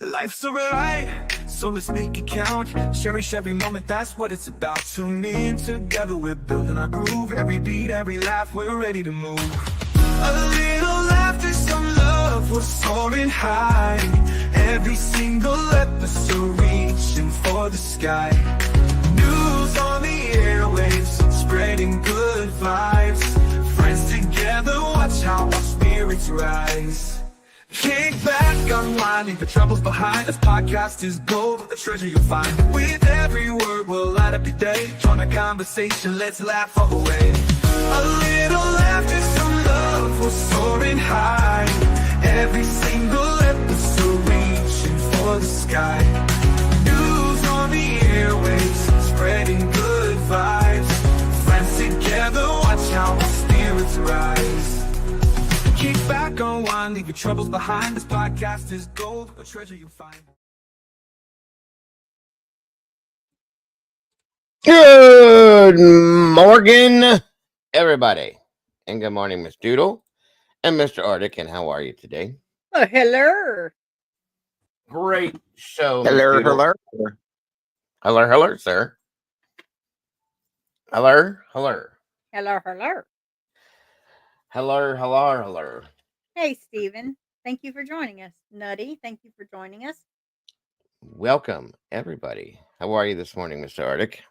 Life's a ride, so let's make it count. Cherish every moment, that's what it's about. Tune in together, we're building our groove. Every beat, every laugh, we're ready to move. A little laughter, some love, we're soaring high. Every single episode reaching for the sky. News on the airwaves, spreading good vibes. Friends together, watch how our spirits rise. Kick back, unwind, leave the troubles behind. This podcast is gold, the treasure you'll find. With every word, we'll light up your day. Join the conversation, let's laugh all the way. A little laughter, some love, we're soaring high. Every single episode reaching for the sky. News on the airwaves, spreading good vibes. Friends together, watch how our spirits rise. Kick back, unwind, leave your troubles behind. This podcast is gold, a treasure you'll find. Good morning, everybody. And good morning, Miss Doodle and Mr. Arctic. And how are you today? Oh, hello. Great show. Hello, hello. Hello, hello, sir. Hello, hello. Hello, hello. Hello, hello, hello. Hey, Stephen. Thank you for joining us. Nutty, thank you for joining us. Welcome, everybody. How are you this morning, Mr. Arctic?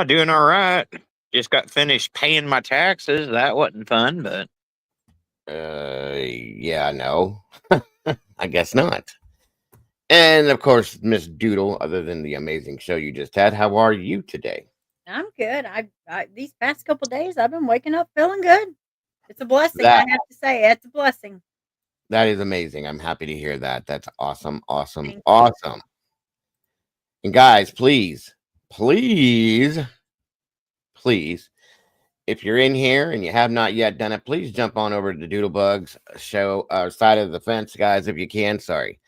Doing all right. Just got finished paying my taxes. That wasn't fun, but Yeah, no. I guess not. And of course, Miss Doodle, other than the amazing show you just had, how are you today? I'm good. I these past couple days, I've been waking up feeling good. It's a blessing. I have to say, it's a blessing. That is amazing. I'm happy to hear that. That's awesome, awesome, Thank you. awesome. And guys, please, please, please, if you're in here and you have not yet done it, please jump on over to the Doodlebugs show side of the fence, guys, if you can. Sorry.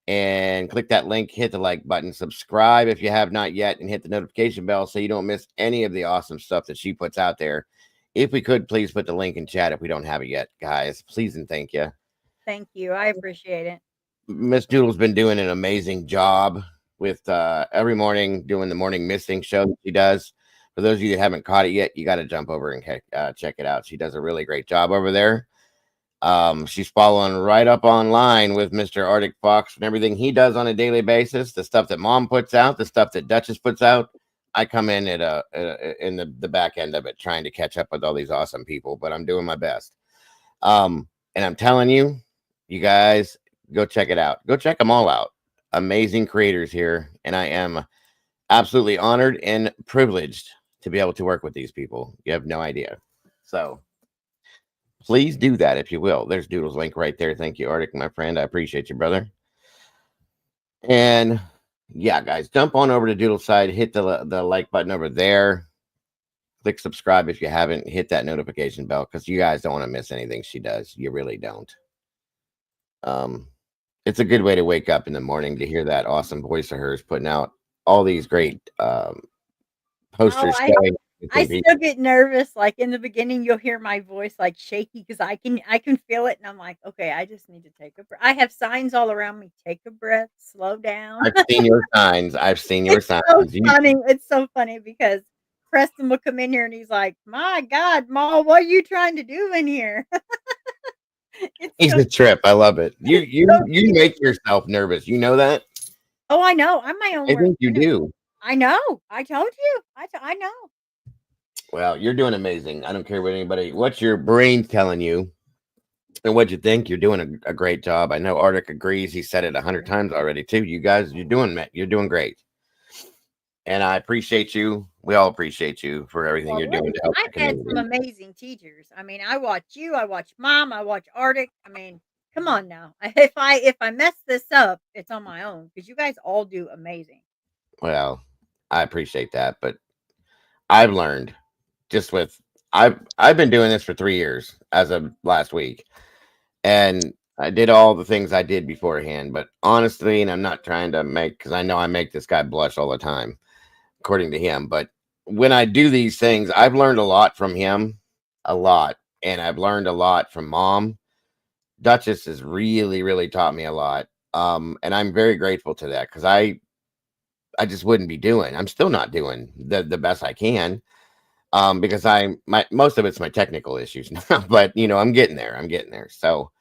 And click that link, hit the like button, subscribe if you have not yet, and hit the notification bell so you don't miss any of the awesome stuff that she puts out there. If we could, please put the link in chat if we don't have it yet, guys. Please and thank you. Thank you. I appreciate it. Miss Doodle's been doing an amazing job with every morning doing the morning misting show that she does. For those of you that haven't caught it yet, you got to jump over and check it out. She does a really great job over there. She's following right up online with Mr. Arctic Fox and everything he does on a daily basis. The stuff that Mom puts out, the stuff that Duchess puts out. I come in in the back end of it, trying to catch up with all these awesome people, but I'm doing my best. And I'm telling you, you guys, go check it out. Go check them all out. Amazing creators here, and I am absolutely honored and privileged to be able to work with these people. You have no idea. So please do that if you will. There's Doodle's link right there. Thank you, Arctic, my friend. I appreciate you, brother. And yeah, guys, jump on over to Doodle's side. Hit the like button over there. Click subscribe if you haven't. Hit that notification bell because you guys don't want to miss anything she does. You really don't. It's a good way to wake up in the morning to hear that awesome voice of hers putting out all these great posters. I still get nervous. Like in the beginning, you'll hear my voice like shaky because I can feel it, and I'm like, okay, I just need to take a breath. I have signs all around me. Take a breath, slow down. I've seen your signs. I've seen your signs. So funny. It's so funny because Preston will come in here and he's like, "My God, Ma, what are you trying to do in here?" He's a trip. I love it. You make yourself nervous. You know that? Oh, I know. I'm my own. I think you do. I know. I told you. I know. Well, you're doing amazing. I don't care what your brain's telling you and what you think. You're doing a great job. I know Arctic agrees. He said it 100 times already too. You guys, you're doing great. And I appreciate you. We all appreciate you for everything you're doing to help the I've had community. some amazing teachers. I mean, I watch you, I watch Mom, I watch Arctic. I mean, come on now. If I mess this up, it's on my own because you guys all do amazing. Well, I appreciate that, but I've learned I've been doing this for 3 years as of last week, and I did all the things I did beforehand. But honestly, and I'm not trying to because I know I make this guy blush all the time, according to him. But when I do these things, I've learned a lot from him, a lot, and I've learned a lot from Mom. Duchess has really, really taught me a lot. And I'm very grateful to that because I just wouldn't be doing. I'm still not doing the best I can. Because most of it's my technical issues now, but I'm getting there. I'm getting there. So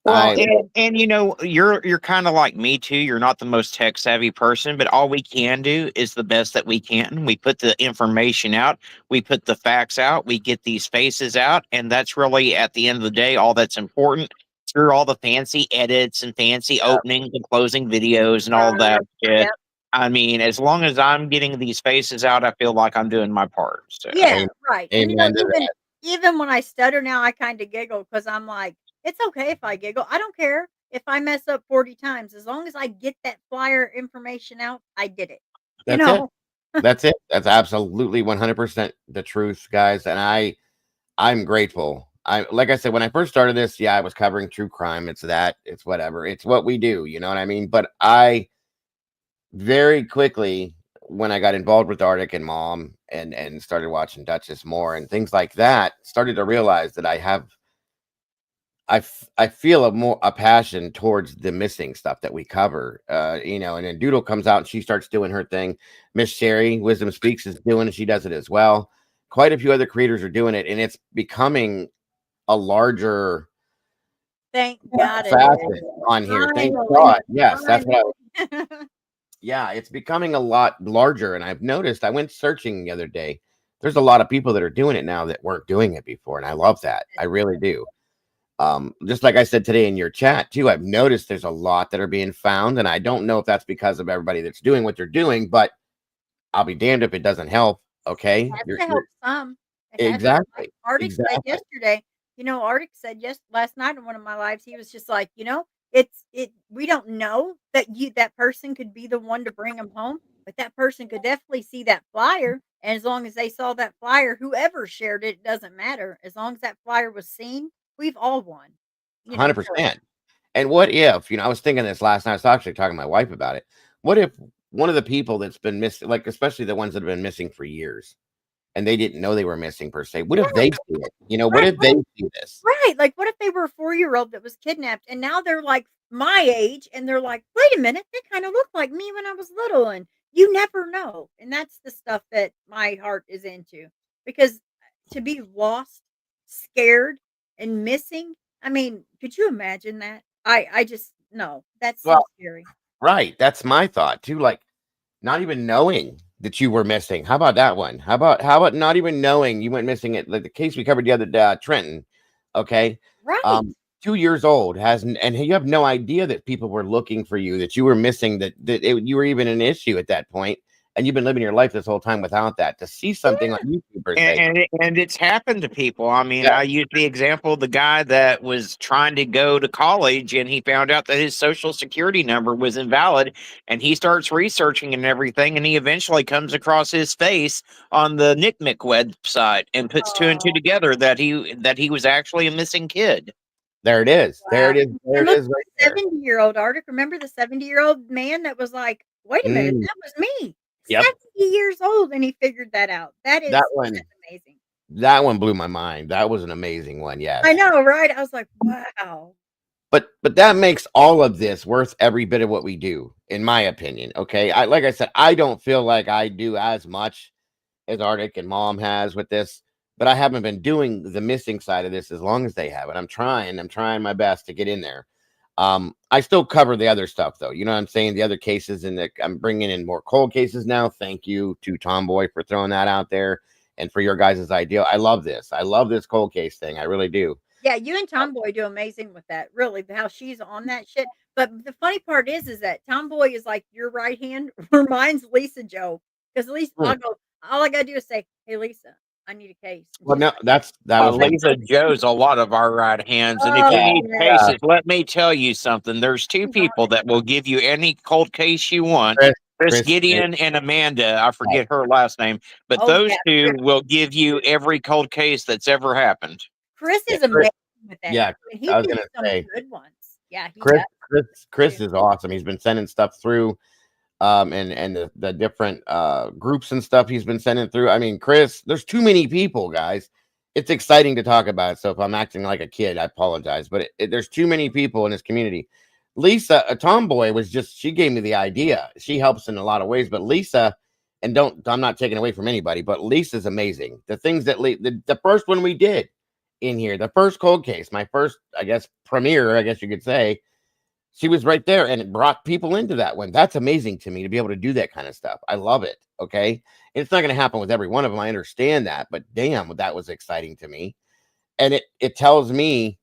Well, I and you're kind of like me too. You're not the most tech savvy person, but all we can do is the best that we can. We put the information out, we put the facts out, we get these faces out, and that's really at the end of the day all that's important. Through all the fancy edits and fancy opening and closing videos and all that Yep. shit. I mean, as long as I'm getting these faces out, I feel like I'm doing my part. So. Yeah, right. And amen to that. even when I stutter now, I kind of giggle because I'm like, it's okay if I giggle. I don't care if I mess up 40 times. As long as I get that flyer information out, I did it. You That's it. know? That's it. That's absolutely 100% the truth, guys. And I'm grateful. Like I said, when I first started this, yeah, I was covering true crime. It's whatever. It's what we do. You know what I mean? But I very quickly, when I got involved with Arctic and Mom and started watching Duchess more and things like that, started to realize that I feel a passion towards the missing stuff that we cover, and then Doodle comes out and she starts doing her thing. Miss Sherry, Wisdom Speaks, is doing it. She does it as well. Quite a few other creators are doing it, and it's becoming a larger Thank God facet on here. Thank Finally. God. Yes, that's what Finally. yeah, it's becoming a lot larger. And I've noticed, I went searching the other day. There's a lot of people that are doing it now that weren't doing it before. And I love that. I really do. Just like I said today in your chat too, I've noticed there's a lot that are being found. And I don't know if that's because of everybody that's doing what they're doing, but I'll be damned if it doesn't help. Okay. It has to help some. It has to. Exactly. Like Arctic said Exactly. yesterday, Arctic said last night in one of my lives, he was just like, we don't know that person could be the one to bring them home, but that person could definitely see that flyer. And as long as they saw that flyer, whoever shared it, it doesn't matter. As long as that flyer was seen, we've all won. 100%. And what if, I was thinking this last night, I was actually talking to my wife about it. What if one of the people that's been missing, like especially the ones that have been missing for years, and they didn't know they were missing per se? What if they see it? What if they see this? Right. Like, what if they were a 4-year-old that was kidnapped and now they're like my age and they're like, wait a minute, they kind of look like me when I was little. And you never know. And that's the stuff that my heart is into because to be lost, scared, and missing, I mean, could you imagine that? I just, no, that's so scary. Right. That's my thought too. Like, not even knowing that you were missing. How about that one? How about not even knowing you went missing? It like the case we covered the other day, Trenton. Okay. Right. 2 years old and you have no idea that people were looking for you, that you were missing, you were even an issue at that point, and you've been living your life this whole time without that. To see something on YouTube per se. And it's happened to people. I mean, I use the example of the guy that was trying to go to college and he found out that his social security number was invalid, and he starts researching and everything, and he eventually comes across his face on the NCMEC website and puts two and two together that he was actually a missing kid. There it is. Wow. There it is. There it is right there. 70-year-old Arctic. Remember the 70-year-old man that was like, wait a minute, that was me. Yep. 70 years old, and he figured that out. That's amazing. That one blew my mind. That was an amazing one. Yes. I know, right? I was like, wow. But that makes all of this worth every bit of what we do, in my opinion. Okay. Like I said, I don't feel like I do as much as Arctic and Mom has with this, but I haven't been doing the missing side of this as long as they have. And I'm trying my best to get in there. I still cover the other stuff though. You know what I'm saying? The other cases, and I'm bringing in more cold cases now. Thank you to Tomboy for throwing that out there and for your guys' idea. I love this. I love this cold case thing. I really do. Yeah, you and Tomboy do amazing with that. Really, how she's on that shit. But the funny part is that Tomboy is like your right hand, where mine's Lisa Joe. Because at least all I gotta do is say, "Hey, Lisa, I need a case." Well, no, that was Lisa Joe's a lot of our right hands, and if you need cases, let me tell you something. There's two people that will give you any cold case you want. Chris Gideon and Amanda. I forget her last name, but those two will give you every cold case that's ever happened. Chris is amazing with that. Yeah, I was gonna say good ones. Yeah, Chris is awesome. He's been sending stuff through. And the different groups and stuff he's been sending through. I mean, Chris, there's too many people, guys. It's exciting to talk about. So if I'm acting like a kid, I apologize. But there's too many people in this community. Lisa, a tomboy, was just, she gave me the idea. She helps in a lot of ways, but Lisa, and I'm not taking away from anybody, but Lisa's amazing. The things that the first one we did in here, the first cold case, my first, I guess, premiere, I guess you could say, she was right there and it brought people into that one. That's amazing to me to be able to do that kind of stuff. I love it. Okay. And it's not going to happen with every one of them. I understand that, but damn, that was exciting to me. And it tells me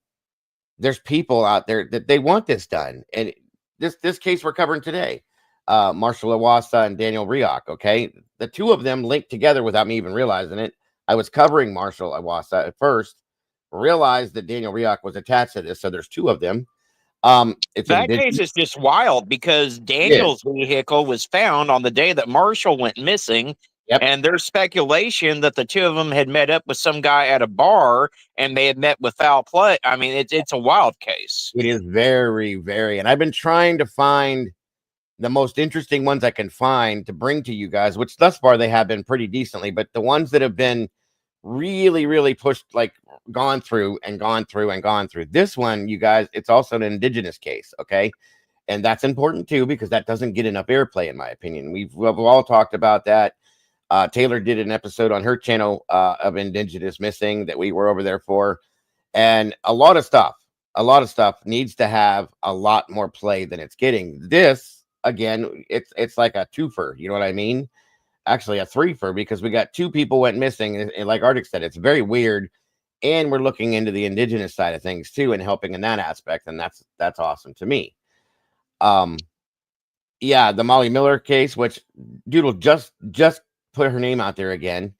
there's people out there that they want this done. And this case we're covering today, Marshall Iwassa and Daniel Reoch. Okay. The two of them linked together without me even realizing it. I was covering Marshall Iwassa at first, realized that Daniel Reoch was attached to this. So there's two of them. It's That case is just wild because Daniel's vehicle was found on the day that Marshall went missing. Yep. And there's speculation that the two of them had met up with some guy at a bar and they had met with foul play. I mean, it's a wild case. It is very, very, and I've been trying to find the most interesting ones I can find to bring to you guys, which thus far they have been pretty decently, but the ones that have been really, really pushed, like gone through and gone through and gone through. This one, you guys, it's also an indigenous case, okay? And that's important too, because that doesn't get enough airplay, in my opinion. We've all talked about that. Taylor did an episode on her channel of Indigenous Missing that we were over there for. And a lot of stuff needs to have a lot more play than it's getting. This, again, it's like a twofer. You know what I mean? Actually, a threefer, because we got two people went missing. And like Arctic said, it's very weird. And we're looking into the indigenous side of things too and helping in that aspect. And that's awesome to me. Yeah, the Molly Miller case, which Doodle just put her name out there again.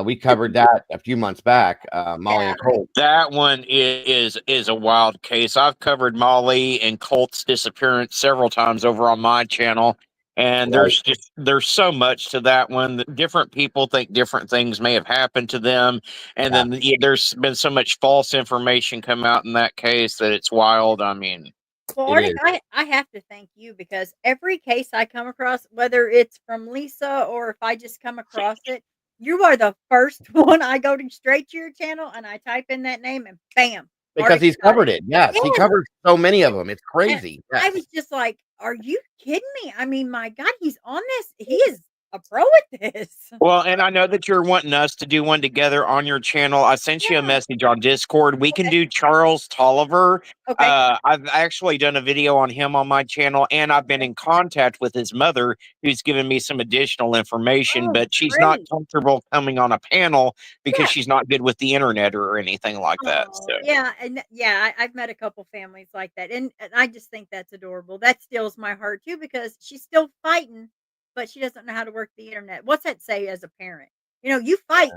We covered that a few months back. Molly and Colt. That one is a wild case. I've covered Molly and Colt's disappearance several times over on my channel, and Right. there's so much to that one. That different people think different things may have happened to them, and then there's been so much false information come out in that case that it's wild. I mean. Well, Arctic, I have to thank you because every case I come across, whether it's from Lisa or if I just come across it, you are the first one. I go straight to your channel and I type in that name and bam. Because Arctic he's got covered it. Yes, he covers so many of them. It's crazy. I Yes. was just like, are you kidding me? I mean, my God, he's on this. He is a pro at this. Well, and I know that you're wanting us to do one together on your channel. I sent you a message on Discord. We can do Charles Tolliver. Okay. I've actually done a video on him on my channel, and I've been in contact with his mother, who's given me some additional information, but she's not comfortable coming on a panel because she's not good with the internet or anything like that. So. Yeah, and I've met a couple families like that, and I just think that's adorable. That steals my heart too because she's still fighting, but she doesn't know how to work the internet. What's that say as a parent? You know, you fight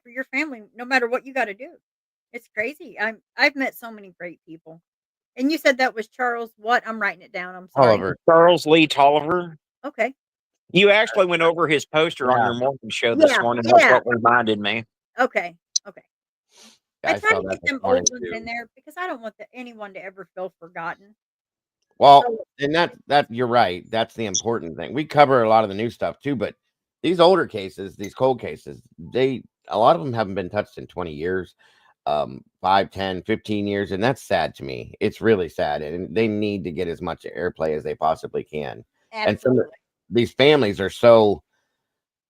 for your family no matter what you got to do. It's crazy. I've met so many great people. And you said that was Charles what? I'm writing it down. I'm sorry. Tolliver. Charles Lee Tolliver. Okay. You actually went over his poster on your morning show this morning. That's what reminded me. Okay. Okay. Yeah, I try to saw get that them this morning, old ones too. in there because I don't want anyone to ever feel forgotten. Well, and that you're right. That's the important thing. We cover a lot of the new stuff too, but these older cases, these cold cases, a lot of them haven't been touched in 20 years, 5, 10, 15 years, and that's sad to me. It's really sad, and they need to get as much airplay as they possibly can. Absolutely. And these families are so,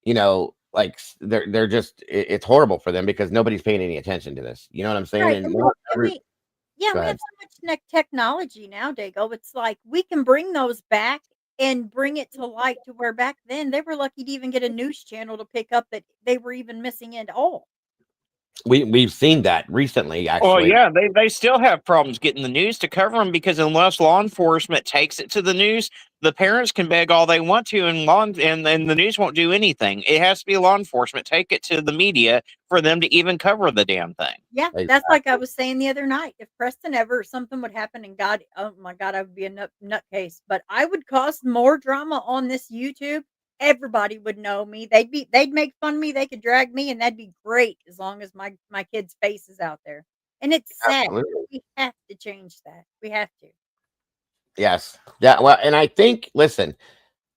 you know, like they're just it's horrible for them because nobody's paying any attention to this. You know what I'm saying? Right. And We Go have ahead. so much technology now, Dago. It's like we can bring those back and bring it to light to where back then they were lucky to even get a news channel to pick up that they were even missing it all. We've seen that recently, actually. Well, yeah, they still have problems getting the news to cover them because unless law enforcement takes it to the news, the parents can beg all they want to, and the news won't do anything. It has to be law enforcement take it to the media for them to even cover the damn thing. Yeah, that's like I was saying the other night. If Preston ever something would happen and God, oh my God, I would be a nutcase. But I would cause more drama on this YouTube. Everybody would know me. They'd make fun of me. They could drag me, and that'd be great as long as my kid's face is out there. And it's sad. Absolutely. We have to change that. We have to. Yes. Yeah. Well, and I think, listen,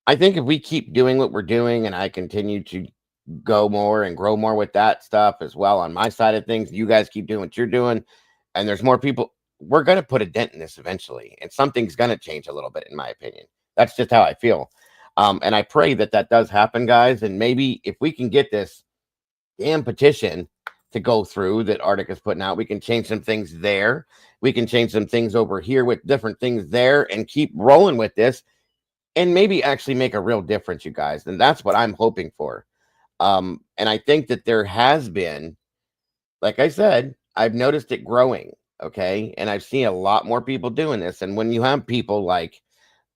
I think if we keep doing what we're doing and I continue to go more and grow more with that stuff as well on my side of things, you guys keep doing what you're doing, and there's more people we're going to put a dent in this eventually, and something's going to change a little bit, in my opinion. That's just how I feel. And I pray that that does happen, guys. And maybe if we can get this damn petition to go through that Arctic is putting out, we can change some things there. We can change some things over here with different things there and keep rolling with this and maybe actually make a real difference, you guys. And that's what I'm hoping for. And I think that there has been, like I said, I've noticed it growing. Okay. And I've seen a lot more people doing this. And when you have people like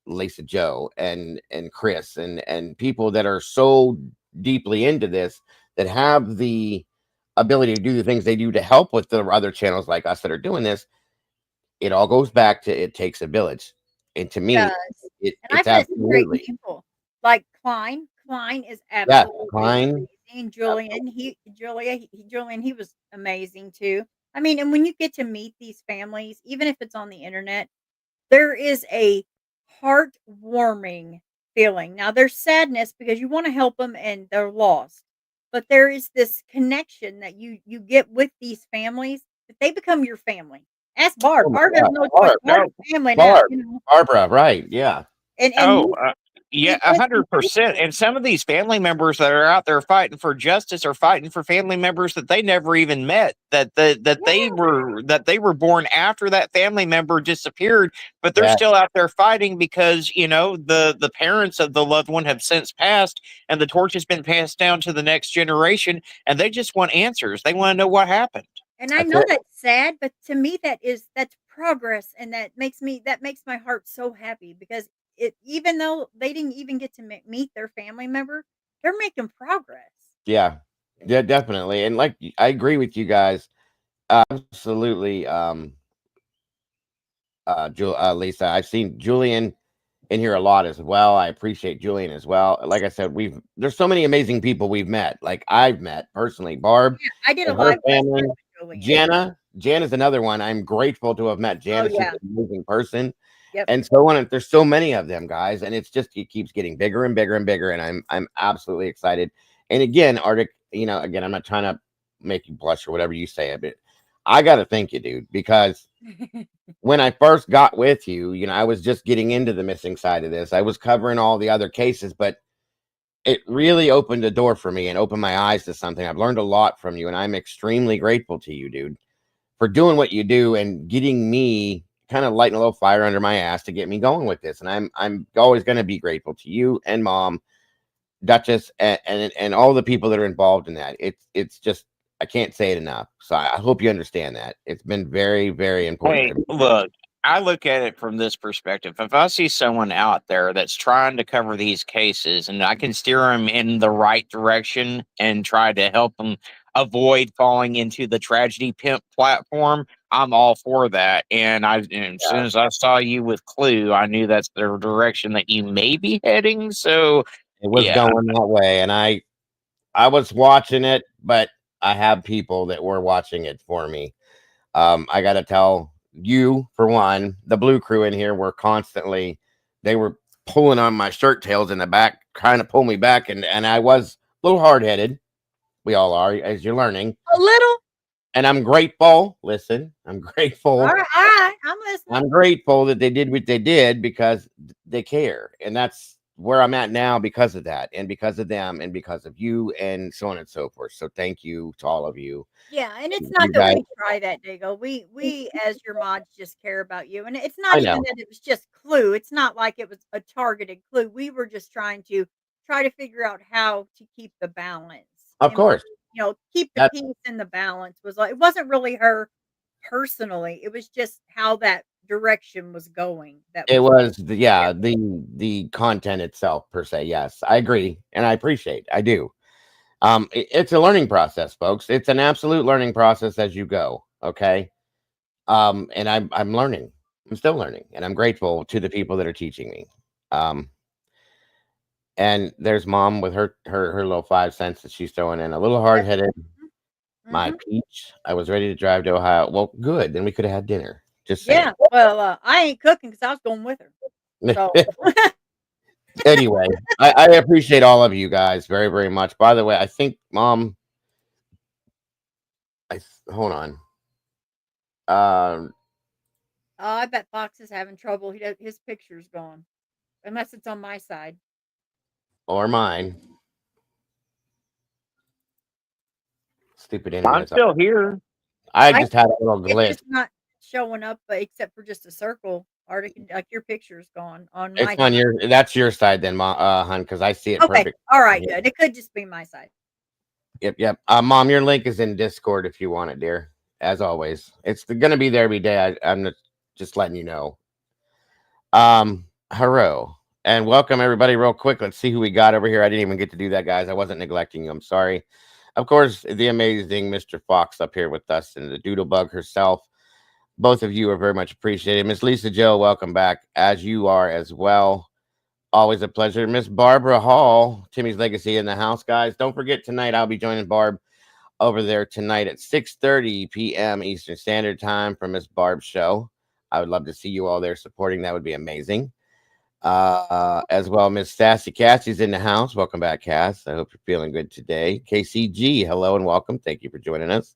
Lisa Joe and Chris and people that are so deeply into this, that have the ability to do the things they do to help with the other channels like us that are doing this, it all goes back to it takes a village. And to me, Does. it's And I've met some great absolutely, people, like Klein. Klein is yeah, absolutely fine. amazing. Julian, he was amazing too. I mean, and when you get to meet these families, even if it's on the internet, there is a heartwarming feeling. Now, there's sadness because you wanna help them and they're lost, but there is this connection that you get with these families that they become your family. Ask Oh Barb. my Barb has God, no choice. Barb, Barb's no, family now, Barb, you know? Barbara, right? Yeah, And Oh, you yeah, it just makes 100%. And some of these family members that are out there fighting for justice are fighting for family members that they never even met. yeah, That they were born after that family member disappeared, but they're yeah, still out there fighting because the parents of the loved one have since passed, and the torch has been passed down to the next generation, and they just want answers. They want to know what happened. and I that's know it. that's sad, but to me that's progress, and that makes my heart so happy because it even though they didn't even get to meet their family member, they're making progress. Yeah, yeah, definitely. And like I agree with you guys. Absolutely. Lisa, I've seen Julian in here a lot as well. I appreciate Julian as well. Like I said, there's so many amazing people we've met. Like I've met personally, Barb Yeah, I did a and her live last family. night with Julian. Jana's another one. I'm grateful to have met Oh, Jana. She's yeah. an amazing person. Yep. And so on. And there's so many of them, guys, and it keeps getting bigger and bigger and bigger. And I'm absolutely excited. And again, Arctic, again, I'm not trying to make you blush or whatever you say, but I gotta thank you, dude, because when I first got with you, I was just getting into the missing side of this. I was covering all the other cases, but it really opened a door for me and opened my eyes to something. I've learned a lot from you, and I'm extremely grateful to you, dude, for doing what you do and getting me kind of lighting a little fire under my ass to get me going with this. And I'm always going to be grateful to you and Mom, Duchess, and all the people that are involved in that. It's just I can't say it enough. So I hope you understand that. It's been very, very important Hey, to me. look, I look at it from this perspective. If I see someone out there that's trying to cover these cases and I can steer them in the right direction and try to help them avoid falling into the tragedy pimp platform, I'm all for that. And as soon Yeah, as I saw you with Clue, I knew that's the direction that you may be heading. So, it was yeah. going that way, and I was watching it, but I have people that were watching it for me. I got to tell you, for one, the Blue Crew in here were constantly, they were pulling on my shirt tails in the back, trying to pull me back. And I was a little hard headed. We all are, as you're learning. A little. And I'm grateful. Listen, I'm All grateful. right, I'm listening. I'm grateful that they did what they did because they care. And that's where I'm at now because of that, and because of them, and because of you, and so on and so forth. So thank you to all of you. Yeah, and it's not You that guys, we try that, Dago. We as your mods just care about you, and it's not I even know. that it was just Clue. It's not like it was a targeted Clue. We were just try to figure out how to keep the balance Of and course. keep the That peace and the balance was like it wasn't really her personally. It was just how that direction was going. That it was was yeah. the content itself per se. Yes, I agree, and I appreciate. I do. It's a learning process, folks. It's an absolute learning process as you go. Okay. And I'm learning. I'm still learning, and I'm grateful to the people that are teaching me. Um, and there's Mom with her little 5 cents that she's throwing in. A little hard headed. My Hmm. peach. I was ready to drive to Ohio. Well, good. Then we could have had dinner. Just saying. Yeah. Well, I ain't cooking because I was going with her. So Anyway, I appreciate all of you guys very, very much. By the way, I think Mom, hold on. I bet Fox is having trouble. His picture's gone. Unless it's on my side. Or mine. Stupid I'm internet. still here. I I just had a little It's glitch. just not showing up, but except for just a circle. Or like your picture's gone on my It's on side. that's your side then, hon, because I see it Okay. perfect. All right, Here. good. It could just be my side. Yep. Mom, your link is in Discord if you want it, dear. As always, it's going to be there every day. I'm just letting you know. Hello and welcome everybody. Real quick, let's see who we got over here. I didn't even get to do that, guys. I wasn't neglecting you. I'm sorry. Of course, the amazing Mr. Fox up here with us and the Doodlebug herself. Both of you are very much appreciated. Miss Lisa Joe, welcome back, as you are as well. Always a pleasure. Miss Barbara Hall, Timmy's Legacy in the house, guys. Don't forget tonight, I'll be joining Barb over there tonight at 6:30 p.m. Eastern Standard Time for Miss Barb's show. I would love to see you all there supporting. That would be amazing. As well, Miss Sassy Cassie's in the house. Welcome back, Cass. I hope you're feeling good today. KCG, hello and welcome. Thank you for joining us.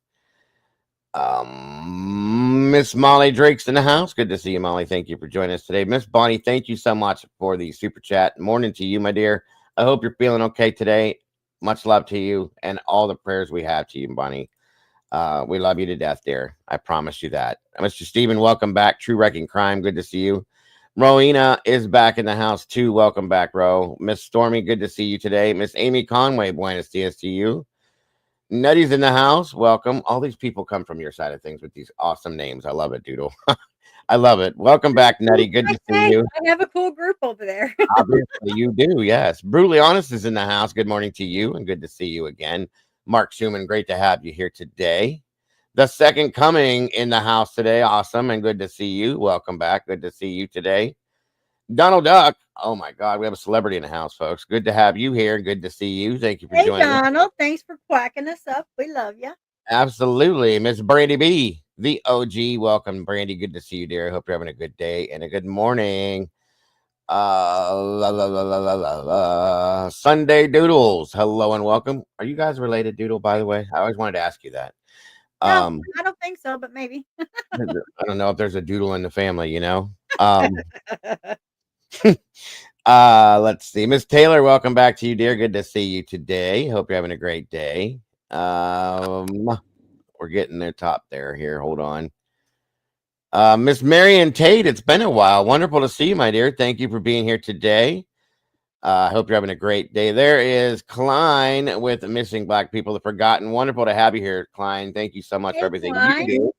Miss Molly Drake's in the house. Good to see you, Molly. Thank you for joining us today. Miss Bonnie, thank you so much for the super chat. Morning to you, my dear. I hope you're feeling okay today. Much love to you and all the prayers we have to you, Bonnie. We love you to death, dear. I promise you that. Mr. Steven, welcome back. True Wrecking Crime, good to see you. Rowena is back in the house too. Welcome back, Ro. Miss Stormy, good to see you today. Miss Amy Conway, buenos dias to you. Nutty's in the house. Welcome. All these people come from your side of things with these awesome names. I love it, Doodle. I love it. Welcome back, Nutty. Good to see you. I have a cool group over there. Obviously, you do. Yes. Brutally Honest is in the house. Good morning to you and good to see you again. Mark Schumann, great to have you here today. The Second Coming in the house today. Awesome and good to see you. Welcome back. Good to see you today. Donald Duck. Oh my God, we have a celebrity in the house, folks. Good to have you here. Good to see you. Thank you for Hey, joining us. Donald. Thanks for quacking us up. We love you. Absolutely. Miss Brandy B, the OG. Welcome, Brandy. Good to see you, dear. I hope you're having a good day and a good morning. Sunday Doodles. Hello and welcome. Are you guys related, Doodle, by the way? I always wanted to ask you that. No, I don't think so, but maybe. I don't know if there's a Doodle in the family, you know? Let's see. Miss Taylor, welcome back to you, dear. Good to see you today. Hope you're having a great day. We're getting their top there here. Hold on. Miss Marion Tate, it's been a while. Wonderful to see you, my dear. Thank you for being here today. I hope you're having a great day. There is Klein with Missing Black People, the Forgotten. Wonderful to have you here, Klein. Thank you so much for everything Klein. you do.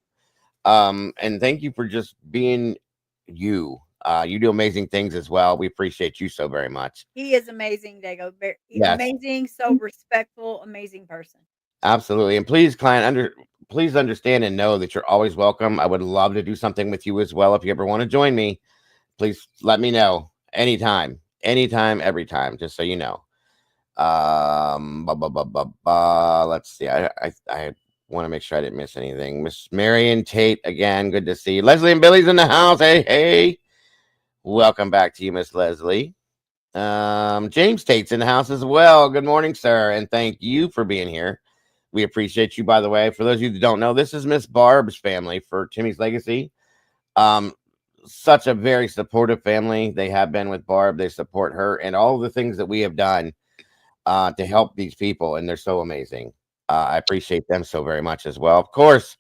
And thank you for just being you. You do amazing things as well. We appreciate you so very much. He is amazing, Dago. Yes. Amazing, so respectful, amazing person. Absolutely. And please, Klein, please understand and know that you're always welcome. I would love to do something with you as well. If you ever want to join me, please let me know anytime, every time, just so you know. Let's see. I want to make sure I didn't miss anything. Miss Marion Tate, again, good to see you. Leslie and Billy's in the house. Hey. Welcome back to you, Miss Leslie. James Tate's in the house as well. Good morning, sir, and thank you for being here. We appreciate you, by the way. For those of you that don't know, this is Miss Barb's family for Timmy's Legacy. Such a very supportive family. They have been with Barb. They support her and all the things that we have done to help these people, and they're so amazing. I appreciate them so very much as well. Of course,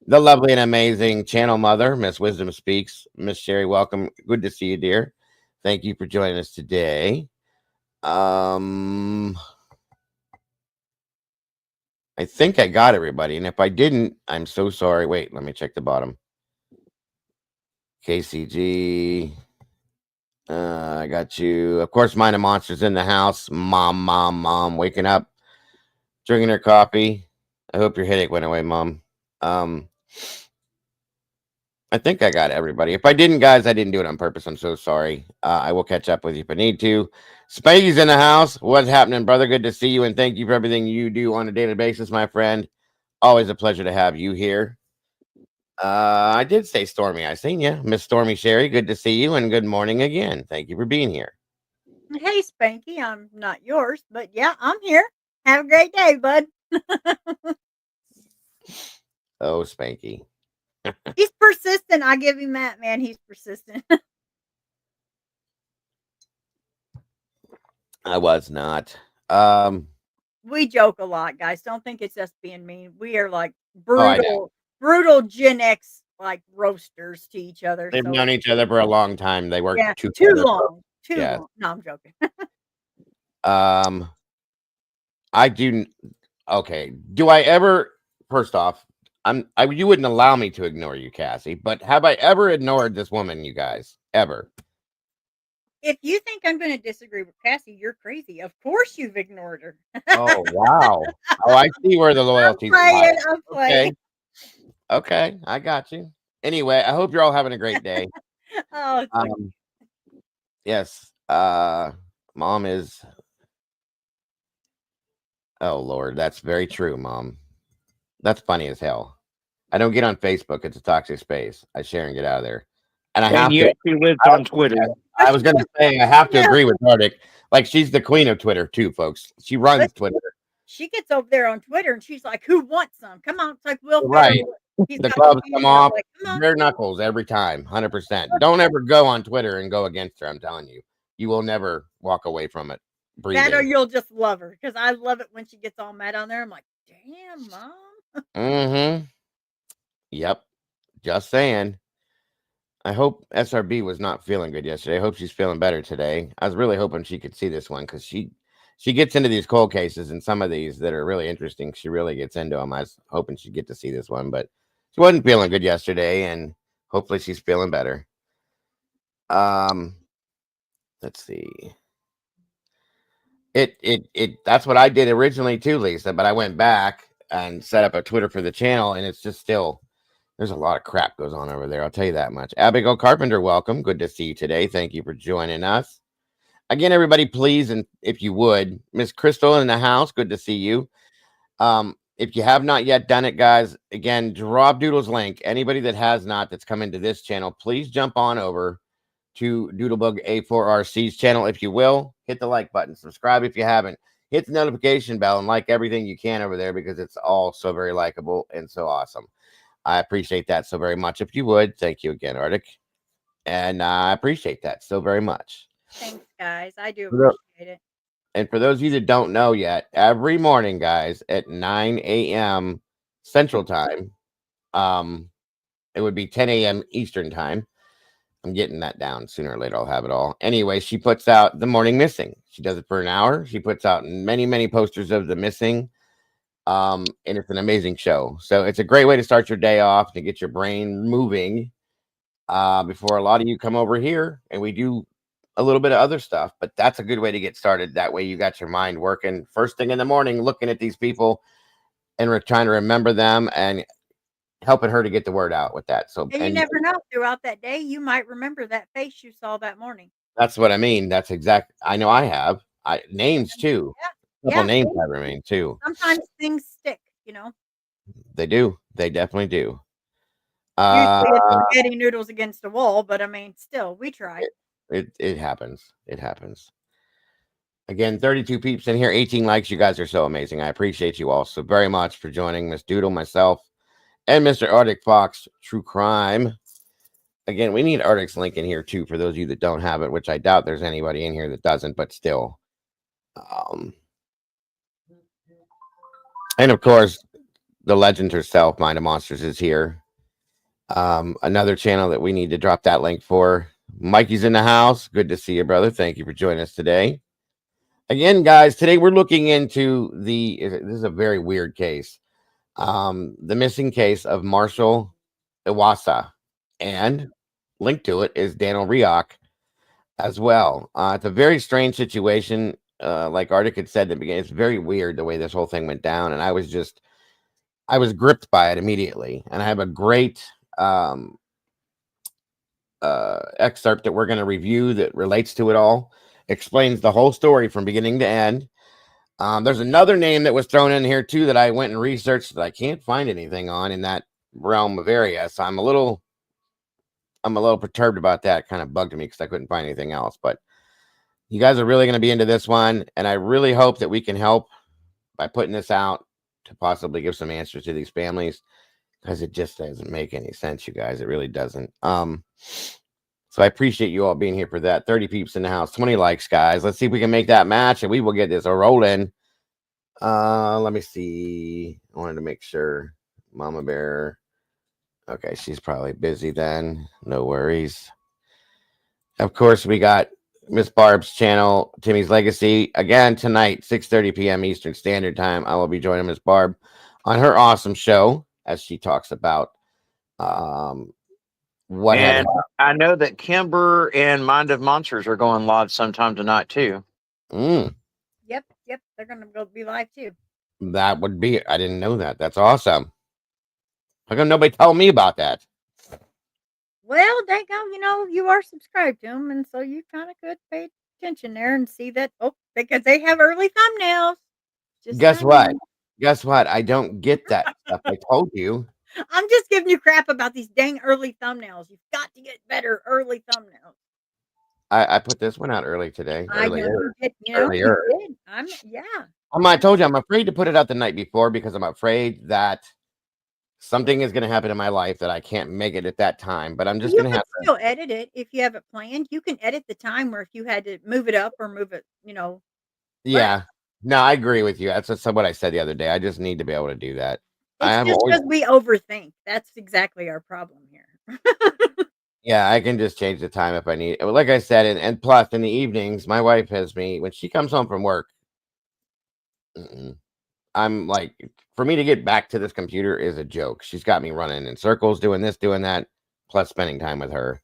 the lovely and amazing channel mother, Miss Wisdom Speaks. Miss Sherry, welcome. Good to see you, dear. Thank you for joining us today. I think I got everybody, and if I didn't, I'm so sorry. Wait, let me check the bottom. KCG. I got you. Of course, Mind of Monsters in the house. Mom, waking up, drinking her coffee. I hope your headache went away, Mom. I think I got everybody. If I didn't, guys, I didn't do it on purpose. I'm so sorry. I will catch up with you if I need to. Spanky's in the house. What's happening, brother? Good to see you, and thank you for everything you do on a daily basis, my friend. Always a pleasure to have you here. I did say Stormy. I seen you. Miss Stormy Sherry, good to see you, and good morning again. Thank you for being here. Hey, Spanky. I'm not yours, but yeah, I'm here. Have a great day, bud. Oh, Spanky. He's persistent. I give him that, man. He's persistent. I was not. We joke a lot, guys. Don't think it's us being mean. We are like I know. brutal Gen X like roasters to each other. They've So known each other for a long time. They work yeah, too together. long. Too Yes. long. No, I'm joking. I do. Okay. Do I ever? First off, you wouldn't allow me to ignore you, Cassie. But have I ever ignored this woman? You guys ever? If you think I'm going to disagree with Cassie, you're crazy. Of course, you've ignored her. Oh wow. Oh, I see where the loyalty lies. I'm playing. Okay, I got you. Anyway, I hope you're all having a great day. Oh, Yes. Mom is. Oh Lord, that's very true, Mom. That's funny as hell. I don't get on Facebook. It's a toxic space. I share and get out of there. And I have And yet to. she lives on Twitter. I was going to say I have to agree with Nordic. Like she's the queen of Twitter too, folks. She runs Twitter. She gets over there on Twitter and she's like, "Who wants some? Come on!" It's like Will. Right. The clubs come off like, bare knuckles every time, 100%. Don't ever go on Twitter and go against her. I'm telling you, you will never walk away from it. Breathing. That or you'll just love her because I love it when she gets all mad on there. I'm like, "Damn, Mom." Mm-hmm. Yep. Just saying. I hope SRB was not feeling good yesterday. I hope she's feeling better today. I was really hoping she could see this one because she gets into these cold cases and some of these that are really interesting. She really gets into them. I was hoping she'd get to see this one, but she wasn't feeling good yesterday, and hopefully she's feeling better. Let's see. That's what I did originally too, Lisa, but I went back and set up a Twitter for the channel, and it's just still. There's a lot of crap goes on over there. I'll tell you that much. Abigail Carpenter, welcome. Good to see you today. Thank you for joining us. Again, everybody, please, and if you would, Miss Crystal in the house, good to see you. If you have not yet done it, guys, again, drop Doodle's link. Anybody that has not that's come into this channel, please jump on over to Doodlebug A4RC's channel, if you will. Hit the like button. Subscribe if you haven't. Hit the notification bell and like everything you can over there because it's all so very likable and so awesome. I appreciate that so very much. If you would, thank you again, Arctic. And I appreciate that so very much. Thanks, guys. I do appreciate it. And for those of you that don't know yet, every morning, guys, at 9 a.m. Central Time, it would be 10 a.m. Eastern Time. I'm getting that down. Sooner or later, I'll have it all. Anyway, she puts out the morning missing. She does it for an hour. She puts out many, many posters of the missing. And it's an amazing show. So it's a great way to start your day off, to get your brain moving before a lot of you come over here and we do a little bit of other stuff. But that's a good way to get started. That way you got your mind working first thing in the morning, looking at these people and trying to remember them and helping her to get the word out with that. So and you never know, throughout that day, you might remember that face you saw that morning. That's what I mean. That's exact. I know I have names too. Yeah. Couple names I remain too. Sometimes things stick, you know. They do. They definitely do. Usually it's spaghetti noodles against a wall, but I mean, still, we try. It happens. It happens. Again, 32 peeps in here, 18 likes. You guys are so amazing. I appreciate you all so very much for joining Miss Doodle, myself, and Mr. Arctic Fox True Crime. Again, we need Arctic's link in here too for those of you that don't have it, which I doubt there's anybody in here that doesn't, but still. And of course, the legend herself, Mind of Monsters, is here. Another channel that we need to drop that link for. Mikey's in the house. Good to see you, brother. Thank you for joining us today. Again, guys, today we're looking into this is a very weird case. The missing case of Marshall Iwassa, and linked to it is Daniel Reoch as well. It's a very strange situation. Like Arctic had said at the beginning, it's very weird the way this whole thing went down. And I was gripped by it immediately. And I have a great excerpt that we're going to review that relates to it all, explains the whole story from beginning to end. There's another name that was thrown in here too that I went and researched that I can't find anything on in that realm of area. So I'm a little perturbed about that. It kind of bugged me because I couldn't find anything else. But you guys are really going to be into this one, and I really hope that we can help by putting this out to possibly give some answers to these families. because it just doesn't make any sense, you guys. It really doesn't. So I appreciate you all being here for that. 30 peeps in the house, 20 likes, guys. Let's see if we can make that match, and we will get this a rolling. Let me see. I wanted to make sure. Mama Bear. Okay, she's probably busy then. No worries. Of course, we got Miss Barb's channel, Timmy's Legacy, again tonight, 6:30 p.m. Eastern Standard Time. I will be joining Miss Barb on her awesome show as she talks about what had And happened. I know that Kimber and Mind of Monsters are going live sometime tonight too. Yep. They're gonna go be live too. That would be it. I didn't know that. That's awesome. How come nobody told me about that? Well, they go. You are subscribed to them, and so you kind of could pay attention there and see that. Oh, because they have early thumbnails. Just Guess what? saying. Guess what? I don't get that stuff. I told you. I'm just giving you crap about these dang early thumbnails. You've got to get better early thumbnails. I put this one out early today. I know Earlier. you did. Earlier. You did. Yeah. I told you I'm afraid to put it out the night before because I'm afraid that something is going to happen in my life that I can't make it at that time. But I'm just You going to can have to. still edit it if you have it planned. You can edit the time where if you had to move it up or move it, Yeah. No, I agree with you. That's what I said the other day. I just need to be able to do that. It's just because we overthink. That's exactly our problem here. Yeah, I can just change the time if I need. Like I said, and plus in the evenings, my wife has me when she comes home from work. I'm like, for me to get back to this computer is a joke. She's got me running in circles, doing this, doing that, plus spending time with her.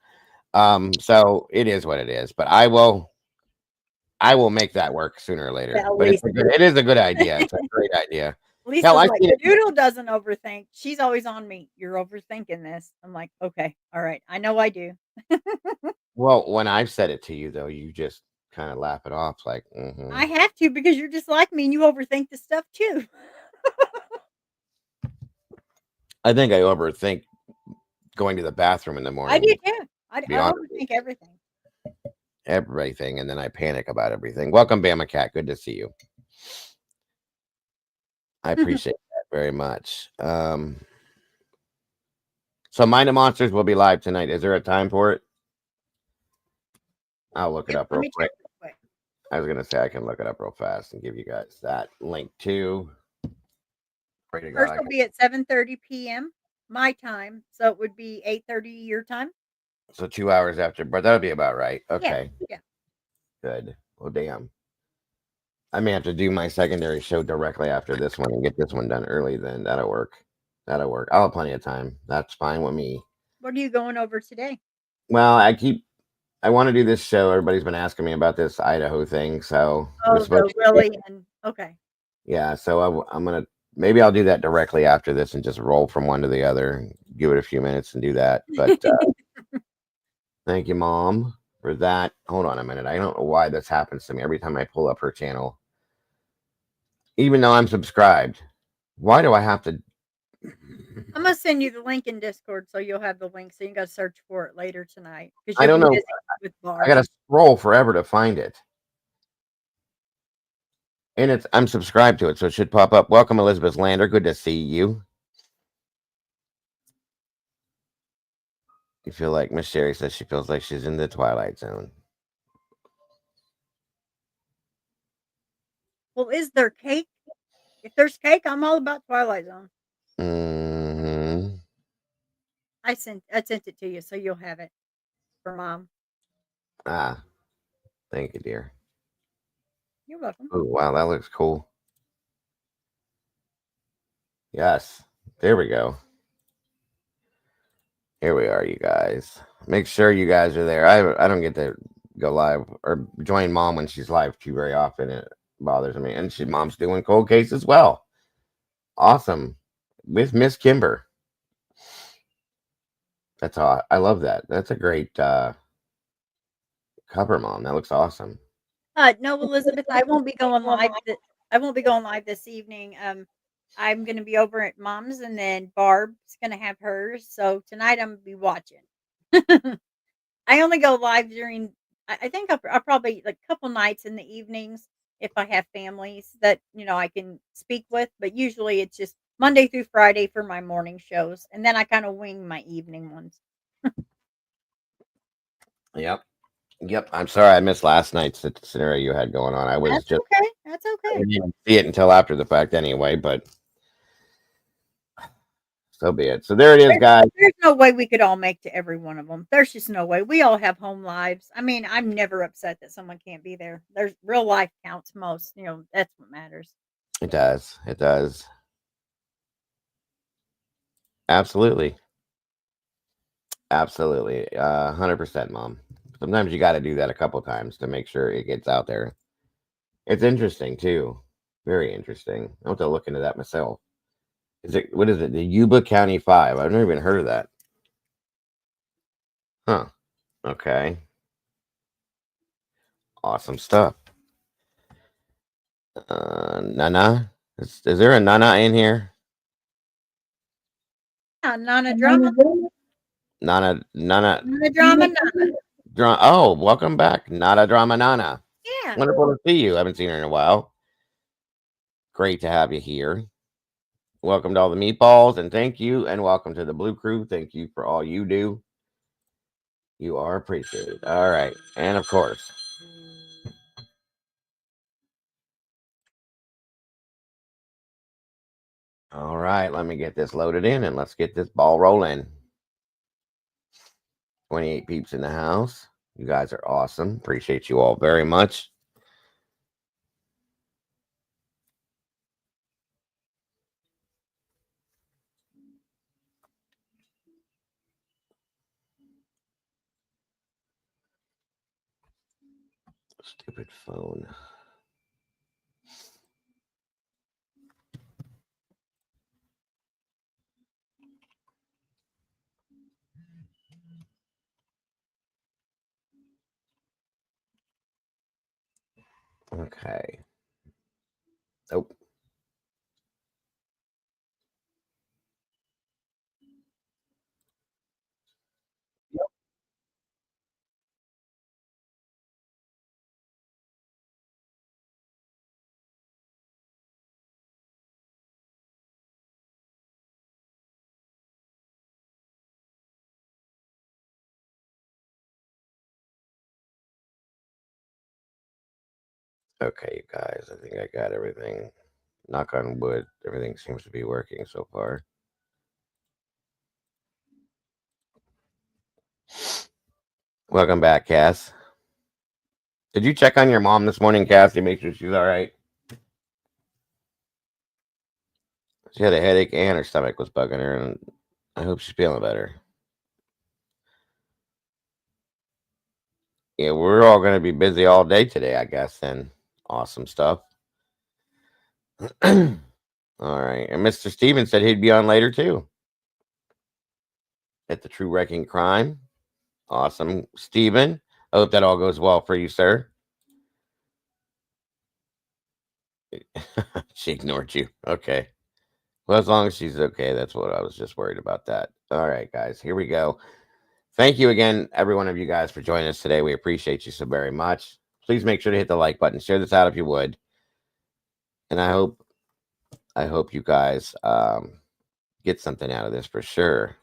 So it is what it is. But I will make that work sooner or later. Well, But it is a good idea. It's a great idea. Lisa's Hell, I like, see it. Doodle doesn't overthink. She's always on me. You're overthinking this. I'm like, okay, all right. I know I do. Well, when I've said it to you, though, you just kind of laugh it off, like, I have to because you're just like me and you overthink the stuff too. I think I overthink going to the bathroom in the morning. I do too. I Beyond overthink everything. everything, and then I panic about everything. Welcome, Bama Cat. Good to see you. I appreciate that very much. So Mind of Monsters will be live tonight. Is there a time for it? I'll look it up real quick. I was gonna say I can look it up real fast and give you guys that link too. Pray to God, First will be at 7:30 p.m. my time, so it would be 8:30 your time. So 2 hours after, but that'll be about right. Okay. Yeah. Good. Well, damn. I may have to do my secondary show directly after this one and get this one done early. Then that'll work. That'll work. I'll have plenty of time. That's fine with me. What are you going over today? Well, I want to do this show. Everybody's been asking me about this Idaho thing. So, really? And okay. Yeah. So I'm going to, maybe I'll do that directly after this and just roll from one to the other, give it a few minutes and do that. But thank you, Mom, for that. Hold on a minute. I don't know why this happens to me every time I pull up her channel. Even though I'm subscribed, why do I have to? I'm gonna send you the link in Discord so you'll have the link so you can go search for it later tonight. I don't know. With I gotta scroll forever to find it. And I'm subscribed to it, so it should pop up. Welcome, Elizabeth Lander. Good to see you. You feel like Miss Sherry says she feels like she's in the Twilight Zone. Well, is there cake? If there's cake, I'm all about Twilight Zone. Mm-hmm. I sent it to you, so you'll have it for Mom. Ah, thank you, dear. You're welcome. Oh, wow, that looks cool. Yes, there we go. Here we are, you guys. Make sure you guys are there. I don't get to go live or join Mom when she's live too very often. It bothers me. And Mom's doing Cold Case as well. Awesome. With Miss Kimber. That's all. I love that. That's a great cover, Mom. That looks awesome. No, Elizabeth, I won't be going live. I won't be going live this evening. I'm going to be over at Mom's, and then Barb's going to have hers. So tonight I'm going to be watching. I only go live during. I think I'll probably like a couple nights in the evenings if I have families that I can speak with. But usually it's just Monday through Friday for my morning shows, and then I kind of wing my evening ones. Yep. Yep. I'm sorry I missed last night's scenario you had going on. I was That's just okay. That's I okay. didn't even see it until after the fact anyway, but so be it. So there it is, guys. There's no way we could all make to every one of them. There's just no way. We all have home lives. I mean, I'm never upset that someone can't be there. There's real life counts most. That's what matters. It does. It does. Absolutely. Absolutely. 100%, Mom. Sometimes you got to do that a couple times to make sure it gets out there. It's interesting too. Very interesting. I'll have to look into that myself. What is it? The Yuba County 5. I've never even heard of that. Huh. Okay. Awesome stuff. Nana? Is there a Nana in here? Yeah, Nana drama. Nana. Nana drama. Nana. Oh, welcome back. Nada Drama Nana. Yeah. Wonderful to see you. I haven't seen her in a while. Great to have you here. Welcome to all the meatballs, and thank you, and welcome to the Blue Crew. Thank you for all you do. You are appreciated. All right. And of course, all right, let me get this loaded in and let's get this ball rolling. 28 peeps in the house. You guys are awesome. Appreciate you all very much. Stupid phone. Okay. Oh. Okay, you guys, I think I got everything. Knock on wood. Everything seems to be working so far. Welcome back, Cass. Did you check on your mom this morning, Cassie? Make sure she's all right. She had a headache and her stomach was bugging her, and I hope she's feeling better. Yeah, we're all going to be busy all day today, I guess, and awesome stuff. All right. And Mr. Steven said he'd be on later, too. At the True Wrecking Crime. Awesome. Steven, I hope that all goes well for you, sir. She ignored you. Okay. Well, as long as she's okay, that's what I was just worried about that. All right, guys, here we go. Thank you again, every one of you guys, for joining us today. We appreciate you so very much. Please make sure to hit the like button. Share this out if you would. And I hope you guys get something out of this for sure.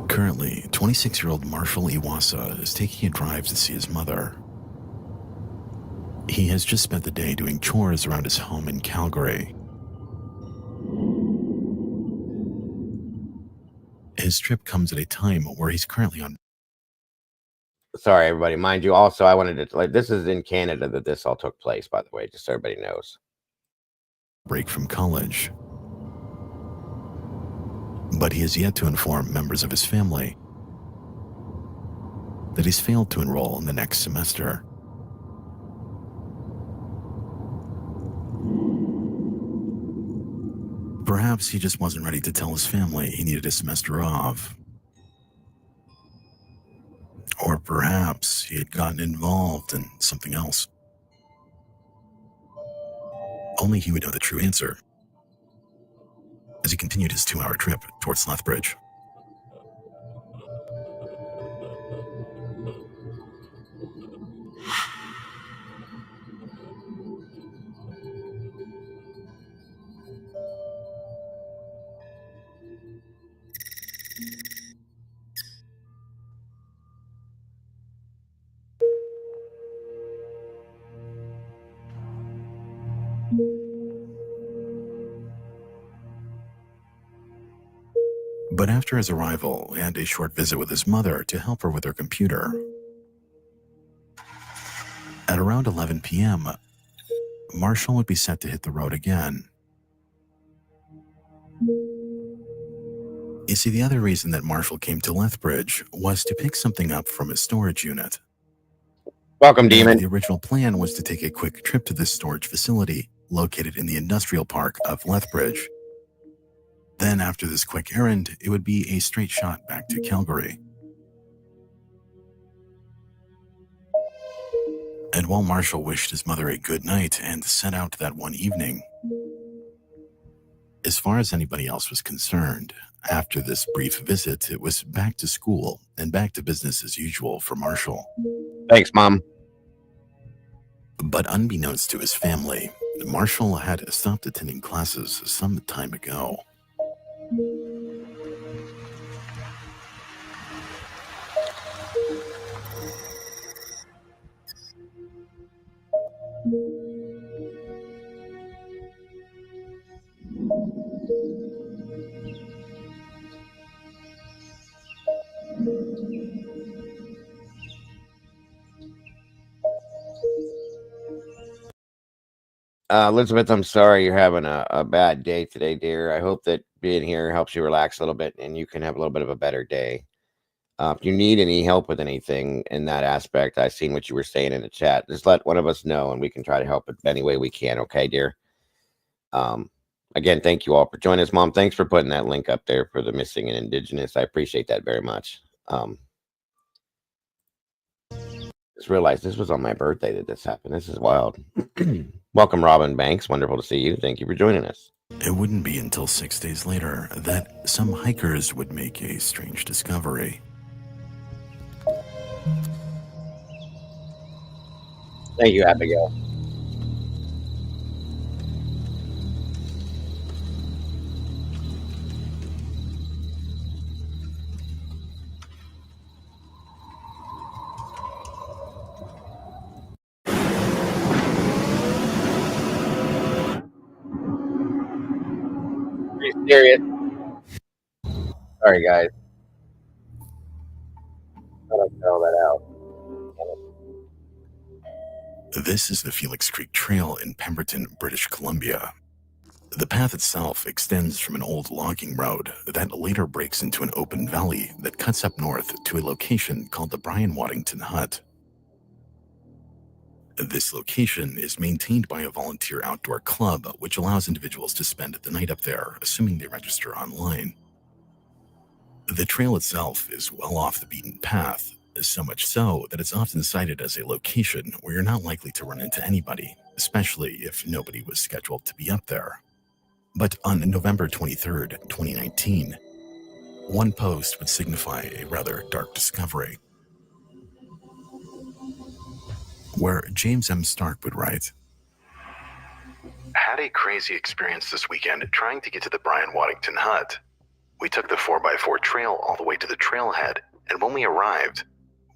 Currently, 26-year-old Marshall Iwassa is taking a drive to see his mother. He has just spent the day doing chores around his home in Calgary. His trip comes at a time where he's currently on. Sorry, everybody. Mind you, also, I wanted to, this is in Canada that this all took place, by the way, just so everybody knows. Break from college. But he has yet to inform members of his family that he's failed to enroll in the next semester. Perhaps he just wasn't ready to tell his family he needed a semester off. Or perhaps he had gotten involved in something else. Only he would know the true answer as he continued his 2-hour trip towards Lethbridge. But after his arrival and a short visit with his mother to help her with her computer, at around 11 p.m., Marshall would be set to hit the road again. You see, the other reason that Marshall came to Lethbridge was to pick something up from his storage unit. Welcome, And Demon. the original plan was to take a quick trip to this storage facility located in the industrial park of Lethbridge. Then, after this quick errand, it would be a straight shot back to Calgary. And while Marshall wished his mother a good night and set out that one evening, as far as anybody else was concerned, after this brief visit, it was back to school and back to business as usual for Marshall. Thanks, Mom. But unbeknownst to his family, Marshall had stopped attending classes some time ago. Elizabeth, I'm sorry you're having a bad day today, dear. I hope that being here helps you relax a little bit and you can have a little bit of a better day. If you need any help with anything in that aspect, I've seen what you were saying in the chat. Just let one of us know and we can try to help it any way we can. Okay, dear. Again, thank you all for joining us, Mom. Thanks for putting that link up there for the missing and indigenous. I appreciate that very much. Just realized this was on my birthday that this happened. This is wild. Welcome, Robin Banks. Wonderful to see you. Thank you for joining us. It wouldn't be until 6 days later that some hikers would make a strange discovery. Thank you, Abigail. Pretty serious. Sorry, guys. I don't spell that out. This is the Felix Creek Trail in Pemberton, British Columbia. The path itself extends from an old logging road that later breaks into an open valley that cuts up north to a location called the Brian Waddington Hut. This location is maintained by a volunteer outdoor club, which allows individuals to spend the night up there, assuming they register online. The trail itself is well off the beaten path, so much so that it's often cited as a location where you're not likely to run into anybody, especially if nobody was scheduled to be up there. But on November 23rd, 2019, one post would signify a rather dark discovery, where James M. Stark would write, "Had a crazy experience this weekend trying to get to the Brian Waddington Hut. We took the 4x4 trail all the way to the trailhead, and when we arrived,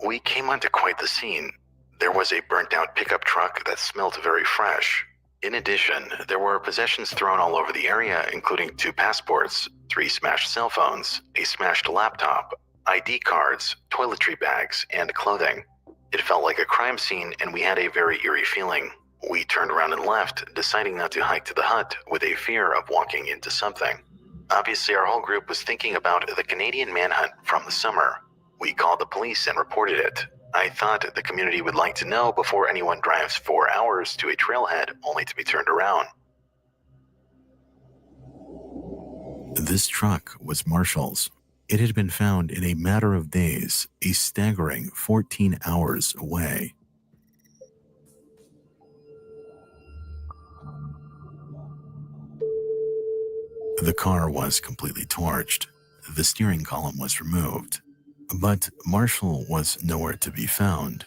we came onto quite the scene. There was a burnt-out pickup truck that smelled very fresh. In addition, there were possessions thrown all over the area, including 2 passports, 3 smashed cell phones, a smashed laptop, ID cards, toiletry bags, and clothing. It felt like a crime scene, and we had a very eerie feeling. We turned around and left, deciding not to hike to the hut with a fear of walking into something. Obviously, our whole group was thinking about the Canadian manhunt from the summer. We called the police and reported it. I thought the community would like to know before anyone drives 4 hours to a trailhead only to be turned around." This truck was Marshall's. It had been found in a matter of days, a staggering 14 hours away. The car was completely torched. The steering column was removed, but Marshall was nowhere to be found.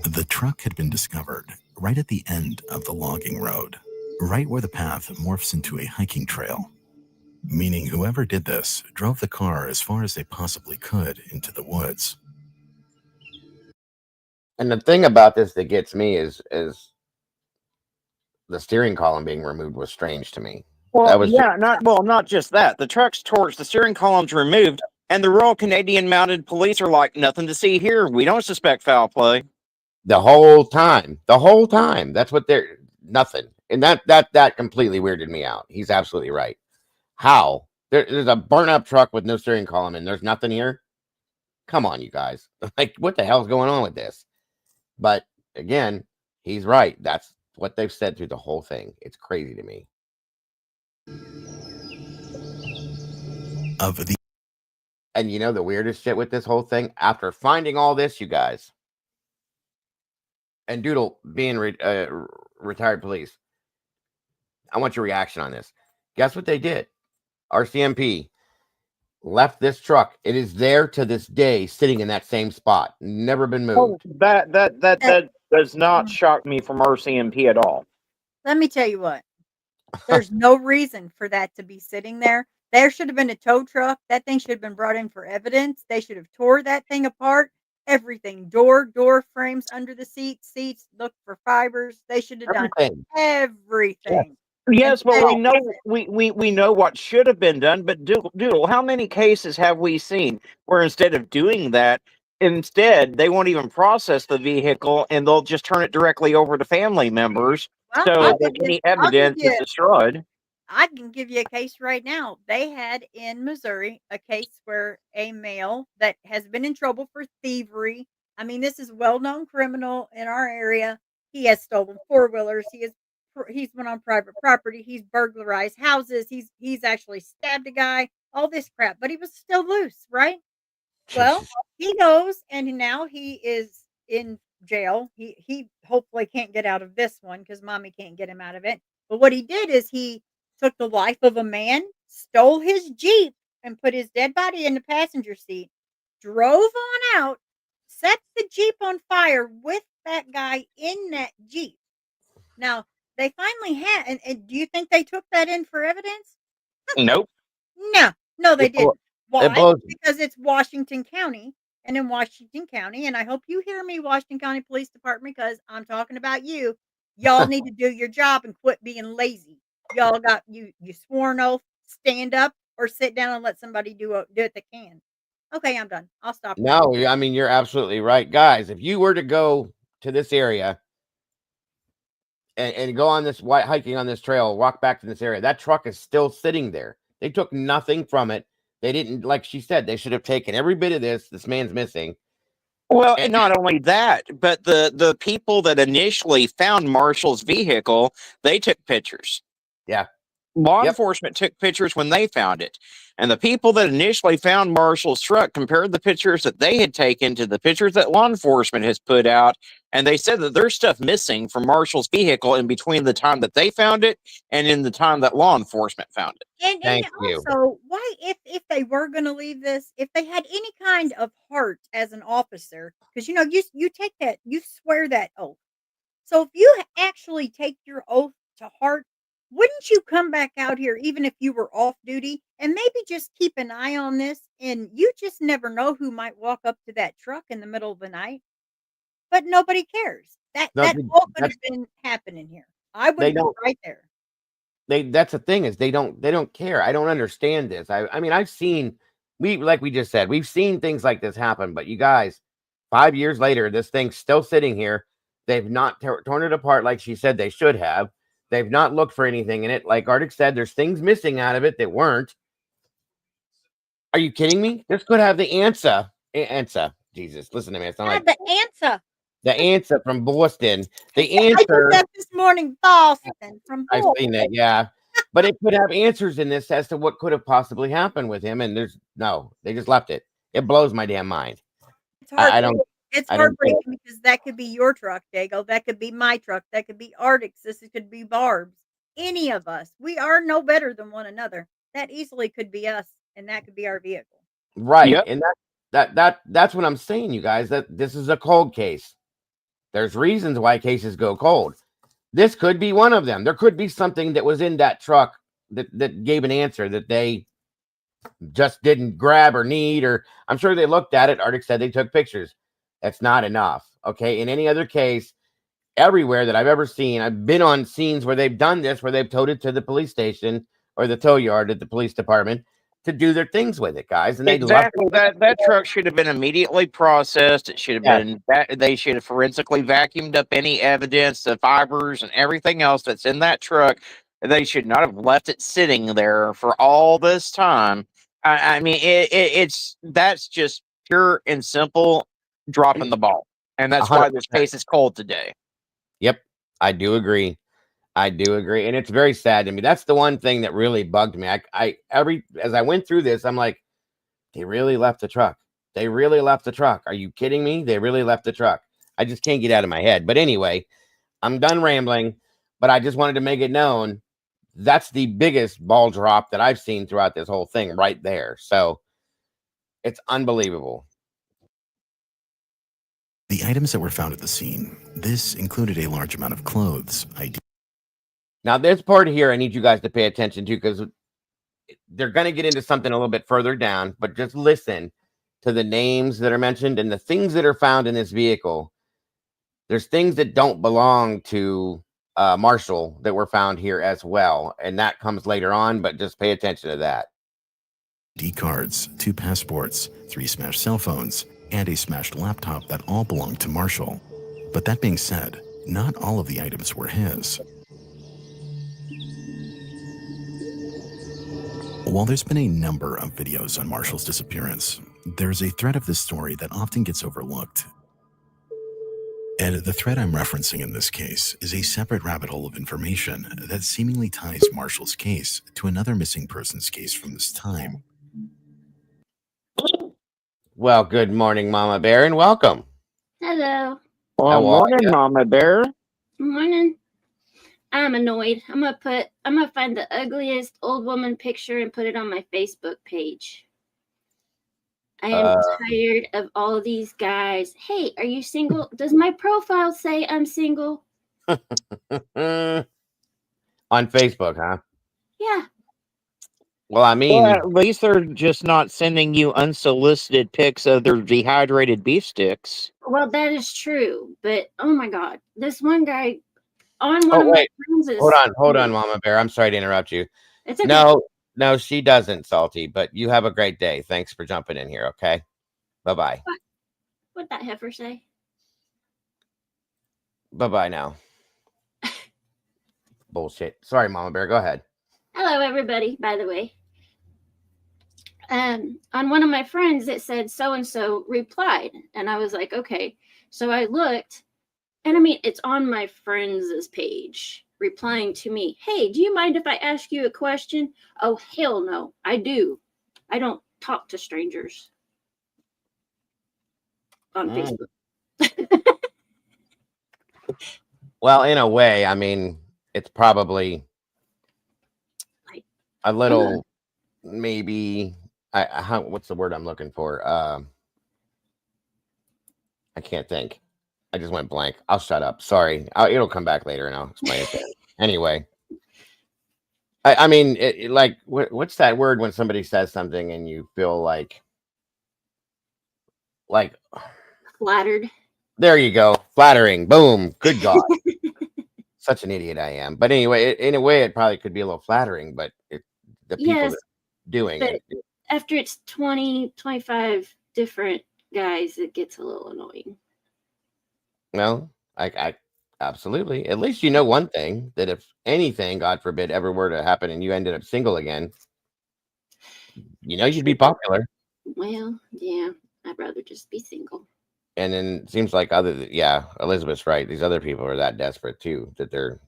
The truck had been discovered right at the end of the logging road, right where the path morphs into a hiking trail, meaning whoever did this drove the car as far as they possibly could into the woods. And the thing about this that gets me is the steering column being removed was strange to me. Well, That was yeah, not just that. The truck's torched, the steering column's removed, and the Royal Canadian Mounted Police are like, nothing to see here. We don't suspect foul play. the whole time. The whole time. That's what they're nothing. And that completely weirded me out. He's absolutely right. How? There's a burn up truck with no steering column and there's nothing here. Come on, you guys. Like, what the hell's going on with this? But again, he's right. That's what they've said through the whole thing. It's crazy to me. And you know the weirdest shit with this whole thing? After finding all this, you guys, and Doodle being retired police, I want your reaction on this. Guess what they did? RCMP left this truck. It is there to this day, sitting in that same spot. Never been moved. That does not shock me from RCMP at all. Let me tell you what. There's no reason for that to be sitting there. There should have been a tow truck. That thing should have been brought in for evidence. They should have tore that thing apart. Everything. Door frames under the seats, look for fibers. They should have done everything. Yes, but we know what should have been done. But Doodle, how many cases have we seen where instead of doing that, instead they won't even process the vehicle and they'll just turn it directly over to family members, Well, so I'll that give any you- I'll give evidence you- is destroyed. I can give you a case right now. They had in Missouri a case where a male that has been in trouble for thievery. I mean, this is a well-known criminal in our area. He has stolen four-wheelers. He's went on private property. He's burglarized houses. He's actually stabbed a guy. All this crap, but he was still loose, right? Well, he goes and now he is in jail. He hopefully can't get out of this one because mommy can't get him out of it. But what he did is he took the life of a man, stole his Jeep, and put his dead body in the passenger seat, drove on out, set the Jeep on fire with that guy in that Jeep. Now, they finally had, and do you think they took that in for evidence? Nope. No, they It didn't. Why? blows me. Because it's Washington County. And in Washington County, and I hope you hear me, Washington County Police Department, because I'm talking about you. Y'all need to do your job and quit being lazy. Y'all got you swore an oath, stand up or sit down and let somebody do it that can. Okay, I'm done. I'll stop. No, I mean, you're absolutely right. Guys, if you were to go to this area and go on this hiking on this trail, walk back to this area, that truck is still sitting there. They took nothing from it. They didn't, like she said, they should have taken every bit of this man's missing. Well, and not only that, but the people that initially found Marshall's vehicle, they took pictures. Yeah. Law enforcement took pictures when they found it. And the people that initially found Marshall's truck compared the pictures that they had taken to the pictures that law enforcement has put out. And they said that there's stuff missing from Marshall's vehicle in between the time that they found it and in the time that law enforcement found it. And Thank you. also, why, if they were going to leave this, if they had any kind of heart as an officer, because you take that, you swear that oath. So if you actually take your oath to heart, wouldn't you come back out here even if you were off duty and maybe just keep an eye on this? And you just never know who might walk up to that truck in the middle of the night. But nobody cares. That all could have been happening here. I would be right there. That's the thing, is they don't care. I don't understand this. I mean, like we just said, we've seen things like this happen, but you guys, 5 years later, this thing's still sitting here. They've not torn it apart like she said they should have. They've not looked for anything in it. Like Arctic said, there's things missing out of it that weren't. Are you kidding me? This could have the answer. Jesus, listen to me. It's not like the answer. The answer from Boston. The I answer. did that this morning, Boston from I've Boston. seen that, yeah. But it could have answers in this as to what could have possibly happened with him. And they just left it. It blows my damn mind. It's hard. I don't. It's I don't get heartbreaking because that could be your truck, Dago. That could be my truck. That could be Arctic's. This could be Barb's. Any of us. We are no better than one another. That easily could be us, and that could be our vehicle. Right. Yep. And that's what I'm saying, you guys, that this is a cold case. There's reasons why cases go cold. This could be one of them. There could be something that was in that truck that gave an answer that they just didn't grab or need, or I'm sure they looked at it. Arctic said they took pictures. That's not enough. Okay. In any other case, everywhere that I've ever seen, I've been on scenes where they've done this, where they've towed it to the police station or the tow yard at the police department to do their things with it, guys. And they love Exactly. That truck should have been immediately processed. It should have Yes. been they should have forensically vacuumed up any evidence, the fibers and everything else that's in that truck. They should not have left it sitting there for all this time. I mean, it's that's just pure and simple dropping the ball, and that's why this 100%. case is cold today. Yep. I do agree. I do agree. And it's very sad to me. That's the one thing that really bugged me. As I went through this, I'm like, they really left the truck. They really left the truck. Are you kidding me? They really left the truck. I just can't get out of my head. But anyway, I'm done rambling, but I just wanted to make it known that's the biggest ball drop that I've seen throughout this whole thing right there. So it's unbelievable. The items that were found at the scene, this included a large amount of clothes, ID. Now, this part here, I need you guys to pay attention to because they're going to get into something a little bit further down, but just listen to the names that are mentioned and the things that are found in this vehicle. There's things that don't belong to Marshall that were found here as well. And that comes later on, but just pay attention to that. ID cards, 2 passports, 3 smashed cell phones, and a smashed laptop that all belonged to Marshall. But that being said, not all of the items were his. While there's been a number of videos on Marshall's disappearance, there's a thread of this story that often gets overlooked. And the thread I'm referencing in this case is a separate rabbit hole of information that seemingly ties Marshall's case to another missing persons case from this time. Well, good morning, Mama Bear, and welcome. Hello. Well, How are morning, ya? Mama Bear. Morning. I'm annoyed. I'm gonna find the ugliest old woman picture and put it on my Facebook page. I am tired of all of these guys. Hey, are you single? Does my profile say I'm single? On Facebook, huh? Yeah. Well, I mean, Well, at least they're just not sending you unsolicited pics of their dehydrated beef sticks. Well, that is true. But oh my god, this one guy on one of wait. my friends is hold on, Mama Bear. I'm sorry to interrupt you. It's okay. No, she doesn't, Salty, but you have a great day. Thanks for jumping in here, okay? Bye-bye. What'd that heifer say? Bye-bye now. Bullshit. Sorry, Mama Bear. Go ahead. Hello, everybody, by the way. On one of my friends, it said so-and-so replied. And I was like, okay. So I looked, and I mean, it's on my friends' page, replying to me, hey, do you mind if I ask you a question? Oh, hell no, I do. I don't talk to strangers on Facebook. Well, in a way, I mean, it's probably a little, maybe, what's the word I'm looking for? I can't think. I just went blank. I'll shut up. Sorry. It'll come back later and I'll explain it. Anyway. I mean, like, what's that word when somebody says something and you feel like Flattered. There you go. Flattering. Boom. Good God. Such an idiot I am. But anyway, in a way, it probably could be a little flattering, but the people Yes, that are doing but it. after it's 20, 25 different guys, it gets a little annoying. No, I absolutely. At least you know one thing, that if anything, God forbid, ever were to happen and you ended up single again, you know you'd be popular. Well, yeah, I'd rather just be single. And then it seems like Elizabeth's right. These other people are that desperate too, that they're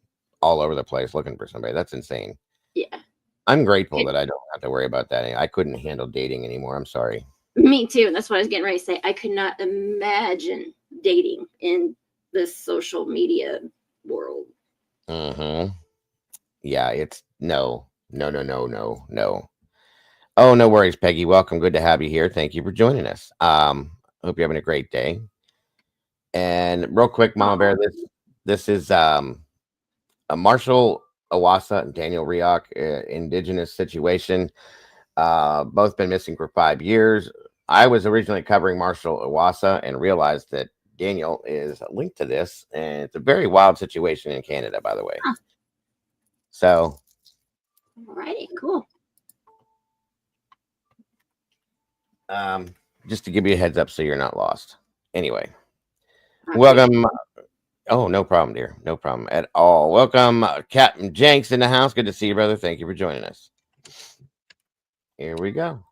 all over the place looking for somebody. That's insane. Yeah. I'm grateful that I don't have to worry about that. I couldn't handle dating anymore. I'm sorry. Me too. And that's what I was getting ready to say. I could not imagine dating in this social media world. Mm-hmm. Yeah, it's no. Oh, no worries, Peggy. Welcome. Good to have you here. Thank you for joining us. Hope you're having a great day. And real quick, Mama Bear, this is a Marshall, Iwassa, and Daniel Reoch indigenous situation. Both been missing for 5 years. I was originally covering Marshall Iwassa and realized that Daniel is linked to this, and it's a very wild situation in Canada, by the way. Huh. So, Alrighty, cool. just to give you a heads up so you're not lost. Anyway, Okay. welcome. Oh, no problem, dear. No problem at all. Welcome, Captain Jenks in the house. Good to see you, brother. Thank you for joining us. Here we go.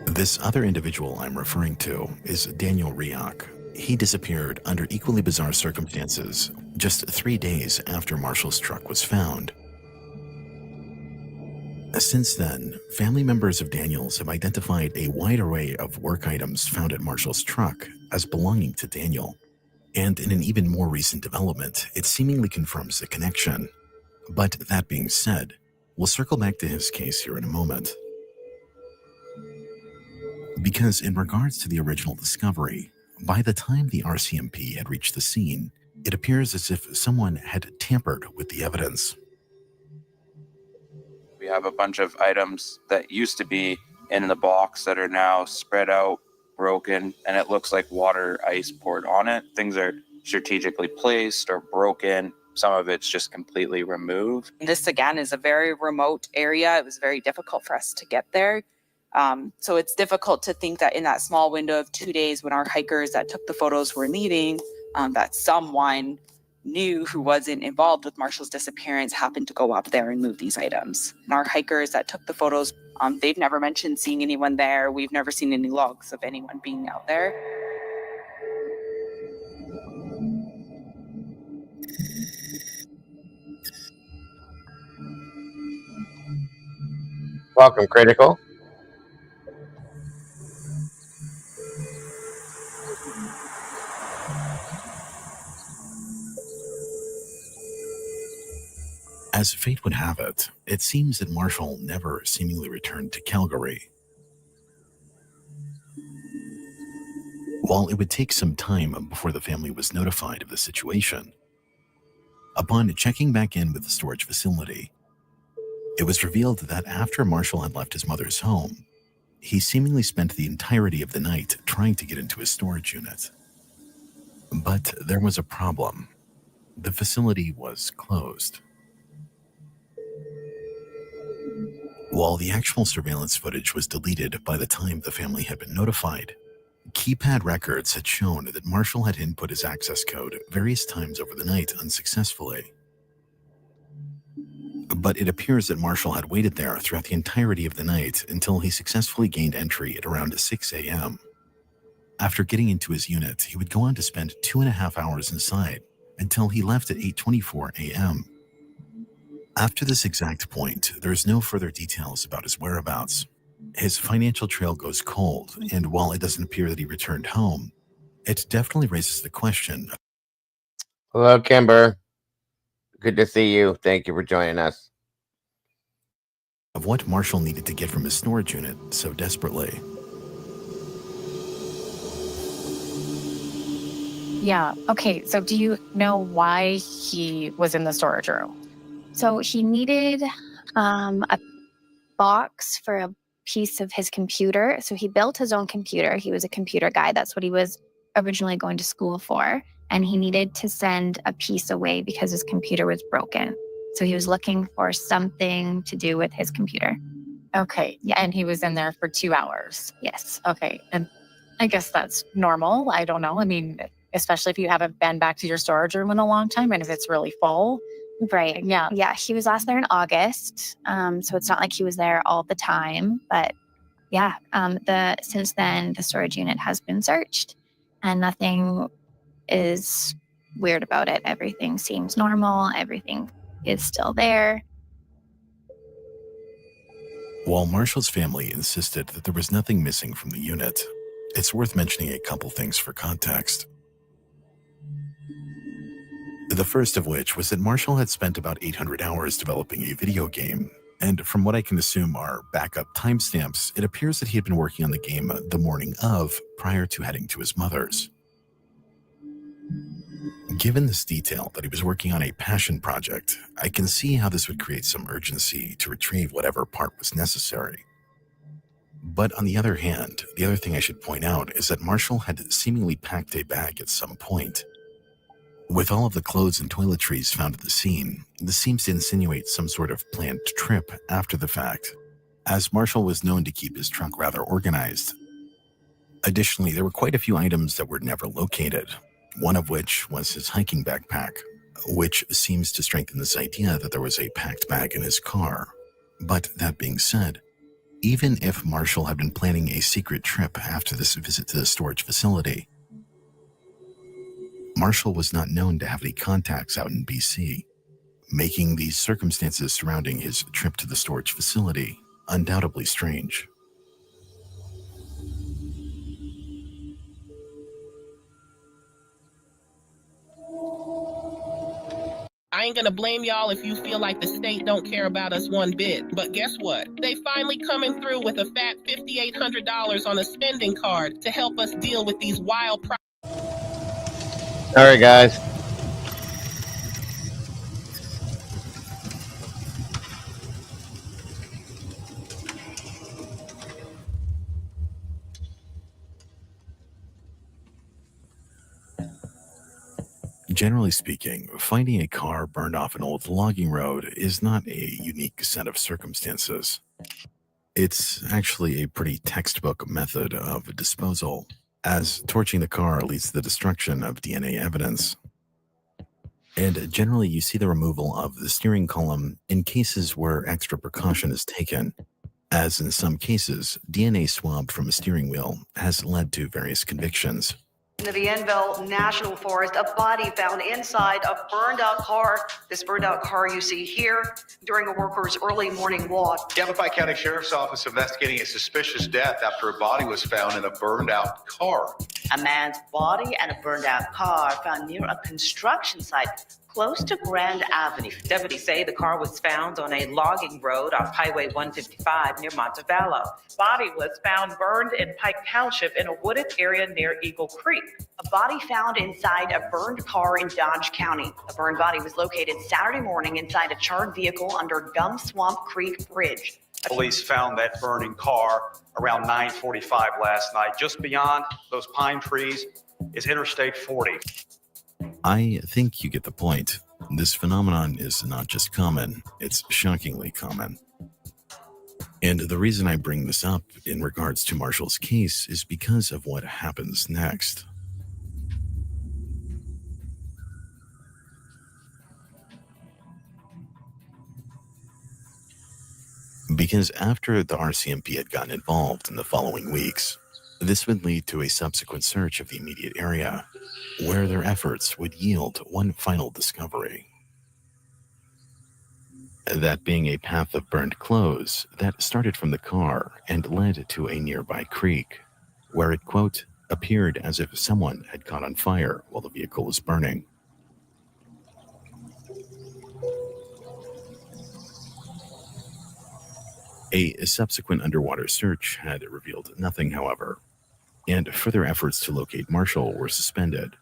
This other individual I'm referring to is Daniel Reoch. He disappeared under equally bizarre circumstances just 3 days after Marshall's truck was found. Since then, family members of Daniel's have identified a wide array of work items found at Marshall's truck as belonging to Daniel. And in an even more recent development, it seemingly confirms a connection. But that being said, we'll circle back to his case here in a moment. Because in regards to the original discovery, by the time the RCMP had reached the scene, it appears as if someone had tampered with the evidence. We have a bunch of items that used to be in the box that are now spread out, broken, and it looks like water ice poured on it. Things are strategically placed or broken. Some of it's just completely removed. This, again, is a very remote area. It was very difficult for us to get there. So it's difficult to think that in that small window of 2 days when our hikers that took the photos were leaving, that someone new who wasn't involved with Marshall's disappearance happened to go up there and move these items. And our hikers that took the photos, they've never mentioned seeing anyone there. We've never seen any logs of anyone being out there. Welcome, Critical. As fate would have it, it seems that Marshall never seemingly returned to Calgary. While it would take some time before the family was notified of the situation, upon checking back in with the storage facility, it was revealed that after Marshall had left his mother's home, he seemingly spent the entirety of the night trying to get into his storage unit. But there was a problem. The facility was closed. While the actual surveillance footage was deleted by the time the family had been notified, keypad records had shown that Marshall had input his access code various times over the night unsuccessfully. But it appears that Marshall had waited there throughout the entirety of the night until he successfully gained entry at around 6 a.m. After getting into his unit, he would go on to spend 2.5 hours inside until he left at 8:24 a.m. After this exact point, there is no further details about his whereabouts. His financial trail goes cold, and while it doesn't appear that he returned home, it definitely raises the question. Hello, Kimber. Good to see you. Thank you for joining us. Of what Marshall needed to get from his storage unit so desperately. Yeah. Okay. So do you know why he was in the storage room? So he needed a box for a piece of his computer. So he built his own computer. He was a computer guy. That's what he was originally going to school for. And he needed to send a piece away because his computer was broken. So he was looking for something to do with his computer. Okay. Yeah. And he was in there for 2 hours. Yes. Okay. And I guess that's normal. I don't know. I mean, especially if you haven't been back to your storage room in a long time and if it's really full. Right. Yeah. Yeah. He was last there in August. So it's not like he was there all the time. But yeah, since then, the storage unit has been searched and nothing is weird about it. Everything seems normal. Everything is still there. While Marshall's family insisted that there was nothing missing from the unit, it's worth mentioning a couple things for context. The first of which was that Marshall had spent about 800 hours developing a video game, and from what I can assume are backup timestamps, it appears that he had been working on the game the morning of, prior to heading to his mother's. Given this detail that he was working on a passion project, I can see how this would create some urgency to retrieve whatever part was necessary. But on the other hand, the other thing I should point out is that Marshall had seemingly packed a bag at some point. With all of the clothes and toiletries found at the scene, this seems to insinuate some sort of planned trip after the fact, as Marshall was known to keep his trunk rather organized. Additionally, there were quite a few items that were never located, one of which was his hiking backpack, which seems to strengthen this idea that there was a packed bag in his car. But that being said, even if Marshall had been planning a secret trip after this visit to the storage facility, Marshall was not known to have any contacts out in BC, making the circumstances surrounding his trip to the storage facility undoubtedly strange. I ain't gonna blame y'all if you feel like the state don't care about us one bit. But guess what? They finally coming through with a fat $5,800 on a spending card to help us deal with these wild All right, guys. Generally speaking, finding a car burned off an old logging road is not a unique set of circumstances. It's actually a pretty textbook method of disposal, as torching the car leads to the destruction of DNA evidence. And generally, you see the removal of the steering column in cases where extra precaution is taken, as in some cases, DNA swabbed from a steering wheel has led to various convictions. In the Enville National Forest, a body found inside a burned out car. This burned out car you see here during a worker's early morning walk. Yavapai County Sheriff's Office investigating a suspicious death after a body was found in a burned out car. A man's body and a burned out car found near a construction site close to Grand Avenue. Deputies say the car was found on a logging road off Highway 155 near Montevallo. Body was found burned in Pike Township in a wooded area near Eagle Creek. A body found inside a burned car in Dodge County. The burned body was located Saturday morning inside a charred vehicle under Gum Swamp Creek Bridge. Police found that burning car around 9:45 last night. Just beyond those pine trees is Interstate 40. I think you get the point. This phenomenon is not just common, it's shockingly common. And the reason I bring this up in regards to Marshall's case is because of what happens next. Because after the RCMP had gotten involved in the following weeks, this would lead to a subsequent search of the immediate area, where their efforts would yield one final discovery. That being a path of burned clothes that started from the car and led to a nearby creek, where it, quote, appeared as if someone had caught on fire while the vehicle was burning. A subsequent underwater search had revealed nothing, however, and further efforts to locate Marshall were suspended,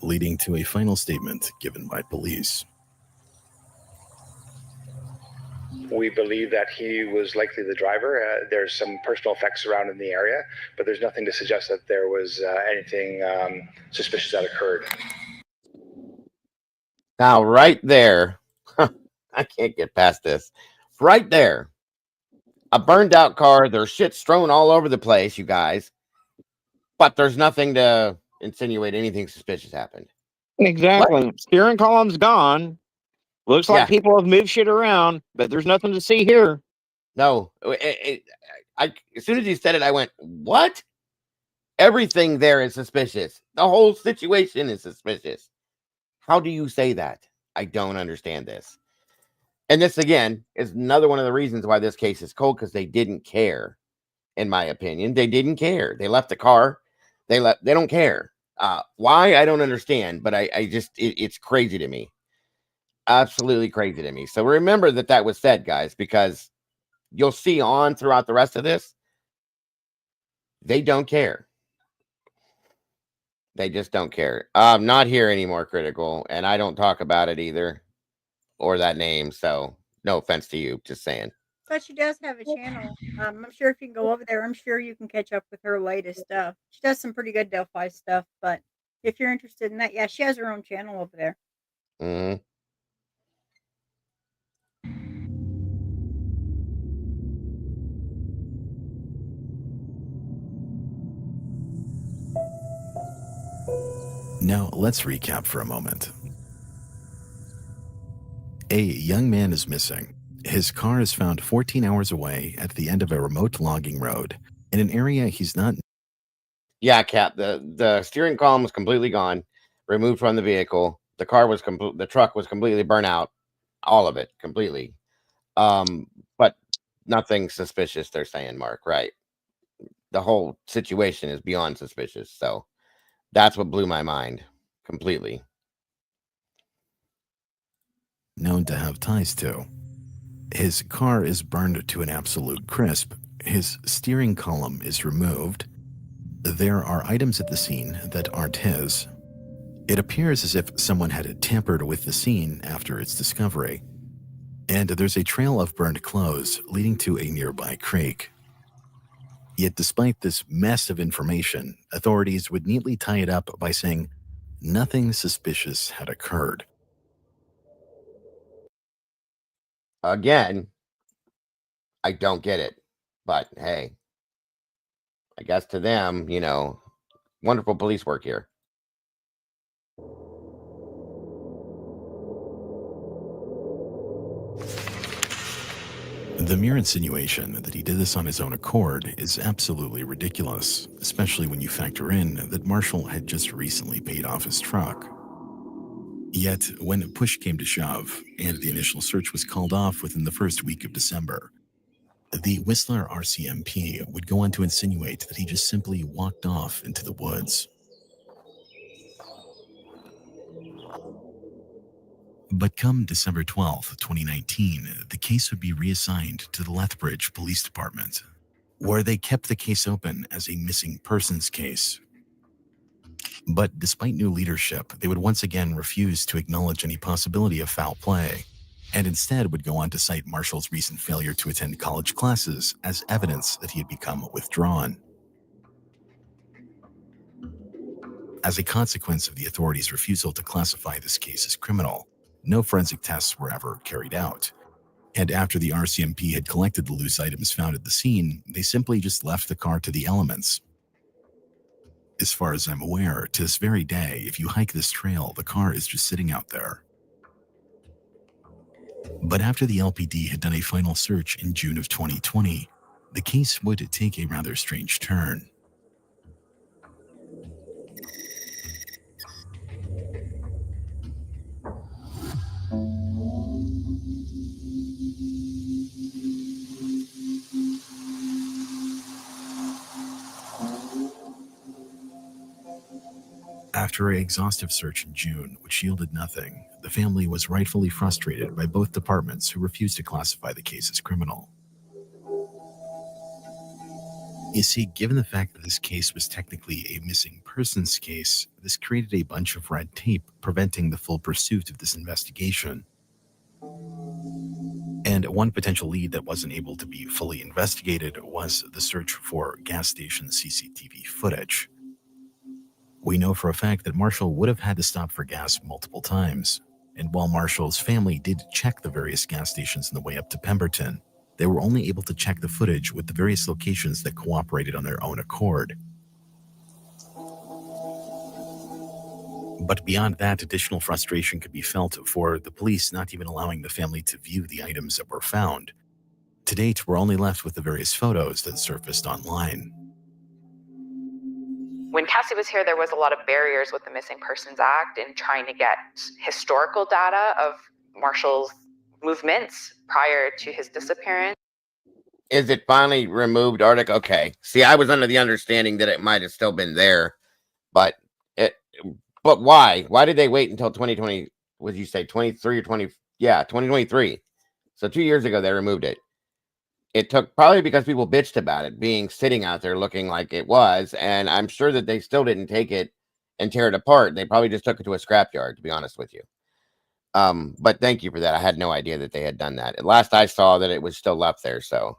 leading to a final statement given by police. We believe that he was likely the driver. There's some personal effects around in the area, but there's nothing to suggest that there was anything suspicious that occurred. Now, right there, I can't get past this. Right there, a burned out car. There's shit strewn all over the place, you guys. But there's nothing to insinuate anything suspicious happened. Exactly. What? Steering column's gone. Looks like people have moved shit around, but there's nothing to see here. No. As soon as he said it, I went, what? Everything there is suspicious. The whole situation is suspicious. How do you say that? I don't understand this. And this, again, is another one of the reasons why this case is cold, because they didn't care, in my opinion. They didn't care. They left the car. They don't care. Why? I don't understand, but it's crazy to me. Absolutely crazy to me. So remember that was said, guys, because you'll see on throughout the rest of this, they don't care. They just don't care. I'm not here anymore, Critical, and I don't talk about it either, or that name. So no offense to you, just saying. But she does have a channel. I'm sure if you can go over there, I'm sure you can catch up with her latest stuff. She does some pretty good Delphi stuff, but if you're interested in that, yeah, she has her own channel over there. Mhm. Now, let's recap for a moment. A young man is missing. His car is found 14 hours away at the end of a remote logging road in an area he's not. Yeah, Cap. The steering column was completely gone, removed from the vehicle. The car was the truck was completely burnt out, all of it completely. But nothing suspicious. They're saying, Mark, right? The whole situation is beyond suspicious. So that's what blew my mind completely. Known to have ties to. His car is burned to an absolute crisp. His steering column is removed. There are items at the scene that aren't his. It appears as if someone had tampered with the scene after its discovery. And there's a trail of burned clothes leading to a nearby creek. Yet despite this mess of information, authorities would neatly tie it up by saying nothing suspicious had occurred. Again, I don't get it. But hey, I guess to them, wonderful police work here. The mere insinuation that he did this on his own accord is absolutely ridiculous, especially when you factor in that Marshall had just recently paid off his truck. Yet, when push came to shove, and the initial search was called off within the first week of December, the Whistler RCMP would go on to insinuate that he just simply walked off into the woods. But come December 12th, 2019, the case would be reassigned to the Lethbridge Police Department, where they kept the case open as a missing persons case. But despite new leadership, they would once again refuse to acknowledge any possibility of foul play, and instead would go on to cite Marshall's recent failure to attend college classes as evidence that he had become withdrawn. As a consequence of the authorities' refusal to classify this case as criminal, no forensic tests were ever carried out. And after the RCMP had collected the loose items found at the scene, they simply just left the car to the elements. As far as I'm aware, to this very day, if you hike this trail, the car is just sitting out there. But after the LPD had done a final search in June of 2020, the case would take a rather strange turn. After an exhaustive search in June, which yielded nothing, the family was rightfully frustrated by both departments who refused to classify the case as criminal. You see, given the fact that this case was technically a missing persons case, this created a bunch of red tape preventing the full pursuit of this investigation. And one potential lead that wasn't able to be fully investigated was the search for gas station CCTV footage. We know for a fact that Marshall would have had to stop for gas multiple times, and while Marshall's family did check the various gas stations on the way up to Pemberton, they were only able to check the footage with the various locations that cooperated on their own accord. But beyond that, additional frustration could be felt for the police not even allowing the family to view the items that were found. To date, we're only left with the various photos that surfaced online. When Cassie was here, there was a lot of barriers with the Missing Persons Act in trying to get historical data of Marshall's movements prior to his disappearance. Is it finally removed, Arctic? Okay. See, I was under the understanding that it might have still been there, but why? Why did they wait until 2020? Would you say 23 or 20? Yeah, 2023. So 2 years ago, they removed it. It took probably because people bitched about it being sitting out there looking like it was. And I'm sure that they still didn't take it and tear it apart. They probably just took it to a scrapyard, to be honest with you. But thank you for that. I had no idea that they had done that. At last I saw that it was still left there. So,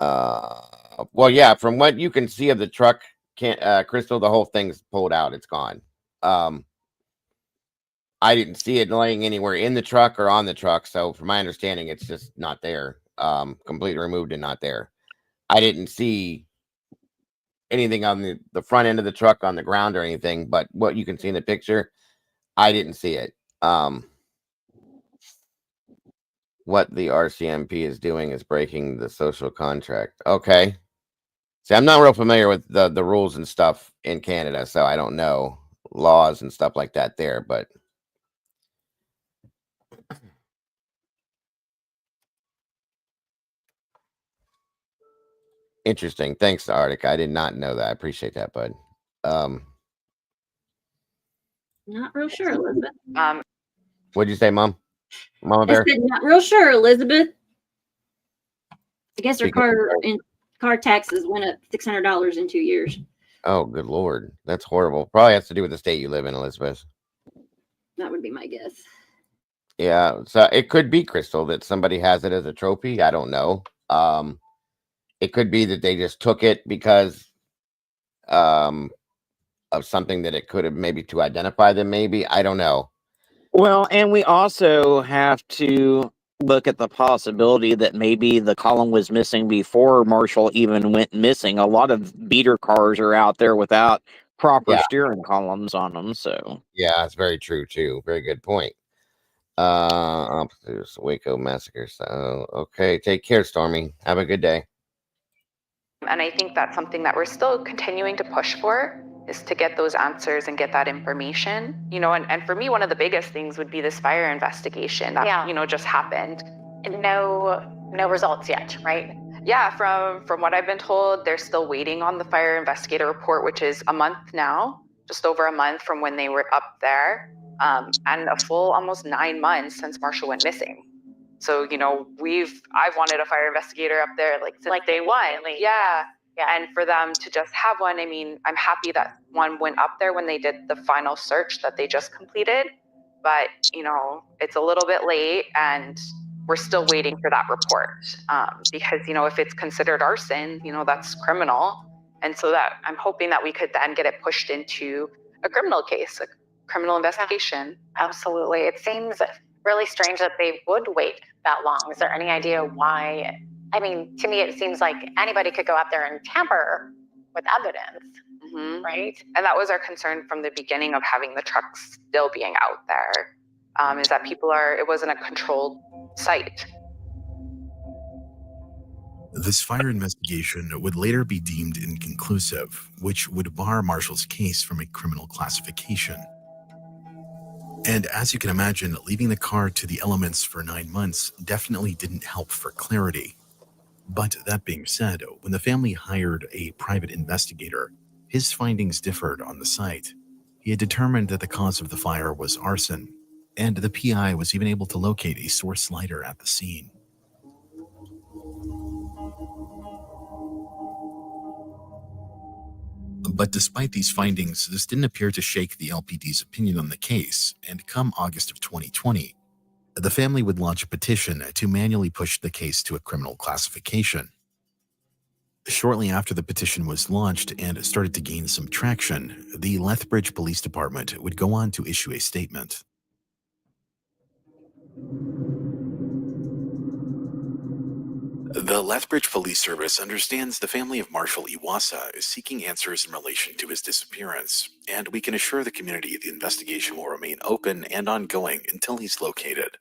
well, yeah, from what you can see of the truck, Crystal, the whole thing's pulled out. It's gone. I didn't see it laying anywhere in the truck or on the truck. So from my understanding, it's just not there. Completely removed and not there. I didn't see anything on the front end of the truck on the ground or anything, but what you can see in the picture, I didn't see it. What the RCMP is doing is breaking the social contract. Okay. See, I'm not real familiar with the rules and stuff in Canada, so I don't know laws and stuff like that there, but interesting. Thanks, Arctic. I did not know that. I appreciate that, bud. Not real sure, Elizabeth. What'd you say, Mama I Bear? said not real sure, Elizabeth. I guess her car taxes went up $600 in 2 years. Oh, good Lord. That's horrible. Probably has to do with the state you live in, Elizabeth. That would be my guess. Yeah, so it could be, Crystal, that somebody has it as a trophy. I don't know. It could be that they just took it because of something that it could have maybe to identify them. Maybe I don't know. Well, and we also have to look at the possibility that maybe the column was missing before Marshall even went missing. A lot of beater cars are out there without proper steering columns on them. So yeah, that's very true too. Very good point. Waco massacre. So okay, take care, Stormy. Have a good day. And I think that's something that we're still continuing to push for, is to get those answers and get that information. You know, and for me, one of the biggest things would be this fire investigation that, you know, just happened. And no results yet, right? Yeah, from what I've been told, they're still waiting on the fire investigator report, which is a month now, just over a month from when they were up there, and a full almost 9 months since Marshall went missing. So, you know, I've wanted a fire investigator up there since day one. Yeah. And for them to just have one, I mean, I'm happy that one went up there when they did the final search that they just completed. But, you know, it's a little bit late and we're still waiting for that report. Because, you know, if it's considered arson, you know, that's criminal. And so that I'm hoping that we could then get it pushed into a criminal case, a criminal investigation. Absolutely. It seems really strange that they would wait that long. Is there any idea why? I mean, to me, it seems like anybody could go out there and tamper with evidence, right? And that was our concern from the beginning of having the trucks still being out there, is that it wasn't a controlled site. This fire investigation would later be deemed inconclusive, which would bar Marshall's case from a criminal classification. And as you can imagine, leaving the car to the elements for 9 months definitely didn't help for clarity. But that being said, when the family hired a private investigator, his findings differed on the site. He had determined that the cause of the fire was arson, and the PI was even able to locate a source lighter at the scene. But despite these findings, this didn't appear to shake the LPD's opinion on the case, and come August of 2020, the family would launch a petition to manually push the case to a criminal classification. Shortly after the petition was launched and started to gain some traction, the Lethbridge Police Department would go on to issue a statement. The Lethbridge Police Service understands the family of Marshall Iwassa is seeking answers in relation to his disappearance, and we can assure the community the investigation will remain open and ongoing until he's located.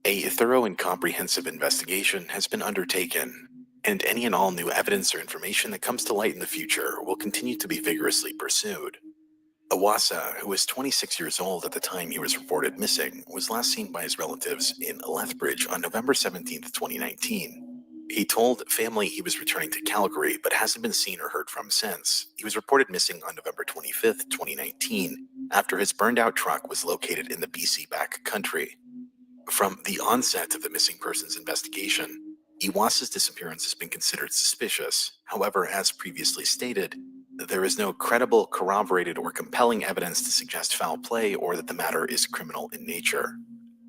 A thorough and comprehensive investigation has been undertaken, and any and all new evidence or information that comes to light in the future will continue to be vigorously pursued. Iwassa, who was 26 years old at the time he was reported missing, was last seen by his relatives in Lethbridge on November 17, 2019. He told family he was returning to Calgary, but hasn't been seen or heard from since. He was reported missing on November 25, 2019, after his burned-out truck was located in the BC back country. From the onset of the missing persons investigation, Iwassa's disappearance has been considered suspicious. However, as previously stated, There is no credible, corroborated, or compelling evidence to suggest foul play or that the matter is criminal in nature.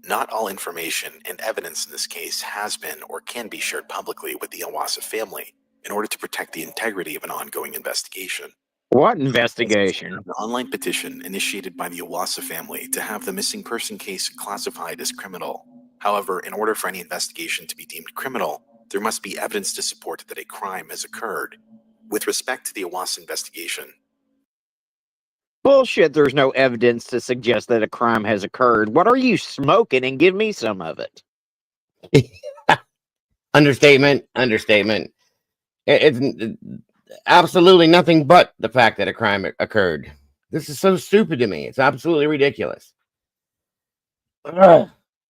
Not all information and evidence in this case has been or can be shared publicly with the Iwassa family in order to protect the integrity of an ongoing investigation. What investigation? An online petition initiated by the Iwassa family to have the missing person case classified as criminal. However, in order for any investigation to be deemed criminal, there must be evidence to support that a crime has occurred. With respect to the Iwassa investigation, Bullshit, there's no evidence to suggest that a crime has occurred. What are you smoking? And give me some of it. Understatement. It's absolutely nothing but the fact that a crime occurred. This is so stupid to me. It's absolutely ridiculous. Ugh.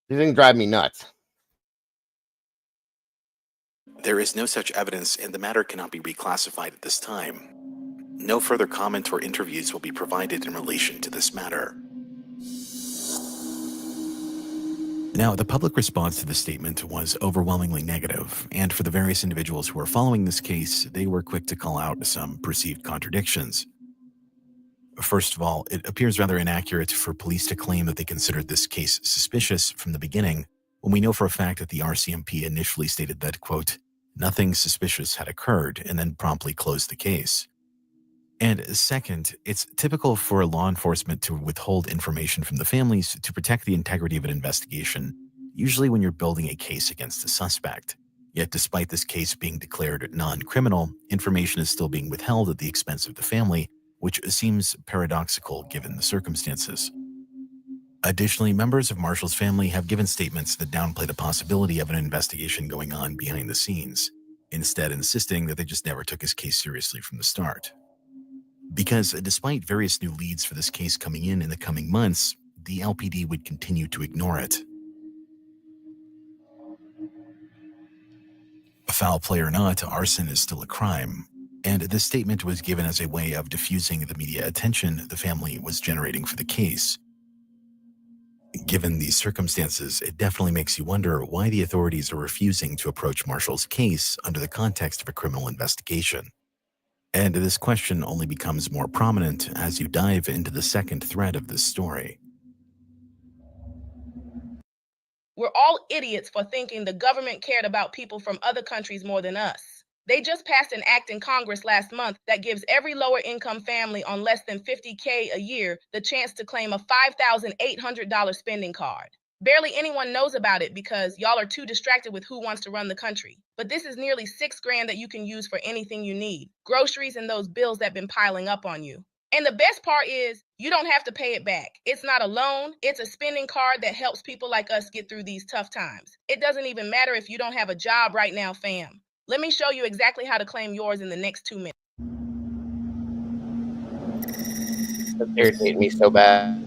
These things drive me nuts. there is no such evidence and the matter cannot be reclassified at this time. No further comment or interviews will be provided in relation to this matter. Now, the public response to the statement was overwhelmingly negative, and for the various individuals who are following this case, they were quick to call out some perceived contradictions. First of all, it appears rather inaccurate for police to claim that they considered this case suspicious from the beginning, when we know for a fact that the RCMP initially stated that, quote, nothing suspicious had occurred, and then promptly closed the case. And second, it's typical for law enforcement to withhold information from the families to protect the integrity of an investigation, usually when you're building a case against a suspect. Yet despite this case being declared non-criminal, information is still being withheld at the expense of the family, which seems paradoxical given the circumstances. Additionally, members of Marshall's family have given statements that downplay the possibility of an investigation going on behind the scenes, instead insisting that they just never took his case seriously from the start. Because despite various new leads for this case coming in the coming months, the LPD would continue to ignore it. Foul play or not, arson is still a crime, and this statement was given as a way of diffusing the media attention the family was generating for the case. Given these circumstances, it definitely makes you wonder why the authorities are refusing to approach Marshall's case under the context of a criminal investigation. And this question only becomes more prominent as you dive into the second thread of this story. We're all idiots for thinking the government cared about people from other countries more than us. They just passed an act in Congress last month that gives every lower income family on less than $50K a year the chance to claim a $5,800 spending card. Barely anyone knows about it because y'all are too distracted with who wants to run the country. But this is nearly $6,000 that you can use for anything you need. Groceries and those bills that have been piling up on you. And the best part is, you don't have to pay it back. It's not a loan, it's a spending card that helps people like us get through these tough times. It doesn't even matter if you don't have a job right now, fam. Let me show you exactly how to claim yours in the next 2 minutes. That's irritating me so bad.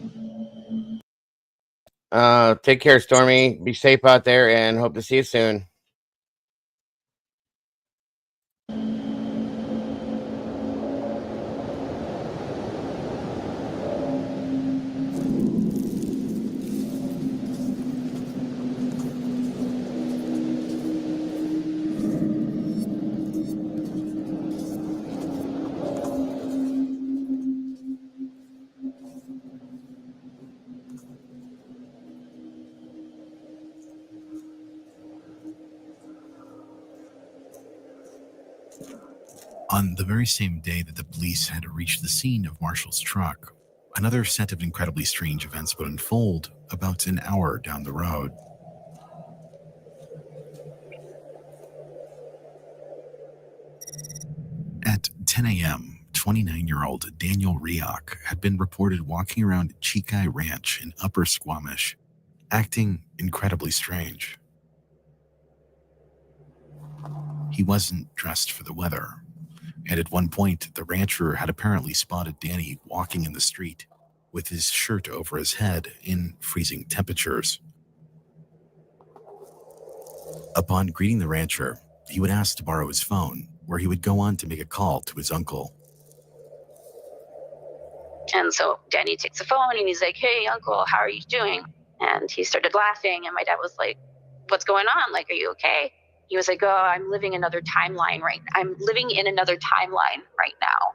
Take care, Stormy. Be safe out there and hope to see you soon. On the very same day that the police had reached the scene of Marshall's truck, another set of incredibly strange events would unfold about an hour down the road. At 10 a.m., 29-year-old Daniel Reoch had been reported walking around Chikai Ranch in Upper Squamish, acting incredibly strange. He wasn't dressed for the weather, and at one point, the rancher had apparently spotted Danny walking in the street with his shirt over his head in freezing temperatures. Upon greeting the rancher, he would ask to borrow his phone, where he would go on to make a call to his uncle. And so Danny takes the phone and he's like, "Hey, uncle, how are you doing?" And he started laughing, and my dad was like, "What's going on? Like, are you okay?" He was like, "Oh, I'm living in another timeline right now.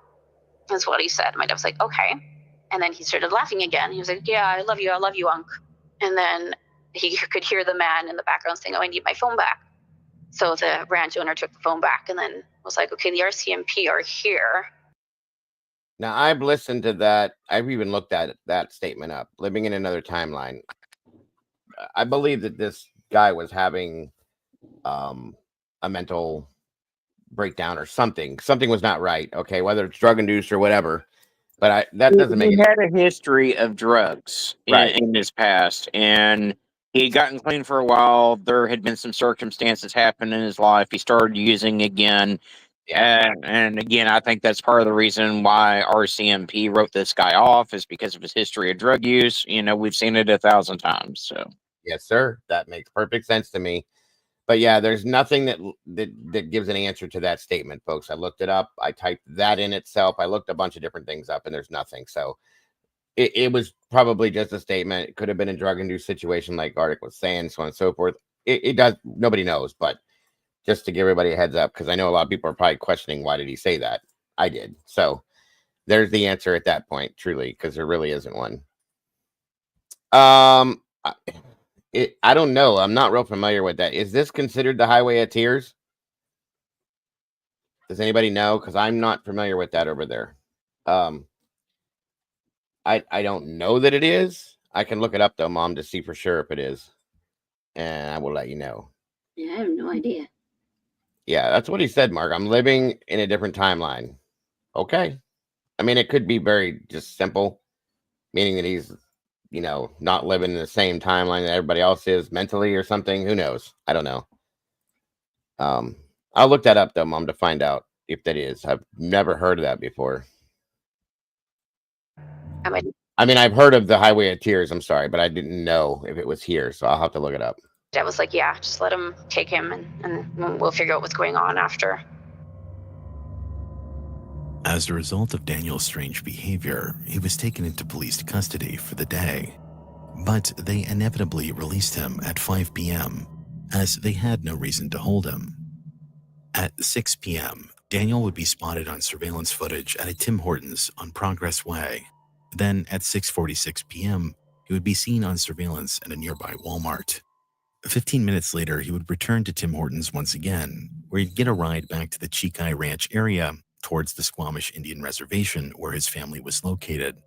That's what he said. My dad was like, okay. And then he started laughing again. He was like, yeah, I love you, Unc. And then he could hear the man in the background saying, oh, I need my phone back. So the ranch owner took the phone back and then was like, okay, the RCMP are here. Now, I've listened to that. I've even looked at that statement up, living in another timeline. I believe that this guy was having a mental breakdown or something. Something was not right. Okay, whether it's drug induced or whatever. But that doesn't make He it had a history of drugs right in his past, and he had gotten clean for a while. There had been some circumstances happen in his life. He started using again. And again, I think that's part of the reason why RCMP wrote this guy off is because of his history of drug use. You know, we've seen it 1,000 times. So yes, sir. That makes perfect sense to me. But yeah, there's nothing that gives an answer to that statement, folks. I looked it up. I typed that in itself. I looked a bunch of different things up, and there's nothing. So it was probably just a statement. It could have been a drug-induced situation, like Arctic was saying, so on and so forth. It does. Nobody knows, but just to give everybody a heads up, because I know a lot of people are probably questioning why did he say that. I did. So there's the answer at that point, truly, because there really isn't one. I don't know. I'm not real familiar with that. Is this considered the Highway of Tears? Does anybody know? Because I'm not familiar with that over there. I don't know that it is. I can look it up though, Mom, to see for sure if it is, and I will let you know. Yeah, I have no idea. Yeah, that's what he said, Mark. I'm living in a different timeline. Okay. I mean, it could be very just simple, meaning that he's, you know, not living in the same timeline that everybody else is mentally or something. Who knows? I don't know. I'll look that up though, Mom, to find out if that is. I've never heard of that before. I mean, I've heard of the Highway of Tears. I'm sorry, but I didn't know if it was here, so I'll have to look it up. Dad was like, yeah, just let him take him and we'll figure out what's going on after. As a result of Daniel's strange behavior, he was taken into police custody for the day. But they inevitably released him at 5 p.m., as they had no reason to hold him. At 6 p.m., Daniel would be spotted on surveillance footage at a Tim Hortons on Progress Way. Then at 6:46 p.m., he would be seen on surveillance at a nearby Walmart. 15 minutes later, he would return to Tim Hortons once again, where he'd get a ride back to the Chikai Ranch area towards the Squamish Indian Reservation where his family was located.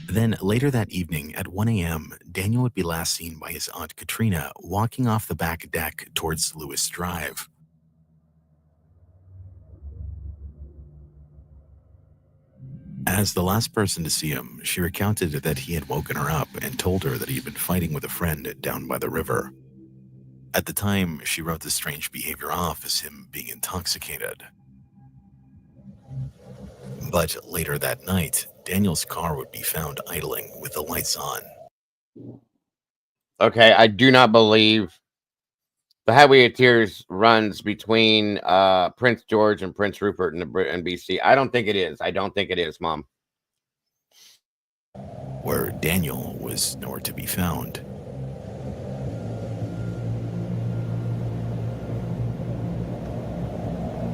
Then later that evening at 1 a.m., Daniel would be last seen by his Aunt Katrina walking off the back deck towards Lewis Drive. As the last person to see him, she recounted that he had woken her up and told her that he had been fighting with a friend down by the river. At the time, she wrote the strange behavior off as him being intoxicated. But later that night, Daniel's car would be found idling with the lights on. Okay, I do not believe the Highway of Tears runs between Prince George and Prince Rupert in BC. I don't think it is. I don't think it is, Mom. Where Daniel was nowhere to be found.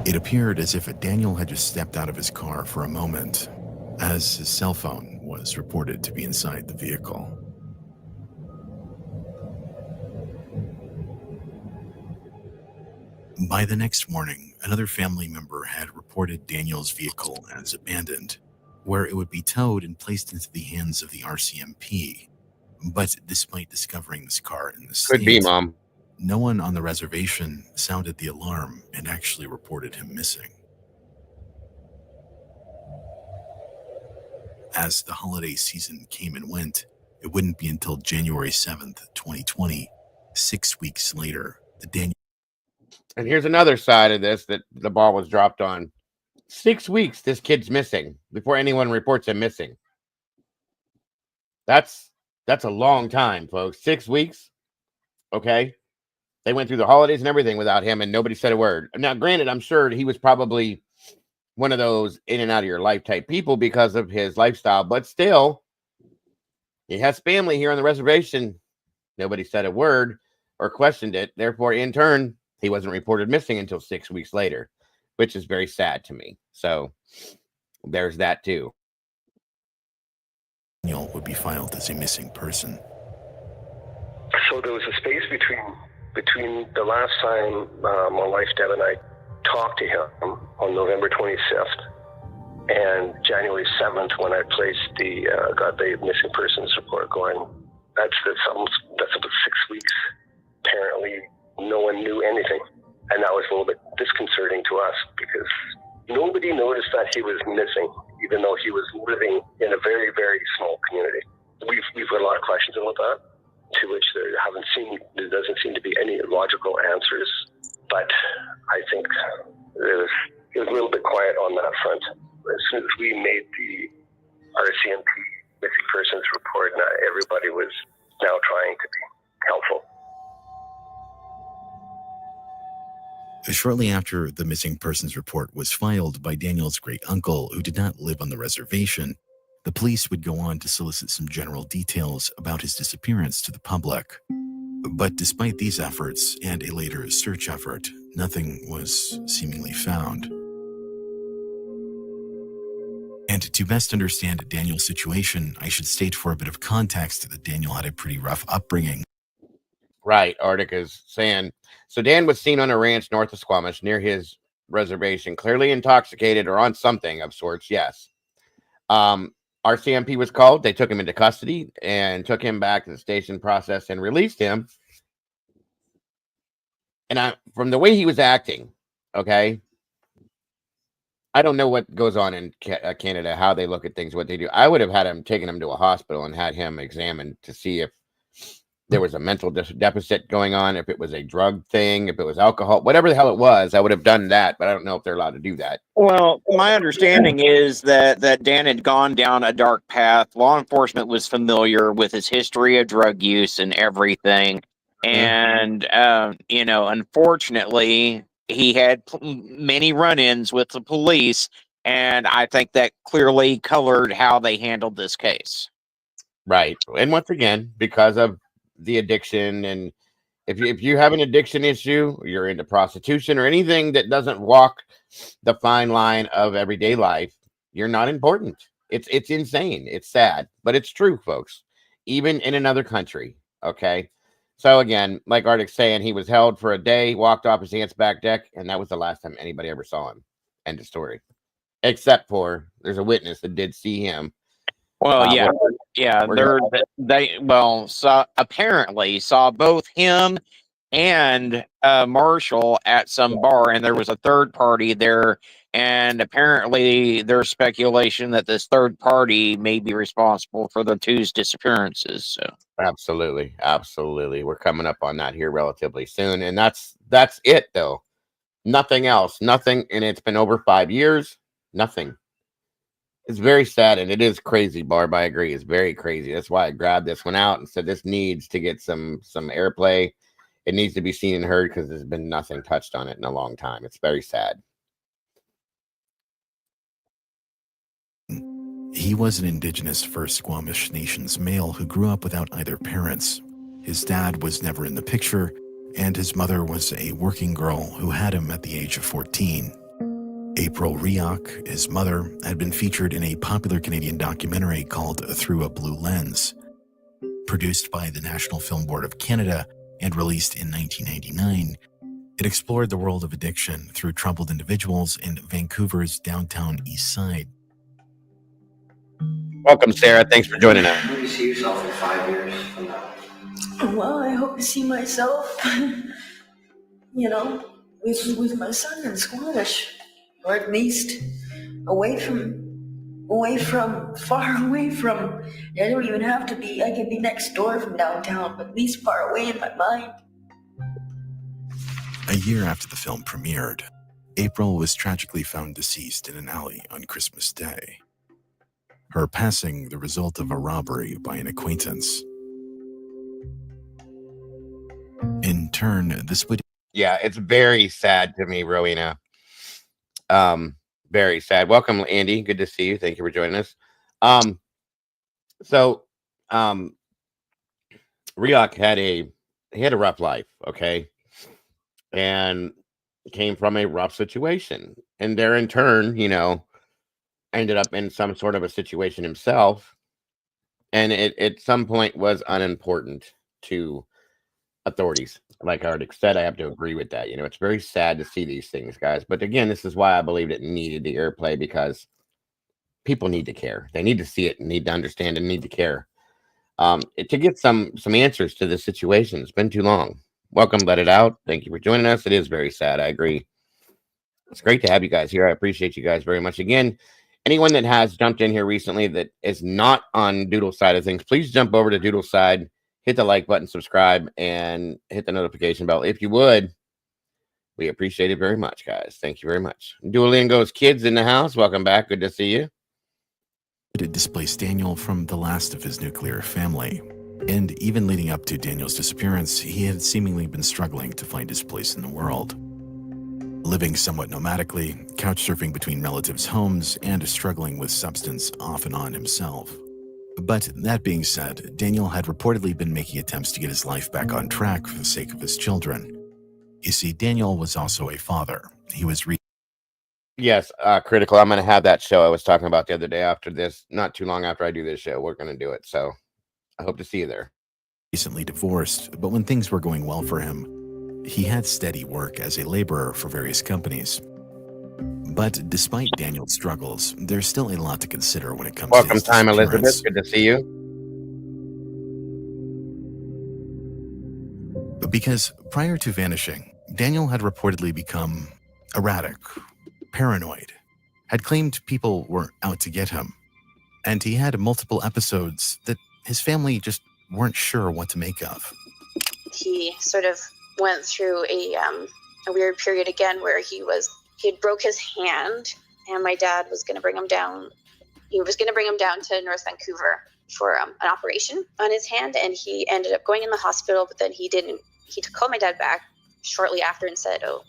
It appeared as if Daniel had just stepped out of his car for a moment, as his cell phone was reported to be inside the vehicle. By the next morning, another family member had reported Daniel's vehicle as abandoned, where it would be towed and placed into the hands of the RCMP. But despite discovering this car in the state, could be, Mom, no one on the reservation sounded the alarm and actually reported him missing. As the holiday season came and went, it wouldn't be until January 7th, 2020, 6 weeks later, that Daniel... And here's another side of this that the ball was dropped on. 6 weeks this kid's missing before anyone reports him missing. That's a long time, folks. 6 weeks. Okay. They went through the holidays and everything without him and nobody said a word. Now, granted, I'm sure he was probably one of those in and out of your life type people because of his lifestyle, but still, he has family here on the reservation. Nobody said a word or questioned it. Therefore, in turn, he wasn't reported missing until 6 weeks later, which is very sad to me. So there's that too. Daniel would be filed as a missing person. So there was a space between the last time my wife Deb and I talked to him on November 25th and January 7th when I placed got the missing persons report going. That's about 6 weeks. Apparently, no one knew anything, and that was a little bit disconcerting to us because nobody noticed that he was missing, even though he was living in a very, very small community. We've got a lot of questions about that, to which there doesn't seem to be any logical answers. But I think it was a little bit quiet on that front. As soon as we made the RCMP missing persons report, everybody was now trying to be helpful. Shortly after the missing persons report was filed by Daniel's great uncle, who did not live on the reservation, the police would go on to solicit some general details about his disappearance to the public. But despite these efforts and a later search effort, nothing was seemingly found. And to best understand Daniel's situation, I should state for a bit of context that Daniel had a pretty rough upbringing. Right, Arctic is saying. So Dan was seen on a ranch north of Squamish near his reservation, clearly intoxicated or on something of sorts, yes. RCMP was called. They took him into custody and took him back to the station process and released him. And from the way he was acting, okay, I don't know what goes on in Canada, how they look at things, what they do. I would have had him taken him to a hospital and had him examined to see if there was a mental deficit going on, if it was a drug thing, if it was alcohol, whatever the hell it was. I would have done that, but I don't know if they're allowed to do that. Well, my understanding is that Dan had gone down a dark path. Law enforcement was familiar with his history of drug use and everything. And, unfortunately, he had many run-ins with the police, and I think that clearly colored how they handled this case. Right. And once again, because of the addiction, and if you have an addiction issue, you're into prostitution or anything that doesn't walk the fine line of everyday life, you're not important. It's insane. It's sad, but it's true, folks, even in another country. Okay. So again, like Arctic's saying, he was held for a day, walked off his aunt's back deck, and that was the last time anybody ever saw him. End of story. Except for there's a witness that did see him. Well, apparently saw both him and Marshall at some bar, and there was a third party there, and apparently there's speculation that this third party may be responsible for the two's disappearances. So absolutely, we're coming up on that here relatively soon, and that's it though. Nothing else, nothing, and it's been over 5 years. Nothing. It's very sad, and it is crazy, Barb. I agree. It's very crazy. That's why I grabbed this one out and said this needs to get some airplay. It needs to be seen and heard because there's been nothing touched on it in a long time. It's very sad. He was an indigenous First Squamish Nations male who grew up without either parents. His dad was never in the picture, and his mother was a working girl who had him at the age of 14. April Reoch, his mother, had been featured in a popular Canadian documentary called Through a Blue Lens. Produced by the National Film Board of Canada and released in 1999, it explored the world of addiction through troubled individuals in Vancouver's downtown east side. Welcome, Sarah. Thanks for joining us. Where do you see yourself in 5 years from now? Well, I hope to see myself, with my son in Squamish, or at least far away from, I don't even have to be, I can be next door from downtown, but at least far away in my mind. A year after the film premiered, April was tragically found deceased in an alley on Christmas Day. Her passing the result of a robbery by an acquaintance. In turn, this would... Yeah, it's very sad to me, Rowena. Very sad. Welcome, Andy. Good to see you. Thank you for joining us. Reoch had a rough life, okay? And came from a rough situation. And there in turn, ended up in some sort of a situation himself, and it at some point was unimportant to authorities. Like Arctic said, I have to agree with that. You know, it's very sad to see these things, guys. But again, this is why I believed it needed the airplay, because people need to care. They need to see it and need to understand and need to care. To get some answers to this situation. It's been too long. Welcome, Let It Out. Thank you for joining us. It is very sad. I agree. It's great to have you guys here. I appreciate you guys very much. Again, anyone that has jumped in here recently that is not on Doodle side of things, please jump over to Doodle side, hit the like button, subscribe, and hit the notification bell. If you would, we appreciate it very much, guys. Thank you very much. Duolingo's kids in the house. Welcome back. Good to see you. It displaced Daniel from the last of his nuclear family. And even leading up to Daniel's disappearance, he had seemingly been struggling to find his place in the world. Living somewhat nomadically, couch surfing between relatives' homes, and struggling with substance off and on himself. But that being said, Daniel had reportedly been making attempts to get his life back on track for the sake of his children. You see, Daniel was also a father. He was Yes, Critical. I'm going to have that show I was talking about the other day after this, not too long after I do this show. We're going to do it. So I hope to see you there. Recently divorced, but when things were going well for him, he had steady work as a laborer for various companies. But despite Daniel's struggles, there's still a lot to consider when it comes to his Welcome, Time disappearance. Elizabeth. Good to see you. Because prior to vanishing, Daniel had reportedly become erratic, paranoid, had claimed people were out to get him, and he had multiple episodes that his family just weren't sure what to make of. He sort of went through a weird period again where he had broke his hand, and my dad was going to bring him down. He was going to bring him down to North Vancouver for an operation on his hand, and he ended up going in the hospital, but then he didn't. He called my dad back shortly after and said, "Oh,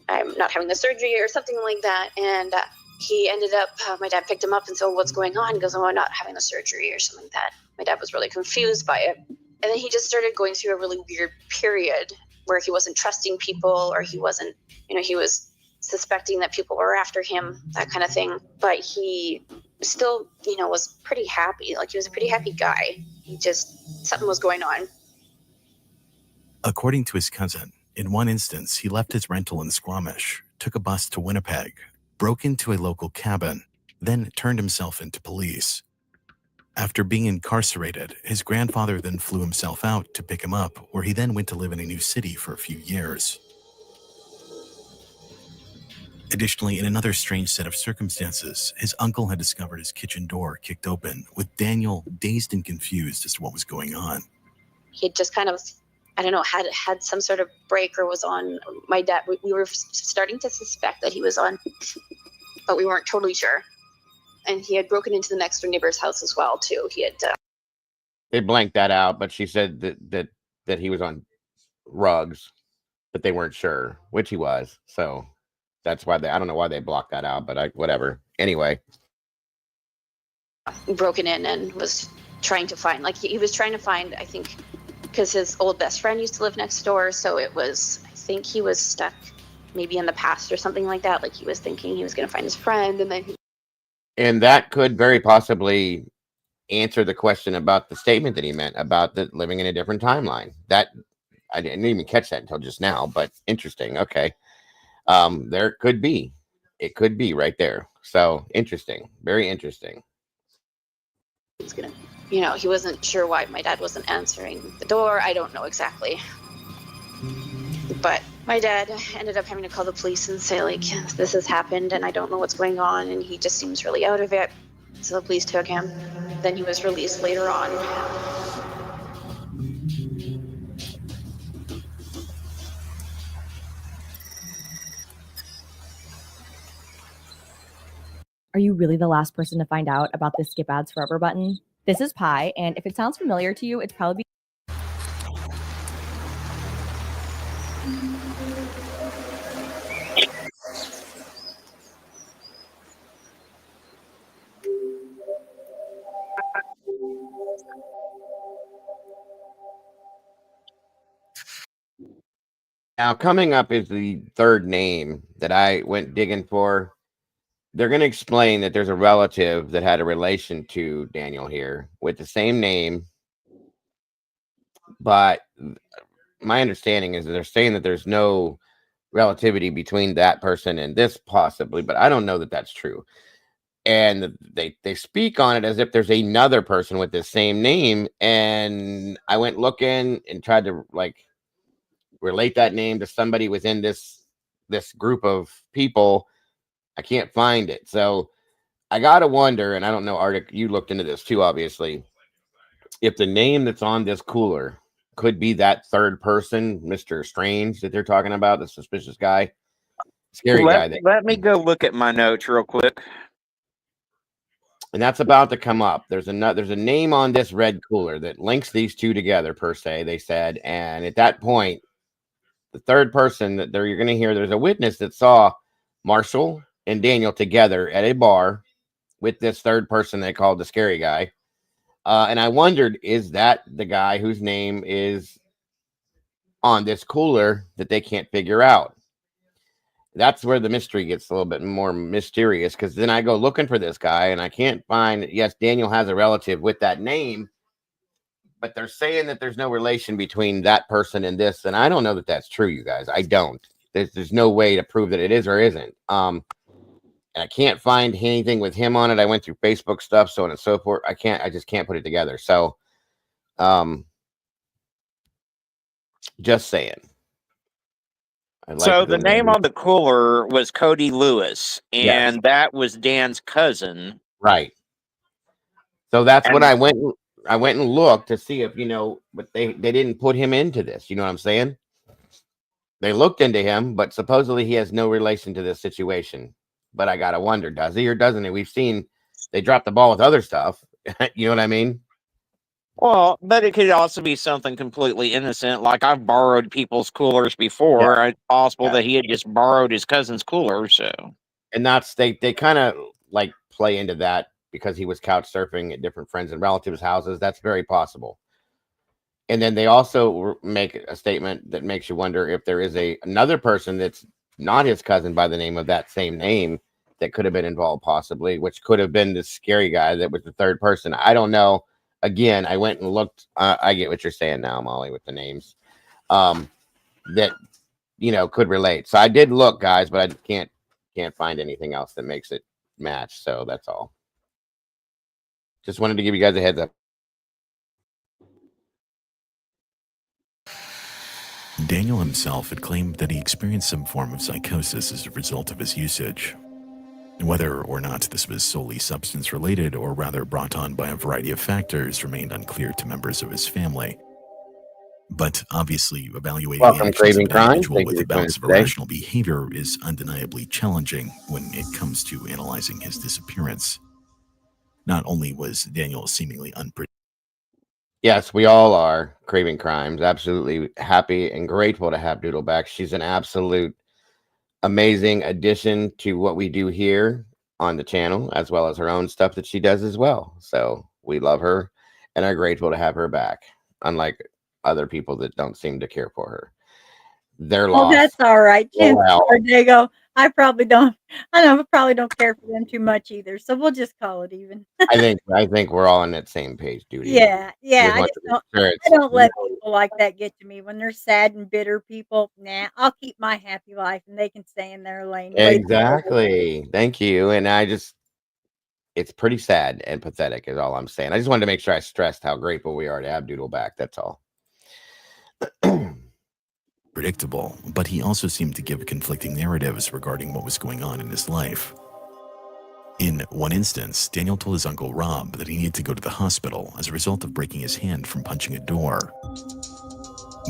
I'm not having the surgery," or something like that. And he ended up, my dad picked him up and said, "What's going on?" He goes, "Oh, I'm not having the surgery," or something like that. My dad was really confused by it. And then he just started going through a really weird period where he wasn't trusting people, or he wasn't, he was suspecting that people were after him, that kind of thing. But he still, was pretty happy. Like, he was a pretty happy guy. Something was going on. According to his cousin, in one instance, he left his rental in Squamish, took a bus to Winnipeg, broke into a local cabin, then turned himself into police. After being incarcerated, his grandfather then flew himself out to pick him up, where he then went to live in a new city for a few years. Additionally, in another strange set of circumstances, his uncle had discovered his kitchen door kicked open, with Daniel dazed and confused as to what was going on. He had just kind of, had some sort of break, or was on my dad. We were starting to suspect that he was on, but we weren't totally sure. And he had broken into the next door neighbor's house as well, too. He had. They blanked that out, but she said that he was on rugs, but they weren't sure, which he was. So that's why I don't know why they blocked that out, but whatever. Anyway. Broken in and was trying to find, he was trying to find, I think, because his old best friend used to live next door. So I think he was stuck maybe in the past or something like that. Like, he was thinking he was going to find his friend, and then And that could very possibly answer the question about the statement that he meant about the living in a different timeline. That I didn't even catch that until just now, but interesting. Okay. There could be. It could be right there. So interesting. Very interesting. he's going to, he wasn't sure why my dad wasn't answering the door. I don't know exactly. But my dad ended up having to call the police and say, this has happened and I don't know what's going on, and he just seems really out of it. So the police took him. Then he was released later on. Are you really the last person to find out about this Skip Ads Forever button? This is Pi, and if it sounds familiar to you, it's probably Now, coming up is the third name that I went digging for. they're going to explain that there's a relative that had a relation to Daniel here with the same name, but my understanding is that they're saying that there's no relativity between that person and this possibly, but I don't know that that's true. And they speak on it as if there's another person with the same name, and I went looking and tried to like relate that name to somebody within this group of people. I can't find it. So I gotta wonder, and I don't know, Arctic, you looked into this too, obviously, if the name that's on this cooler could be that third person, Mr. Strange, that they're talking about, the suspicious guy, scary guy. Let me go look at my notes real quick. And that's about to come up. There's a name on this red cooler that links these two together, per se, they said. And at that point, the third person that you're going to hear, there's a witness that saw Marshall and Daniel together at a bar with this third person they called the scary guy. And I wondered, is that the guy whose name is on this cooler that they can't figure out? That's where the mystery gets a little bit more mysterious, because then I go looking for this guy and I can't find. Yes, Daniel has a relative with that name, but they're saying that there's no relation between that person and this, and I don't know that that's true, you guys. I don't. There's no way to prove that it is or isn't. And I can't find anything with him on it. I went through Facebook stuff, so on and so forth. I just can't put it together. So, just saying. So the name on the cooler was Cody Lewis, and Yes. that was Dan's cousin. Right. So that's what I went and looked to see if, but they didn't put him into this. You know what I'm saying? They looked into him, but supposedly he has no relation to this situation. But I gotta wonder, does he or doesn't he? We've seen they dropped the ball with other stuff. You know what I mean? Well, but it could also be something completely innocent. Like I've borrowed people's coolers before. Yeah. It's possible that he had just borrowed his cousin's cooler. So, and that's they kind of like play into that because he was couch surfing at different friends and relatives' houses. That's very possible. And then they also make a statement that makes you wonder if there is another person that's not his cousin by the name of that same name that could have been involved, possibly, which could have been the scary guy that was the third person. I don't know. Again, I went and looked. I get what you're saying now, Molly, with the names that could relate. So I did look, guys, but I can't find anything else that makes it match. So that's all. Just wanted to give you guys a heads up. Daniel himself had claimed that he experienced some form of psychosis as a result of his usage. Whether or not this was solely substance-related or rather brought on by a variety of factors remained unclear to members of his family. But obviously, evaluating the actions of an individual with a balance of irrational behavior is undeniably challenging when it comes to analyzing his disappearance. Not only was Daniel seemingly unpredictable. Yes, we all are craving crimes. Absolutely happy and grateful to have Doodle back. She's an absolute amazing addition to what we do here on the channel, as well as her own stuff that she does as well. So we love her and are grateful to have her back, unlike other people that don't seem to care for her. They're lost. Oh, that's all right. Oh, well. They go. I probably don't care for them too much either. So we'll just call it even. I think we're all on that same page, Duty. Yeah. I don't let people like that get to me when they're sad and bitter people. Nah, I'll keep my happy life and they can stay in their lane. Exactly. Thank you. And it's pretty sad and pathetic is all I'm saying. I just wanted to make sure I stressed how grateful we are to have Doodle back. That's all. Predictable, but he also seemed to give conflicting narratives regarding what was going on in his life. In one instance, Daniel told his uncle Rob that he needed to go to the hospital as a result of breaking his hand from punching a door.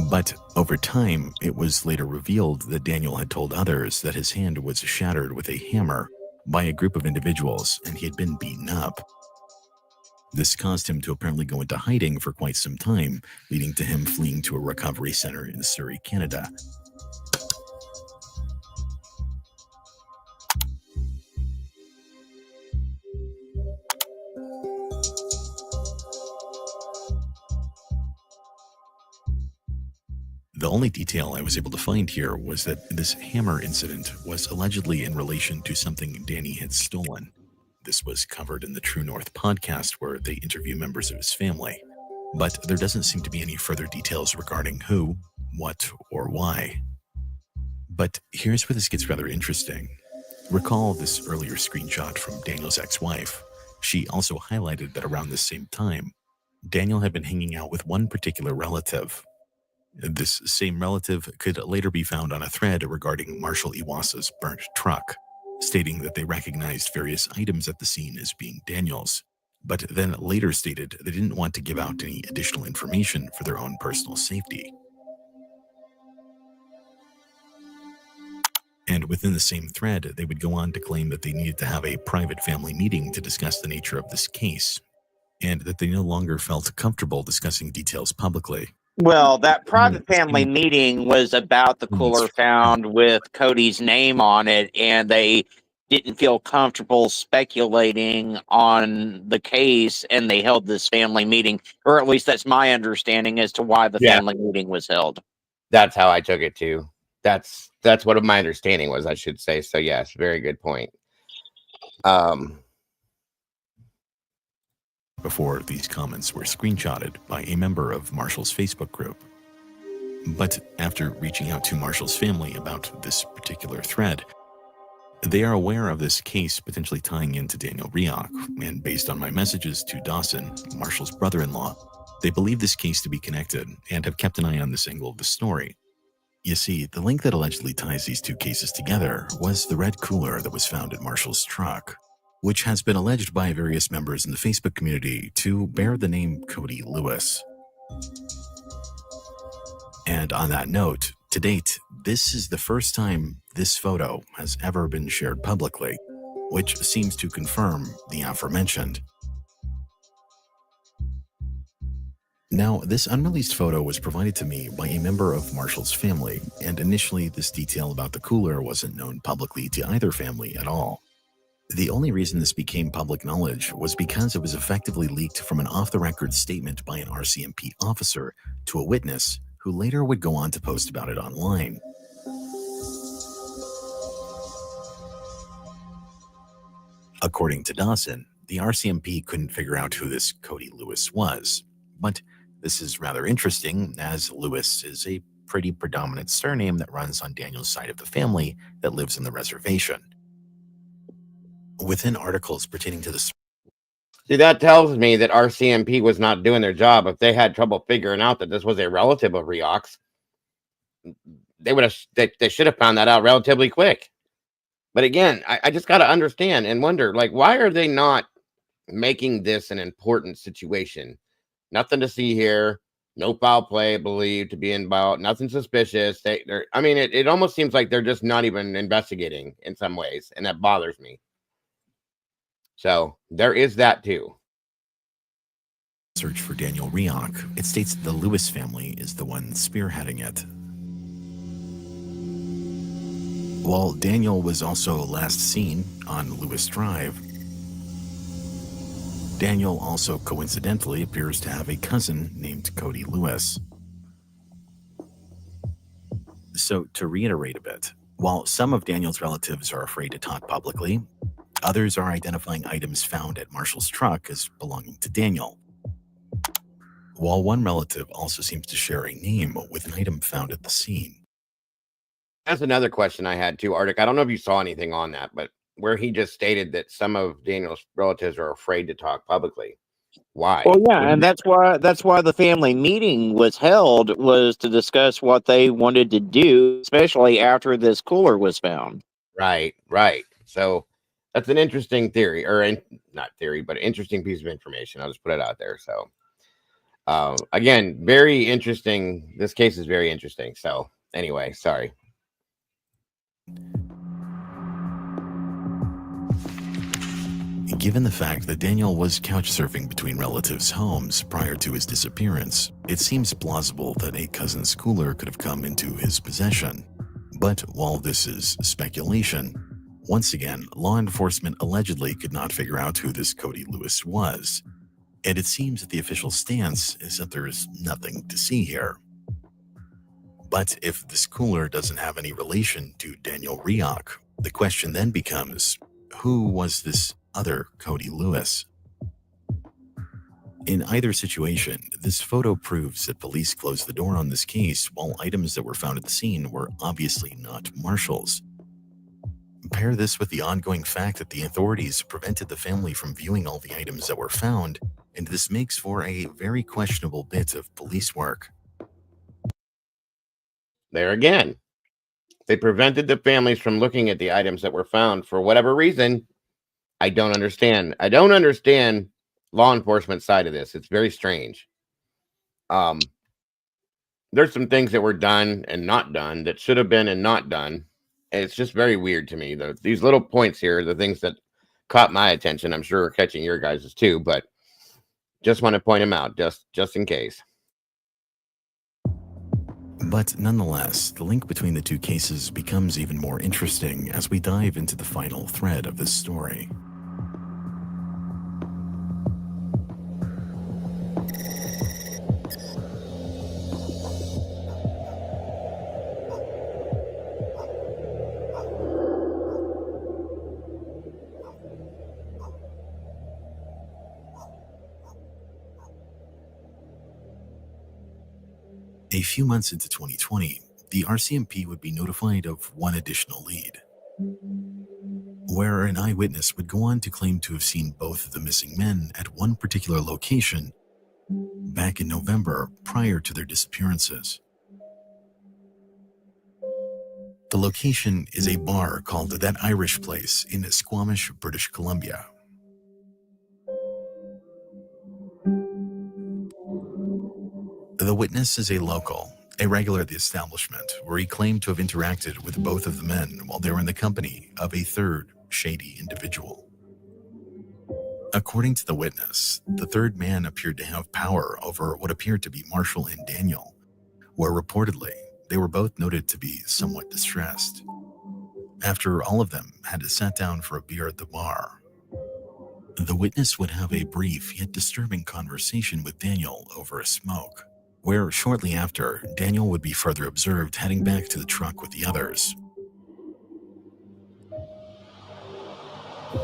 But over time, it was later revealed that Daniel had told others that his hand was shattered with a hammer by a group of individuals and he had been beaten up. This caused him to apparently go into hiding for quite some time, leading to him fleeing to a recovery center in Surrey, Canada. The only detail I was able to find here was that this hammer incident was allegedly in relation to something Danny had stolen. This was covered in the True North podcast where they interview members of his family. But there doesn't seem to be any further details regarding who, what, or why. But here's where this gets rather interesting. Recall this earlier screenshot from Daniel's ex-wife. She also highlighted that around the same time, Daniel had been hanging out with one particular relative. This same relative could later be found on a thread regarding Marshall Iwassa's burnt truck, stating that they recognized various items at the scene as being Daniel's, but then later stated they didn't want to give out any additional information for their own personal safety. And within the same thread, they would go on to claim that they needed to have a private family meeting to discuss the nature of this case, and that they no longer felt comfortable discussing details publicly. Well, that private family meeting was about the cooler found with Cody's name on it, and they didn't feel comfortable speculating on the case, and they held this family meeting, or at least that's my understanding as to why the family meeting was held. That's how I took it too. That's what my understanding was, I should say. So yes, very good point. Before these comments were screenshotted by a member of Marshall's Facebook group. But after reaching out to Marshall's family about this particular thread, they are aware of this case potentially tying into Daniel Reoch, and based on my messages to Dawson, Marshall's brother-in-law, they believe this case to be connected and have kept an eye on this angle of the story. You see, the link that allegedly ties these two cases together was the red cooler that was found at Marshall's truck, which has been alleged by various members in the Facebook community to bear the name Cody Lewis. And on that note, to date, this is the first time this photo has ever been shared publicly, which seems to confirm the aforementioned. Now, this unreleased photo was provided to me by a member of Marshall's family, and initially this detail about the cooler wasn't known publicly to either family at all. The only reason this became public knowledge was because it was effectively leaked from an off-the-record statement by an RCMP officer to a witness who later would go on to post about it online. According to Dawson, the RCMP couldn't figure out who this Cody Lewis was, but this is rather interesting as Lewis is a pretty predominant surname that runs on Daniel's side of the family that lives in the reservation. Within articles pertaining to this, See, that tells me that RCMP was not doing their job. If they had trouble figuring out that this was a relative of Reoch's, they should have found that out relatively quick. But again, I just got to understand and wonder, like, why are they not making this an important situation? Nothing to see here. No foul play believed to be involved. Nothing suspicious. I mean, it almost seems like they're just not even investigating in some ways, and that bothers me. So there is that too. Search for Daniel Reoch, it states the Lewis family is the one spearheading it. While Daniel was also last seen on Lewis Drive, Daniel also coincidentally appears to have a cousin named Cody Lewis. So to reiterate a bit, while some of Daniel's relatives are afraid to talk publicly, others are identifying items found at Marshall's truck as belonging to Daniel. While one relative also seems to share a name with an item found at the scene. That's another question I had too, Arctic. I don't know if you saw anything on that, but where he just stated that some of Daniel's relatives are afraid to talk publicly. Why? Well, yeah, and that's why the family meeting was held, was to discuss what they wanted to do, especially after this cooler was found. Right. So that's an interesting theory, or not theory, but an interesting piece of information. I'll just put it out there. So, again, very interesting. This case is very interesting. So, anyway, sorry. Given the fact that Daniel was couch surfing between relatives' homes prior to his disappearance, it seems plausible that a cousin's cooler could have come into his possession. But while this is speculation, once again, law enforcement allegedly could not figure out who this Cody Lewis was, and it seems that the official stance is that there is nothing to see here. But if this cooler doesn't have any relation to Daniel Reoch, the question then becomes, who was this other Cody Lewis? In either situation, this photo proves that police closed the door on this case while items that were found at the scene were obviously not Marshall's. Pair this with the ongoing fact that the authorities prevented the family from viewing all the items that were found, and this makes for a very questionable bit of police work. There again, they prevented the families from looking at the items that were found for whatever reason. I don't understand. I don't understand law enforcement side of this. It's very strange. There's some things that were done and not done that should have been and not done. And it's just very weird to me. These little points here, the things that caught my attention, I'm sure are catching your guys's too, but just want to point them out just in case. But nonetheless, the link between the two cases becomes even more interesting as we dive into the final thread of this story. A few months into 2020, the RCMP would be notified of one additional lead, where an eyewitness would go on to claim to have seen both of the missing men at one particular location back in November prior to their disappearances. The location is a bar called That Irish Place in Squamish, British Columbia. The witness is a local, a regular at the establishment, where he claimed to have interacted with both of the men while they were in the company of a third shady individual. According to the witness, the third man appeared to have power over what appeared to be Marshall and Daniel, where reportedly they were both noted to be somewhat distressed. After all of them had sat down for a beer at the bar, the witness would have a brief yet disturbing conversation with Daniel over a smoke, where shortly after, Daniel would be further observed heading back to the truck with the others.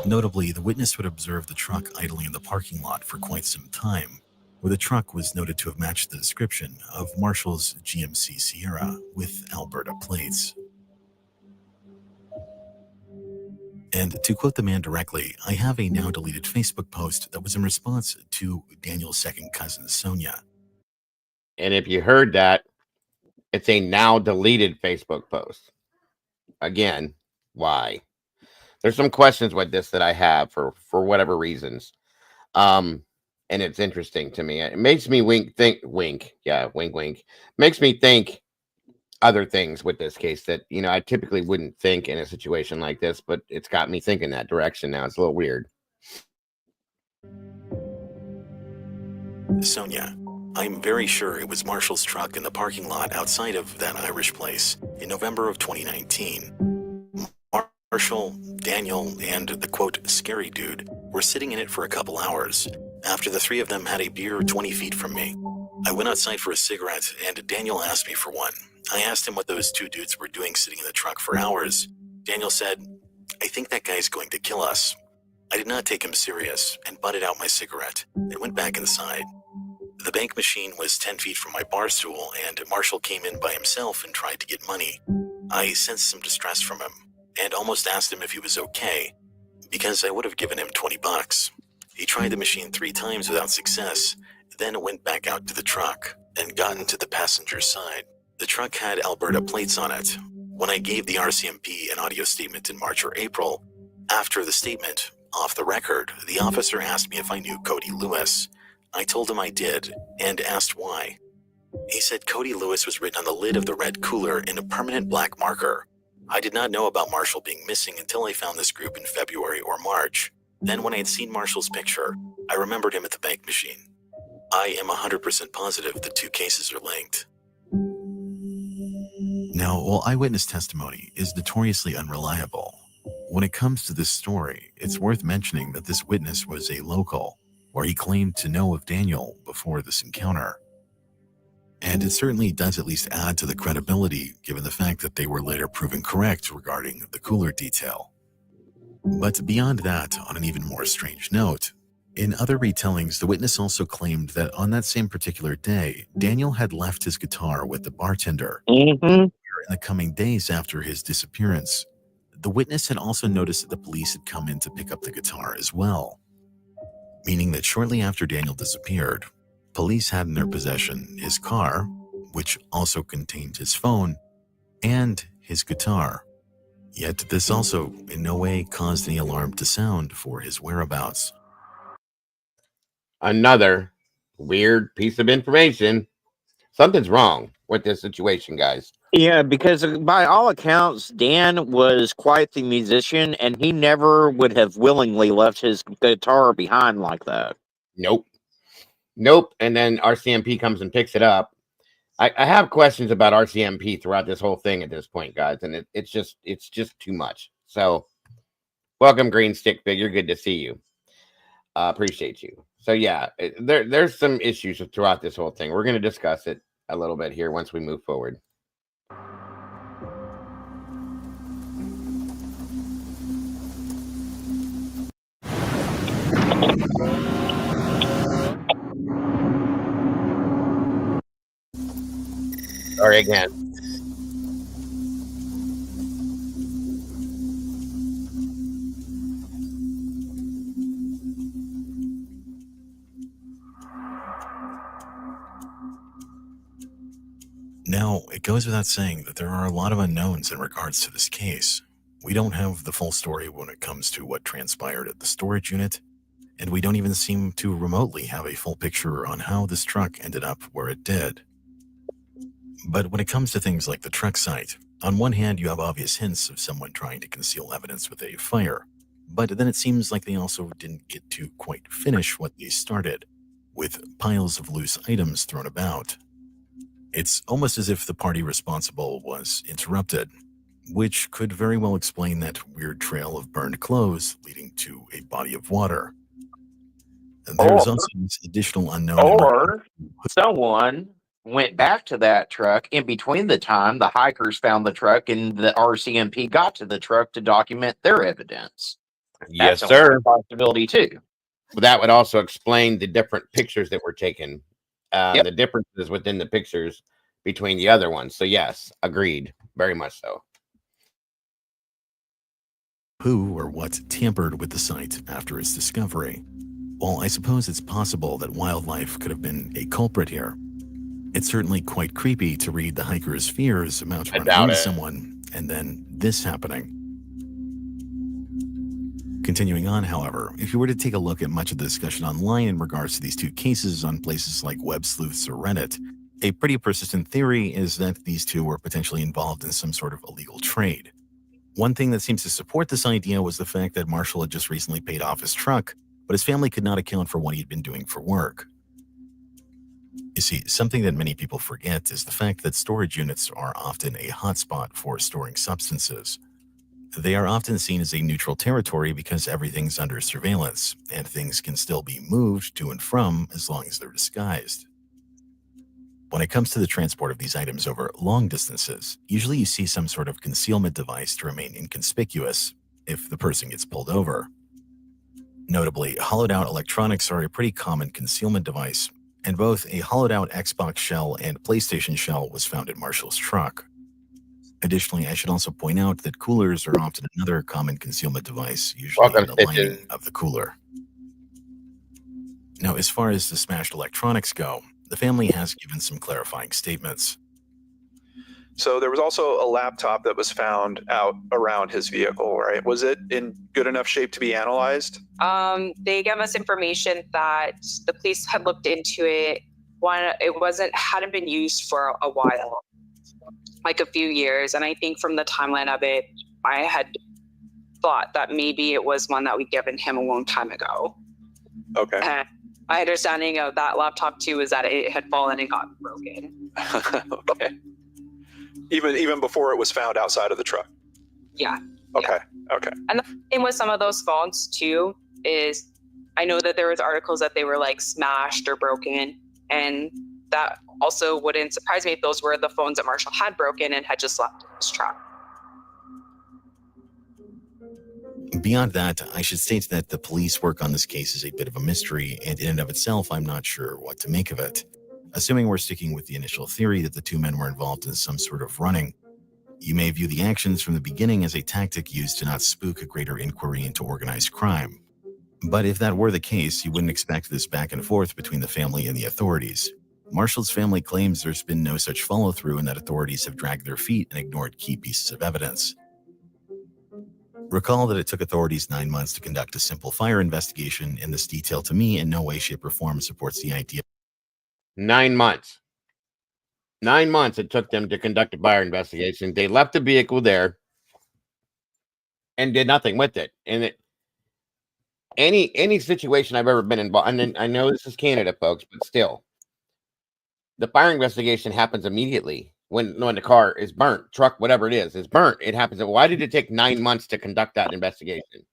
Notably, the witness would observe the truck idling in the parking lot for quite some time, where the truck was noted to have matched the description of Marshall's GMC Sierra with Alberta plates. And to quote the man directly, I have a now deleted Facebook post that was in response to Daniel's second cousin, Sonia. And if you heard that, it's a now deleted Facebook post. Again, why? There's some questions with this that I have for whatever reasons. And it's interesting to me. It makes me wink. Yeah, wink. Makes me think other things with this case that, I typically wouldn't think in a situation like this, but it's got me thinking that direction now. It's a little weird. Sonia, I'm very sure it was Marshall's truck in the parking lot outside of That Irish Place in November of 2019. Marshall, Daniel, and the quote, scary dude were sitting in it for a couple hours after the three of them had a beer 20 feet from me. I went outside for a cigarette and Daniel asked me for one. I asked him what those two dudes were doing sitting in the truck for hours. Daniel said, I think that guy's going to kill us. I did not take him serious and butted out my cigarette and went back inside. The bank machine was 10 feet from my bar stool, and Marshall came in by himself and tried to get money. I sensed some distress from him, and almost asked him if he was okay, because I would have given him $20. He tried the machine 3 times without success, then went back out to the truck and got into the passenger side. The truck had Alberta plates on it. When I gave the RCMP an audio statement in March or April, after the statement, off the record, the officer asked me if I knew Cody Lewis. I told him I did, and asked why. He said Cody Lewis was written on the lid of the red cooler in a permanent black marker. I did not know about Marshall being missing until I found this group in February or March. Then when I had seen Marshall's picture, I remembered him at the bank machine. I am 100% positive the two cases are linked. Now, while eyewitness testimony is notoriously unreliable, when it comes to this story, it's worth mentioning that this witness was a local, where he claimed to know of Daniel before this encounter. And it certainly does at least add to the credibility, given the fact that they were later proven correct regarding the cooler detail. But beyond that, on an even more strange note, in other retellings, the witness also claimed that on that same particular day, Daniel had left his guitar with the bartender. In the coming days after his disappearance, the witness had also noticed that the police had come in to pick up the guitar as well, meaning that shortly after Daniel disappeared, police had in their possession his car, which also contained his phone, and his guitar. Yet this also in no way caused any alarm to sound for his whereabouts. Another weird piece of information. Something's wrong with this situation, guys. Yeah, because by all accounts, Dan was quite the musician, and he never would have willingly left his guitar behind like that. Nope. And then RCMP comes and picks it up. I have questions about RCMP throughout this whole thing at this point, guys, and it's just too much. So, welcome, Green Stick Figure. Good to see you. Appreciate you. So yeah, there's some issues throughout this whole thing. We're going to discuss it a little bit here once we move forward. Sorry again. Now, it goes without saying that there are a lot of unknowns in regards to this case. We don't have the full story when it comes to what transpired at the storage unit, and we don't even seem to remotely have a full picture on how this truck ended up where it did. But when it comes to things like the truck site, on one hand you have obvious hints of someone trying to conceal evidence with a fire, but then it seems like they also didn't get to quite finish what they started, with piles of loose items thrown about. It's almost as if the party responsible was interrupted, which could very well explain that weird trail of burned clothes leading to a body of water. There's also this additional unknown. Or someone went back to that truck in between the time the hikers found the truck and the RCMP got to the truck to document their evidence. Yes, That's sir. a possibility too. That would also explain the different pictures that were taken. The differences within the pictures between the other ones. So yes, agreed. Very much so. Who or what tampered with the site after its discovery? Well, I suppose it's possible that wildlife could have been a culprit here. It's certainly quite creepy to read the hiker's fears about running into someone and then this happening. Continuing on, however, if you were to take a look at much of the discussion online in regards to these two cases on places like Web Sleuths or Reddit, a pretty persistent theory is that these two were potentially involved in some sort of illegal trade. One thing that seems to support this idea was the fact that Marshall had just recently paid off his truck, but his family could not account for what he'd been doing for work. You see, something that many people forget is the fact that storage units are often a hotspot for storing substances. They are often seen as a neutral territory because everything's under surveillance, and things can still be moved to and from as long as they're disguised. When it comes to the transport of these items over long distances, usually you see some sort of concealment device to remain inconspicuous if the person gets pulled over. Notably, hollowed-out electronics are a pretty common concealment device, and both a hollowed-out Xbox shell and PlayStation shell was found in Marshall's truck. Additionally, I should also point out that coolers are often another common concealment device, usually in the lining of the cooler. Now, as far as the smashed electronics go, the family has given some clarifying statements. So there was also a laptop that was found out around his vehicle, right? Was it in good enough shape to be analyzed? They gave us information that the police had looked into it. It hadn't been used for a while, like a few years. And I think from the timeline of it, I had thought that maybe it was one that we'd given him a long time ago. Okay. And my understanding of that laptop too is that it had fallen and got broken. Okay. Even before it was found outside of the truck? Yeah. Okay. Yeah. Okay. And the thing with some of those phones too is I know that there was articles that they were like smashed or broken, and that also wouldn't surprise me if those were the phones that Marshall had broken and had just left in his truck. Beyond that, I should state that the police work on this case is a bit of a mystery, and in and of itself, I'm not sure what to make of it. Assuming we're sticking with the initial theory that the two men were involved in some sort of running, you may view the actions from the beginning as a tactic used to not spook a greater inquiry into organized crime. But if that were the case, you wouldn't expect this back and forth between the family and the authorities. Marshall's family claims there's been no such follow-through and that authorities have dragged their feet and ignored key pieces of evidence. Recall that it took authorities 9 months to conduct a simple fire investigation, and this detail to me in no way, shape, or form supports the idea. 9 months. 9 months it took them to conduct a fire investigation. They left the vehicle there and did nothing with it. And any situation I've ever been involved, and I know this is Canada, folks, but still, the fire investigation happens immediately when the car is burnt, truck, whatever it is burnt. It happens. Why did it take 9 months to conduct that investigation?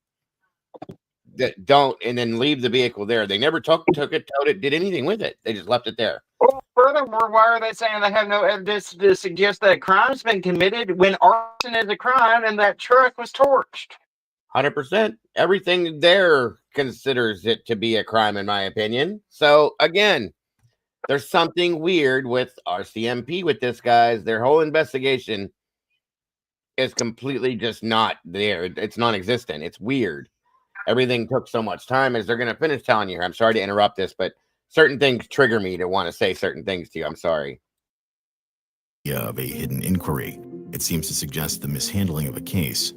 And then leave the vehicle there. They never took it, towed it, did anything with it. They just left it there. Well, furthermore, why are they saying they have no evidence to suggest that a crime's been committed when arson is a crime and that truck was torched? 100%. Everything there considers it to be a crime, in my opinion. So again, there's something weird with RCMP with this, guys. Their whole investigation is completely just not there. It's non-existent. It's weird. Everything took so much time. As they're going to finish telling you here, I'm sorry to interrupt this, but certain things trigger me to want to say certain things to you. I'm sorry. Of a hidden inquiry. It seems to suggest the mishandling of a case.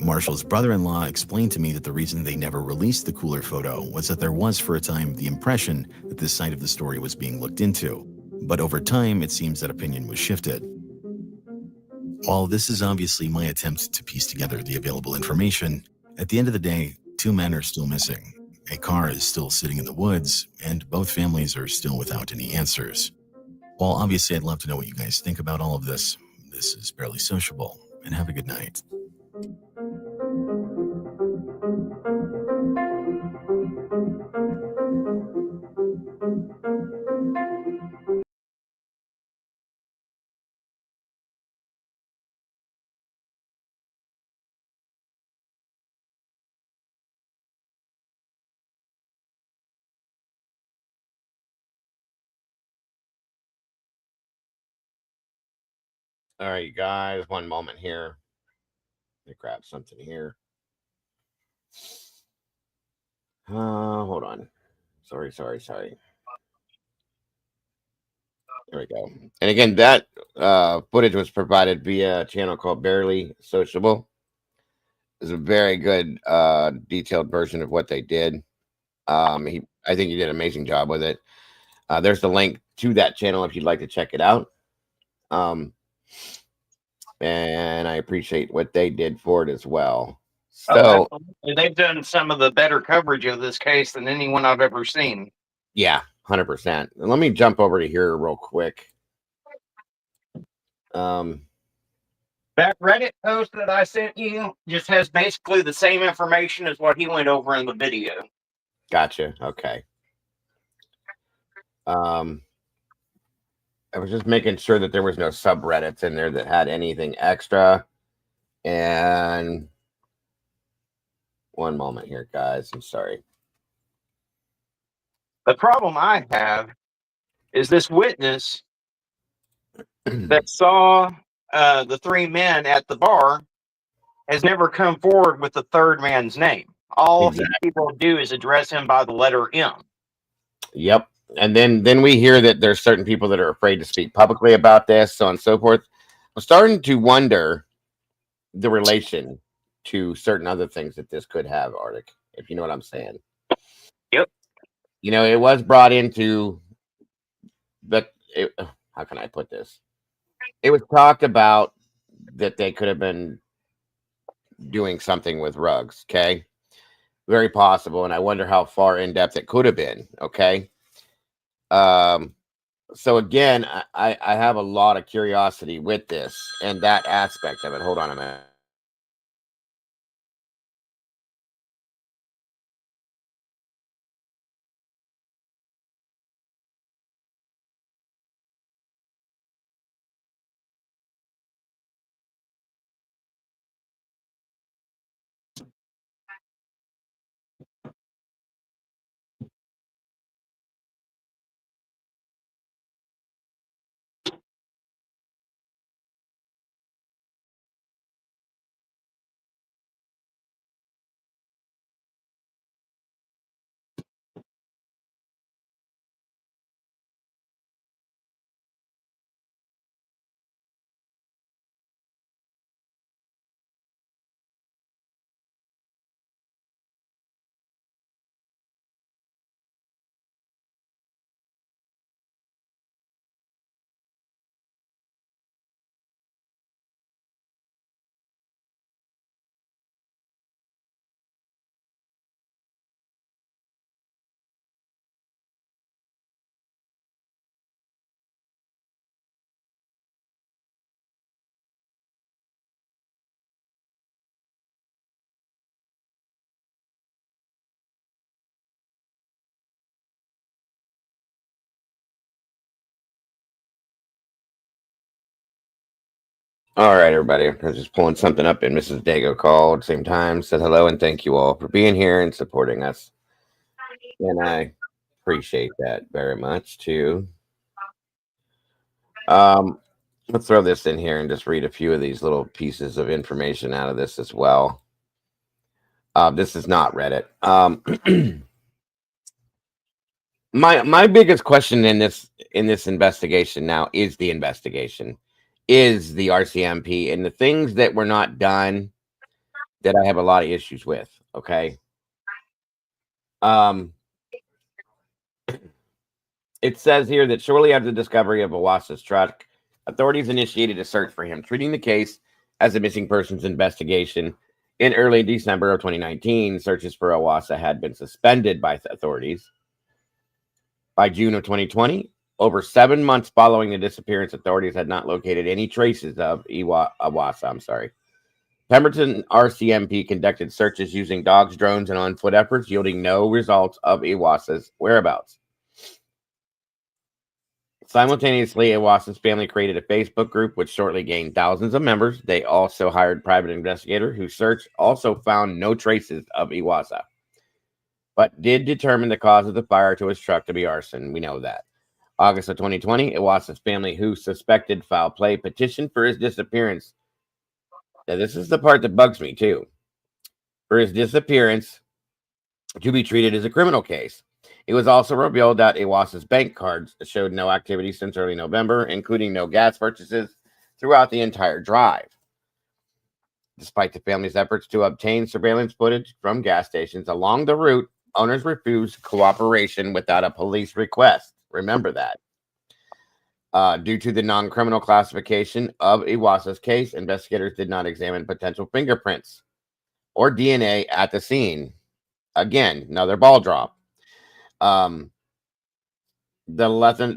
Marshall's brother-in-law explained to me that the reason they never released the cooler photo was that there was, for a time, the impression that this side of the story was being looked into. But over time, it seems that opinion was shifted. While this is obviously my attempt to piece together the available information, at the end of the day, two men are still missing. A car is still sitting in the woods, and both families are still without any answers. While obviously I'd love to know what you guys think about all of this, this is Barely Sociable, and have a good night. All right, you guys, one moment here. Let me grab something here. Hold on. Sorry. There we go. And again, that footage was provided via a channel called Barely Sociable. It's a very good detailed version of what they did. I think he did an amazing job with it. There's the link to that channel if you'd like to check it out. And I appreciate what they did for it as well. So they've done some of the better coverage of this case than anyone I've ever seen. yeah, 100%. Let me jump over to here real quick. That Reddit post that I sent you just has basically the same information as what he went over in the video. Gotcha. Okay. I was just making sure that there was no subreddits in there that had anything extra. And one moment here, guys. I'm sorry. The problem I have is this witness that saw the three men at the bar has never come forward with the third man's name. All these people do is address him by the letter M. Yep. And then we hear that there's certain people that are afraid to speak publicly about this, so on and so forth. I'm starting to wonder the relation to certain other things that this could have, Arctic, if you know what I'm saying. Yep. You know, it was brought into how can I put this? It was talked about that they could have been doing something with rugs, okay? Very possible, and I wonder how far in depth it could have been, okay? So again, I have a lot of curiosity with this and that aspect of it. Hold on a minute. All right, everybody. I was just pulling something up, and Mrs. Dago called at the same time, said hello, and thank you all for being here and supporting us. And I appreciate that very much, too. Let's throw this in here and just read a few of these little pieces of information out of this as well. This is not Reddit. My biggest question in this investigation now is the investigation, is the RCMP, and the things that were not done that I have a lot of issues with. Okay. It says here that shortly after the discovery of Iwassa's truck, authorities initiated a search for him, treating the case as a missing persons investigation. In early December of 2019, searches for Iwassa had been suspended by authorities. By June of 2020, over 7 months following the disappearance, authorities had not located any traces of Iwassa. Pemberton RCMP conducted searches using dogs, drones, and on-foot efforts, yielding no results of Iwassa's whereabouts. Simultaneously, Iwassa's family created a Facebook group, which shortly gained thousands of members. They also hired private investigator whose search also found no traces of Iwassa, but did determine the cause of the fire to his truck to be arson. We know that. August of 2020, Iwassa's family, who suspected foul play, petitioned for his disappearance. Now, this is the part that bugs me, too. For his disappearance to be treated as a criminal case. It was also revealed that Iwassa's bank cards showed no activity since early November, including no gas purchases throughout the entire drive. Despite the family's efforts to obtain surveillance footage from gas stations along the route, owners refused cooperation without a police request. Remember that. Due to the non-criminal classification of Iwassa's case, investigators did not examine potential fingerprints or DNA at the scene. Again, another ball drop. The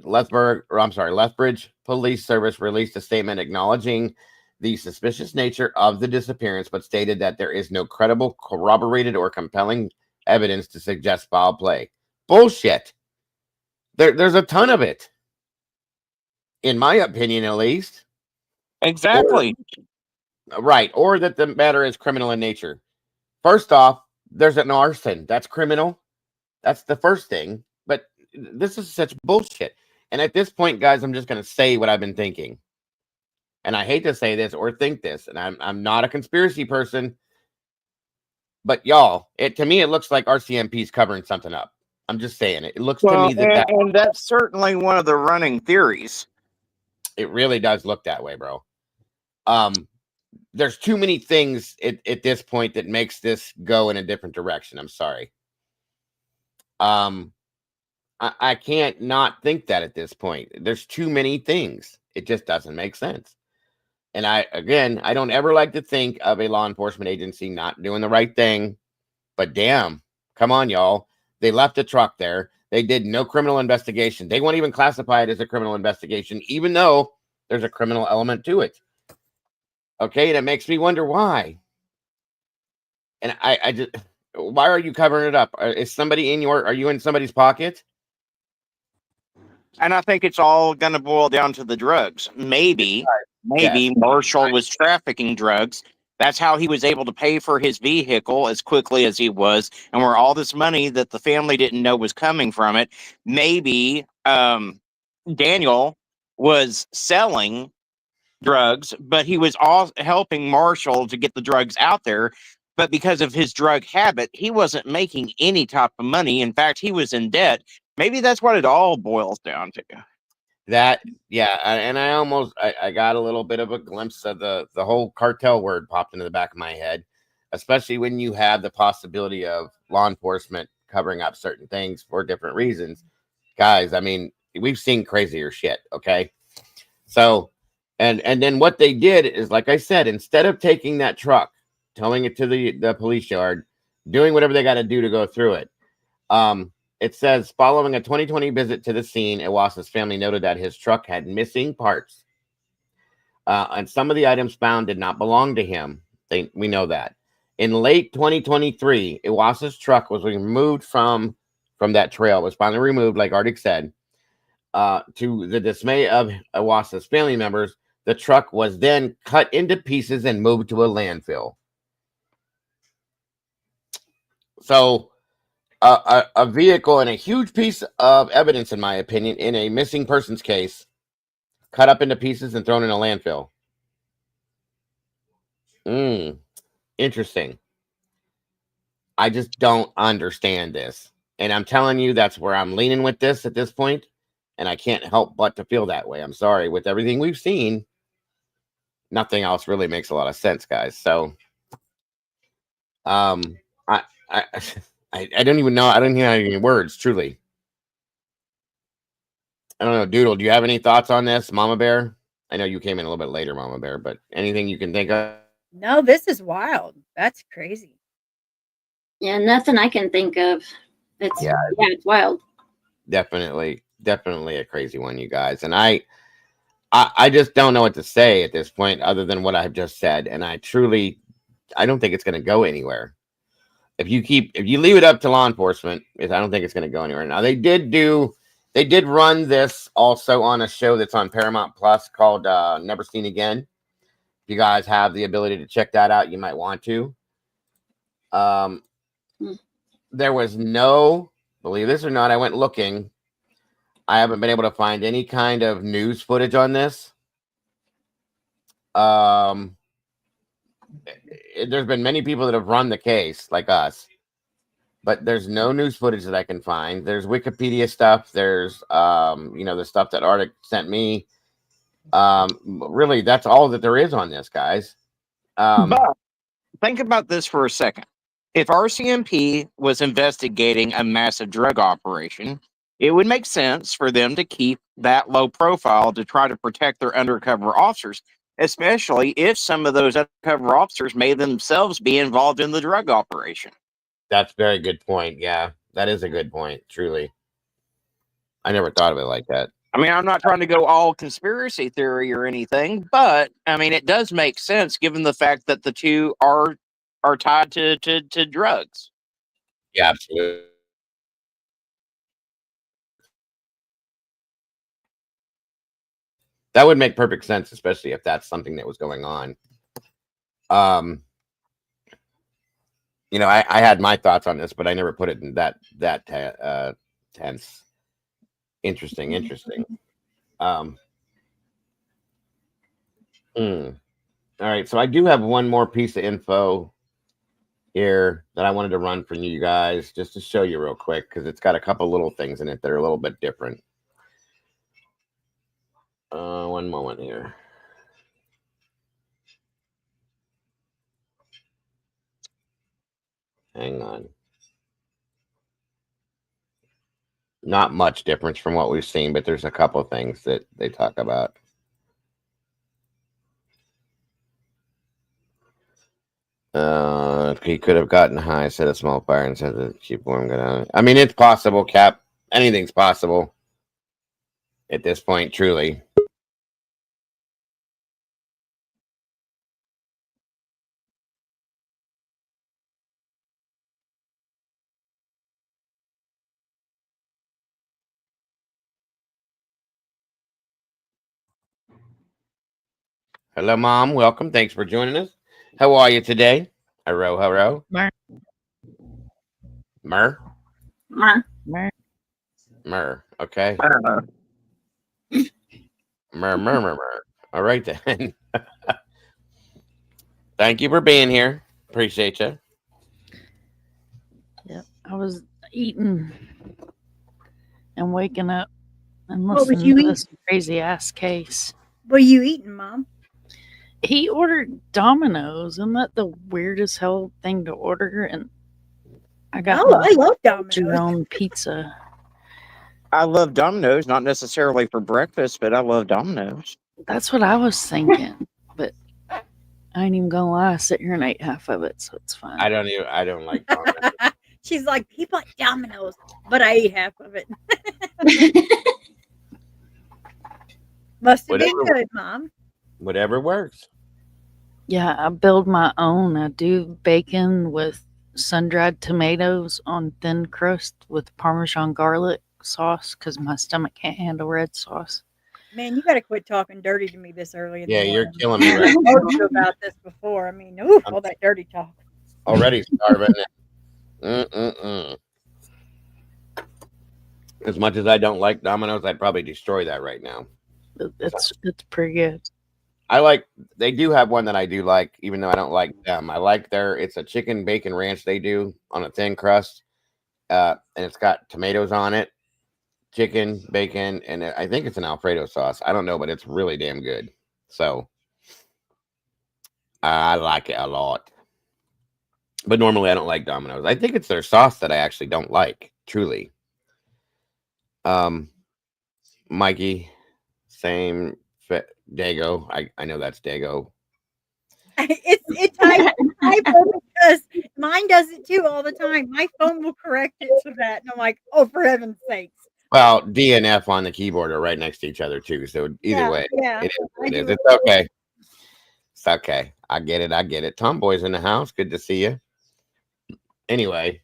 Lethbridge Police Service released a statement acknowledging the suspicious nature of the disappearance, but stated that there is no credible, corroborated, or compelling evidence to suggest foul play. Bullshit. There's a ton of it, in my opinion, at least. Exactly. Or that the matter is criminal in nature. First off, there's an arson. That's criminal. That's the first thing. But this is such bullshit. And at this point, guys, I'm just going to say what I've been thinking. And I hate to say this or think this, and I'm not a conspiracy person, but y'all, to me, it looks like RCMP is covering something up. I'm just saying it. It looks to me that and that's certainly one of the running theories. It really does look that way, bro. There's too many things at this point that makes this go in a different direction. I'm sorry. I can't not think that at this point. There's too many things. It just doesn't make sense. And I don't ever like to think of a law enforcement agency not doing the right thing. But damn, come on, y'all. They left a truck there. They did no criminal investigation. They won't even classify it as a criminal investigation, even though there's a criminal element to it. Okay, and it makes me wonder why. And I just, why are you covering it up? Is somebody are you in somebody's pocket? And I think it's all going to boil down to the drugs. Maybe Marshall was trafficking drugs. That's how he was able to pay for his vehicle as quickly as he was, and where all this money that the family didn't know was coming from it. Maybe Daniel was selling drugs, but he was all helping Marshall to get the drugs out there. But because of his drug habit, he wasn't making any type of money. In fact, he was in debt. Maybe that's what it all boils down to. And I got a little bit of a glimpse of the whole cartel word popped into the back of my head, especially when you have the possibility of law enforcement covering up certain things for different reasons. Guys, I mean, we've seen crazier shit, okay? So, and then what they did is, like I said, instead of taking that truck, towing it to the police yard, doing whatever they got to do to go through it, it says, following a 2020 visit to the scene, Iwassa's family noted that his truck had missing parts. And some of the items found did not belong to him. We know that. In late 2023, Iwassa's truck was removed from that trail. It was finally removed, like Arctic said. To the dismay of Iwassa's family members, The truck was then cut into pieces and moved to a landfill. So a vehicle and a huge piece of evidence, in my opinion, in a missing persons case, cut up into pieces and thrown in a landfill. Interesting. I just don't understand this. And I'm telling you, that's where I'm leaning with this at this point. And I can't help but to feel that way. I'm sorry. With everything we've seen, nothing else really makes a lot of sense, guys. So, I don't even know. I don't even have any words, truly. I don't know. Doodle, do you have any thoughts on this, Mama Bear? I know you came in a little bit later, Mama Bear, but anything you can think of? No, this is wild. That's crazy. Yeah, nothing I can think of. It's it's wild. Definitely a crazy one, you guys. And I just don't know what to say at this point other than what I've just said. And I don't think it's going to go anywhere. If you leave it up to law enforcement, I don't think it's going to go anywhere. Now they did run this also on a show that's on Paramount Plus called Never Seen Again. If you guys have the ability to check that out, you might want to. There was no, believe this or not, I went looking. I haven't been able to find any kind of news footage on this. There's been many people that have run the case like us, but there's no news footage that I can find. There's Wikipedia stuff. There's, the stuff that Arctic sent me. Really, that's all that there is on this, guys. But think about this for a second. If RCMP was investigating a massive drug operation, it would make sense for them to keep that low profile to try to protect their undercover officers, especially if some of those undercover officers may themselves be involved in the drug operation. That's a very good point. Yeah, that is a good point. Truly. I never thought of it like that. I mean, I'm not trying to go all conspiracy theory or anything, but I mean, it does make sense given the fact that the two are tied to drugs. Yeah, absolutely. That would make perfect sense, especially if that's something that was going on. I had my thoughts on this, but I never put it in that tense. Interesting. All right, so I do have one more piece of info here that I wanted to run for you guys just to show you real quick because it's got a couple little things in it that are a little bit different. One moment here. Hang on. Not much difference from what we've seen, but there's a couple of things that they talk about. He could have gotten high, set a small fire, and said that keep warm. I mean, it's possible, Cap. Anything's possible at this point, truly. Hello, Mom. Welcome. Thanks for joining us. How are you today? Hello. Mer. Okay. Mer. All right, then. Thank you for being here. Appreciate you. Yep. I was eating and waking up and What was listening you to eating? this crazy ass case. What are you eating, Mom? He ordered Domino's. Isn't that the weirdest hell thing to order? And I got I love Domino's. your own pizza. I love Domino's, not necessarily for breakfast, but I love Domino's. That's what I was thinking. But I ain't even gonna lie, I sit here and ate half of it, so it's fine. I don't like Domino's. She's like, people like Domino's, but I ate half of it. Must have been good, Mom. Whatever works. Yeah, I build my own. I do bacon with sun-dried tomatoes on thin crust with Parmesan garlic sauce because my stomach can't handle red sauce. Man, you got to quit talking dirty to me this early in the Yeah, you're morning. killing me right I told you about this before. I mean, ooh, all that dirty talk. already starving. Mm-mm-mm. As much as I don't like Domino's, I'd probably destroy that right now. It's pretty good. They do have one that I do like, even though I don't like them. I like it's a chicken bacon ranch they do on a thin crust. And it's got tomatoes on it, chicken, bacon, and I think it's an Alfredo sauce. I don't know, but it's really damn good. So I like it a lot. But normally I don't like Domino's. I think it's their sauce that I actually don't like, truly. Mikey, same Dago. I know that's Dago. It's typo because mine does it too all the time. My phone will correct it to that, and I'm like, oh, for heaven's sakes. Well, D and F on the keyboard are right next to each other too. So either way, yeah, it is what it I is. do It's it. okay. It's okay. I get it. Tomboy's in the house. Good to see you. Anyway,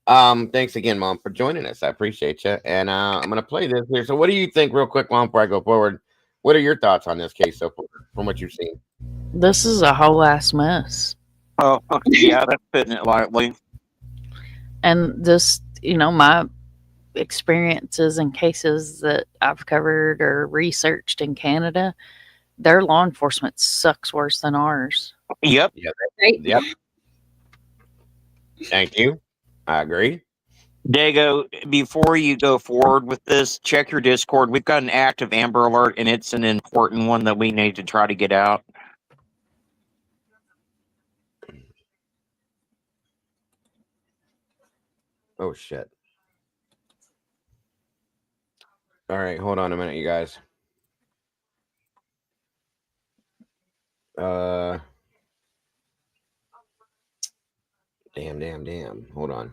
thanks again, Mom, for joining us. I appreciate you. And I'm gonna play this here. So, what do you think, real quick, Mom, before I go forward? What are your thoughts on this case so far, from what you've seen? This is a whole ass mess. Oh, yeah, that's putting it lightly. And just, my experiences and cases that I've covered or researched in Canada, their law enforcement sucks worse than ours. Yep. Yep. Thank you. I agree. Dago, before you go forward with this, check your Discord. We've got an active Amber Alert, and it's an important one that we need to try to get out. Oh, shit. All right, hold on a minute, you guys. Damn. Hold on.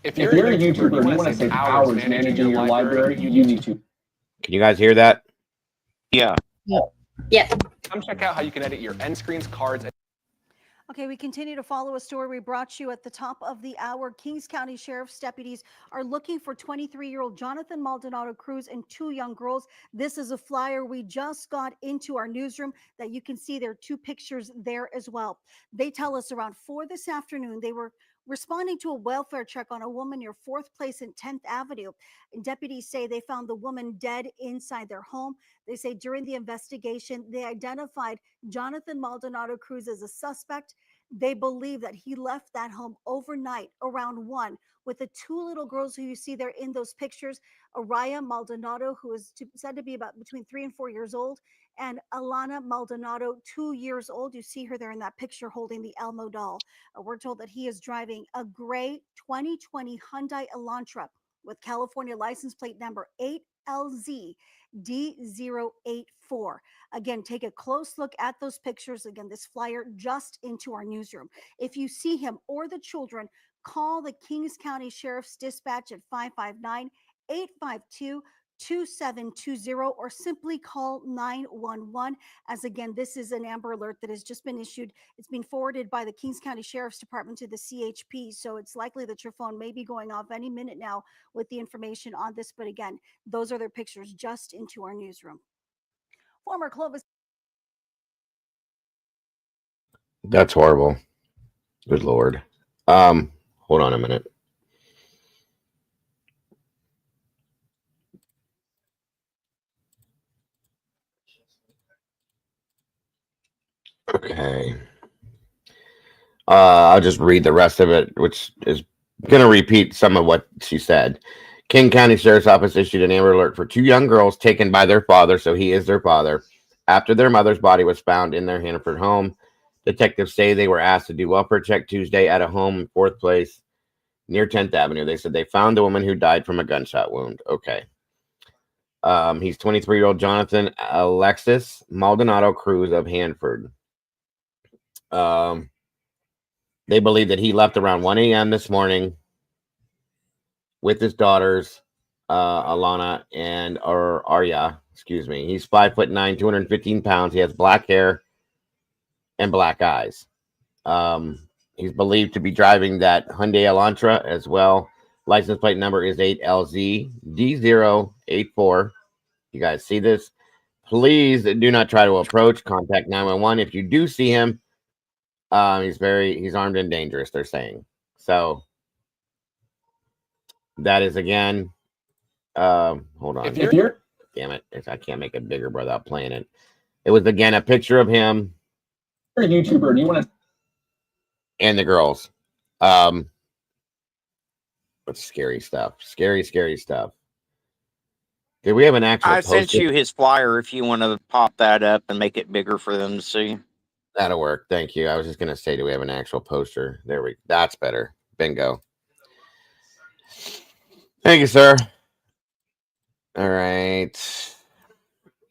If you're a YouTuber and you want to save hours managing your library, you need to. Can you guys hear that? Yeah. Yeah. Come check out how you can edit your end screens, cards, and Okay, we continue to follow a story we brought you at the top of the hour. Kings County Sheriff's deputies are looking for 23-year-old Jonathan Maldonado Cruz and 2 young girls. This is a flyer we just got into our newsroom that you can see there are 2 pictures there as well. They tell us around 4 this afternoon, they were responding to a welfare check on a woman near 4th Place and 10th Avenue. And deputies say they found the woman dead inside their home. They say during the investigation, they identified Jonathan Maldonado Cruz as a suspect. They believe that he left that home overnight around 1 with the 2 little girls who you see there in those pictures, Araya Maldonado, who is said to be about between 3 and 4 years old, and Alana Maldonado, 2 years old. You see her there in that picture holding the Elmo doll. We're told that he is driving a gray 2020 Hyundai Elantra with California license plate number 8LZ D084. Again, take a close look at those pictures. Again, this flyer just into our newsroom. If you see him or the children, call the Kings County Sheriff's Dispatch at 559-852-2720 or simply call 911. As again, this is an Amber Alert that has just been issued. It's been forwarded by the Kings County Sheriff's Department to the CHP. So it's likely that your phone may be going off any minute now with the information on this. But again, those are their pictures just into our newsroom. Former Clovis. That's horrible. Good Lord. Hold on a minute. Okay. I'll just read the rest of it, which is going to repeat some of what she said. King County Sheriff's Office issued an Amber Alert for 2 young girls taken by their father, so he is their father, after their mother's body was found in their Hannaford home. Detectives say they were asked to do welfare check Tuesday at a home in 4th Place near 10th Avenue. They said they found the woman who died from a gunshot wound. Okay. He's 23-year-old Jonathan Alexis Maldonado Cruz of Hanford. They believe that he left around 1 a.m. this morning with his daughters, Alana and Arya. Excuse me. He's 5'9", 215 pounds. He has black hair and black eyes. He's believed to be driving that Hyundai Elantra as well. License plate number is 8LZ D084. You guys see this? Please do not try to approach. Contact 911 if you do see him. He's armed and dangerous, they're saying. So that is again. Hold on. If you're Damn it! I can't make it bigger without playing it. It was again a picture of him. a YouTuber and you want to And the girls. But scary stuff. Scary stuff. Did we have an actual I sent poster? you his flyer if you want to pop that up and make it bigger for them to see. That'll work. Thank you. I was just gonna say, do we have an actual poster? That's better. Bingo. Thank you, sir. All right.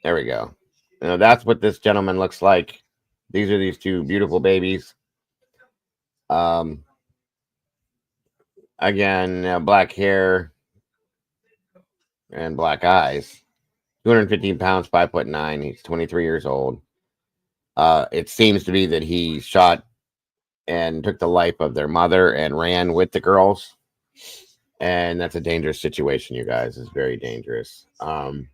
There we go. Now that's what this gentleman looks like. These are these two beautiful babies. Again, black hair and black eyes. 215 pounds, 5'9". He's 23 years old. It seems to be that he shot and took the life of their mother and ran with the girls. And that's a dangerous situation, you guys. It's very dangerous. Again,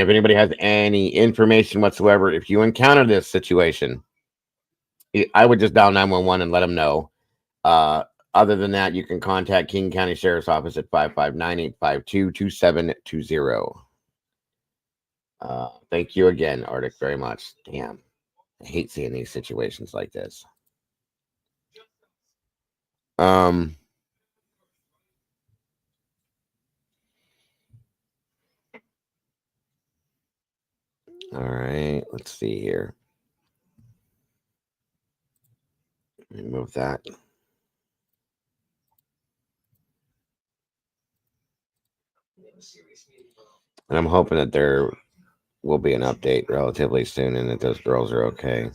if anybody has any information whatsoever, if you encounter this situation, I would just dial 911 and let them know. Other than that, you can contact King County Sheriff's Office at 559-852-2720. Thank you again, Arctic, very much. Damn, I hate seeing these situations like this. All right, let's see here. Let me move that. And I'm hoping that there will be an update relatively soon and that those girls are okay.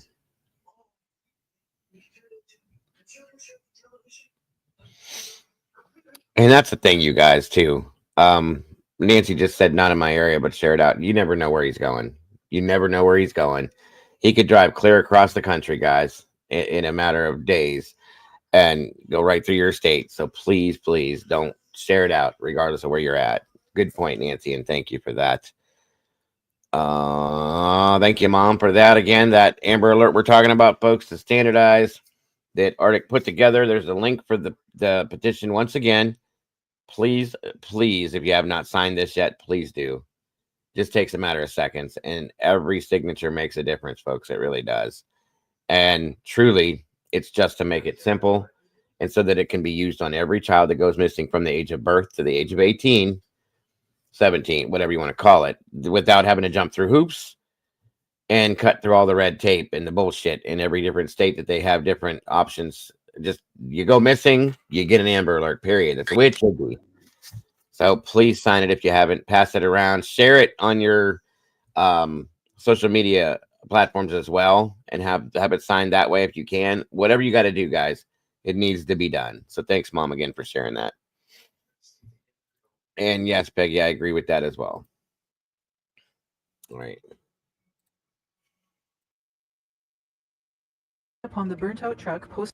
And that's the thing, you guys, too. Nancy just said not in my area, but share it out. You never know where he's going. You never know where he's going. He could drive clear across the country, guys, in a matter of days and go right through your state. So please, please don't share it out, regardless of where you're at. Good point, Nancy, and thank you for that. Thank you, Mom, for that. Again, that Amber Alert we're talking about, folks, to standardize that Arctic put together. There's a link for the petition once again. Please, please, if you have not signed this yet, please do. Just takes a matter of seconds, and every signature makes a difference, folks. It really does. And truly, it's just to make it simple and so that it can be used on every child that goes missing from the age of birth to the age of 18, 17, whatever you want to call it, without having to jump through hoops and cut through all the red tape and the bullshit in every different state that they have different options. Just you go missing, you get an Amber Alert, period. That's the way it should be. So please sign it if you haven't. Pass it around. Share it on your social media platforms as well, and have it signed that way if you can. Whatever you got to do, guys, it needs to be done. So thanks, Mom, again for sharing that. And yes, Peggy, I agree with that as well. All right. Upon the burnt out truck posted.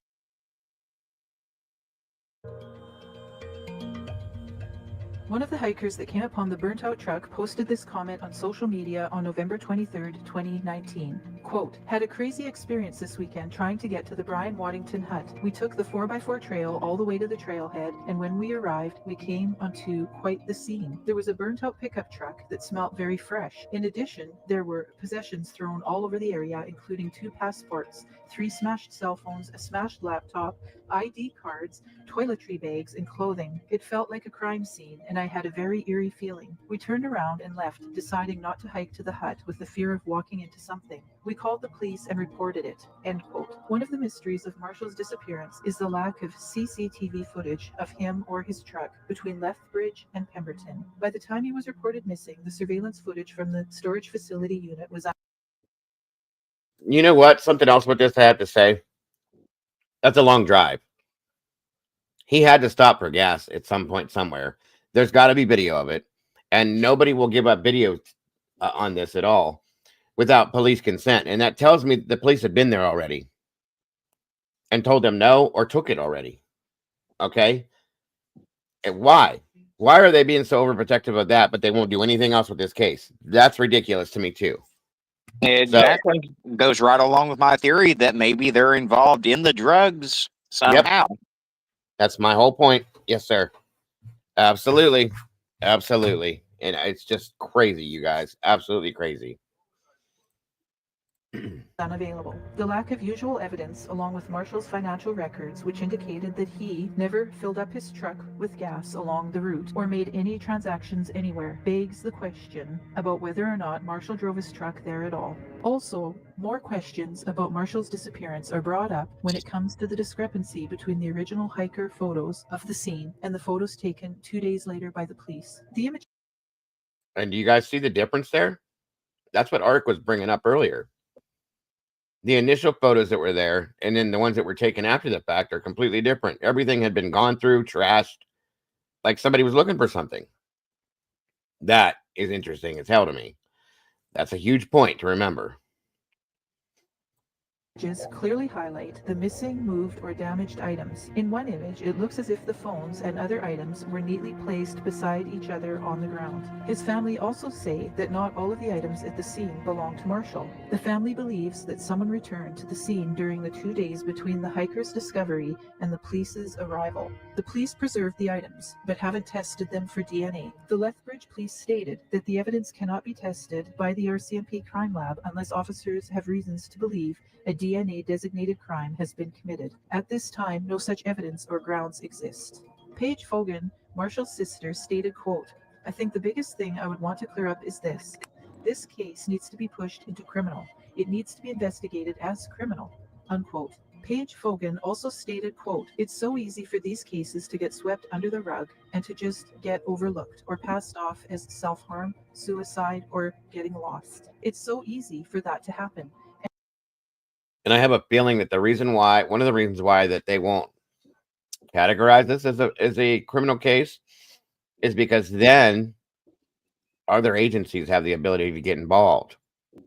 One of the hikers that came upon the burnt out truck posted this comment on social media on November 23rd, 2019. Quote, had a crazy experience this weekend trying to get to the Brian Waddington hut. We took the 4x4 trail all the way to the trailhead, and when we arrived, we came onto quite the scene. There was a burnt out pickup truck that smelled very fresh. In addition, there were possessions thrown all over the area, including 2 passports, 3 smashed cell phones, a smashed laptop, ID cards, toiletry bags, and clothing. It felt like a crime scene, and I had a very eerie feeling. We turned around and left, deciding not to hike to the hut with the fear of walking into something. We called the police and reported it. End quote. One of the mysteries of Marshall's disappearance is the lack of CCTV footage of him or his truck between Lethbridge and Pemberton. By the time he was reported missing, the surveillance footage from the storage facility unit was. You know what? Something else with this I have to say. That's a long drive. He had to stop for gas at some point somewhere. There's got to be video of it. And nobody will give up video on this at all without police consent. And that tells me the police had been there already and told them no or took it already. Okay? And why? Why are they being so overprotective of that, but they won't do anything else with this case? That's ridiculous to me too. Exactly. Goes right along with my theory that maybe they're involved in the drugs somehow. Yep. That's my whole point. Yes, sir. Absolutely. Absolutely. And it's just crazy, you guys. Absolutely crazy. Unavailable. The lack of usual evidence, along with Marshall's financial records, which indicated that he never filled up his truck with gas along the route or made any transactions anywhere, begs the question about whether or not Marshall drove his truck there at all. Also, more questions about Marshall's disappearance are brought up when it comes to the discrepancy between the original hiker photos of the scene and the photos taken 2 days later by the police. The image. And do you guys see the difference there? That's what Ark was bringing up earlier. The initial photos that were there and then the ones that were taken after the fact are completely different. Everything had been gone through, trashed, like somebody was looking for something. That is interesting as hell to me. That's a huge point to remember. Images clearly highlight the missing, moved, or damaged items. In one image, it looks as if the phones and other items were neatly placed beside each other on the ground. His family also say that not all of the items at the scene belong to Marshall. The family believes that someone returned to the scene during the 2 days between the hiker's discovery and the police's arrival. The police preserved the items, but haven't tested them for DNA. The Lethbridge police stated that the evidence cannot be tested by the RCMP crime lab unless officers have reasons to believe a DNA-designated crime has been committed. At this time, no such evidence or grounds exist. Paige Fogan, Marshall's sister, stated, quote, "I think the biggest thing I would want to clear up is this. This case needs to be pushed into criminal. It needs to be investigated as criminal," unquote. Paige Fogan also stated, quote, "It's so easy for these cases to get swept under the rug and to just get overlooked or passed off as self-harm, suicide, or getting lost. It's so easy for that to happen." And I have a feeling that one of the reasons why that they won't categorize this as a criminal case is because then other agencies have the ability to get involved.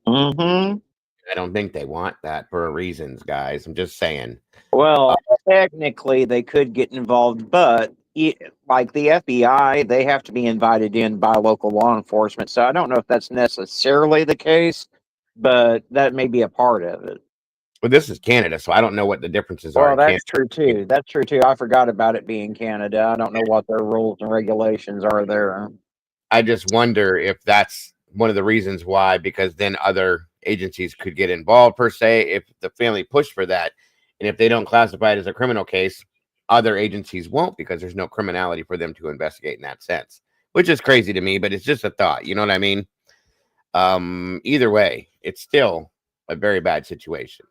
Mm-hmm. I don't think they want that for reasons, guys. I'm just saying. Well, technically they could get involved, but like the FBI, they have to be invited in by local law enforcement. So I don't know if that's necessarily the case, but that may be a part of it. Well, this is Canada, so I don't know what the differences are. Well, that's true too. That's true too. I forgot about it being Canada. I don't know what their rules and regulations are there. I just wonder if that's one of the reasons why, because then other agencies could get involved per se if the family pushed for that. And if they don't classify it as a criminal case, other agencies won't because there's no criminality for them to investigate in that sense, which is crazy to me, but it's just a thought. You know what I mean? Either way, it's still a very bad situation.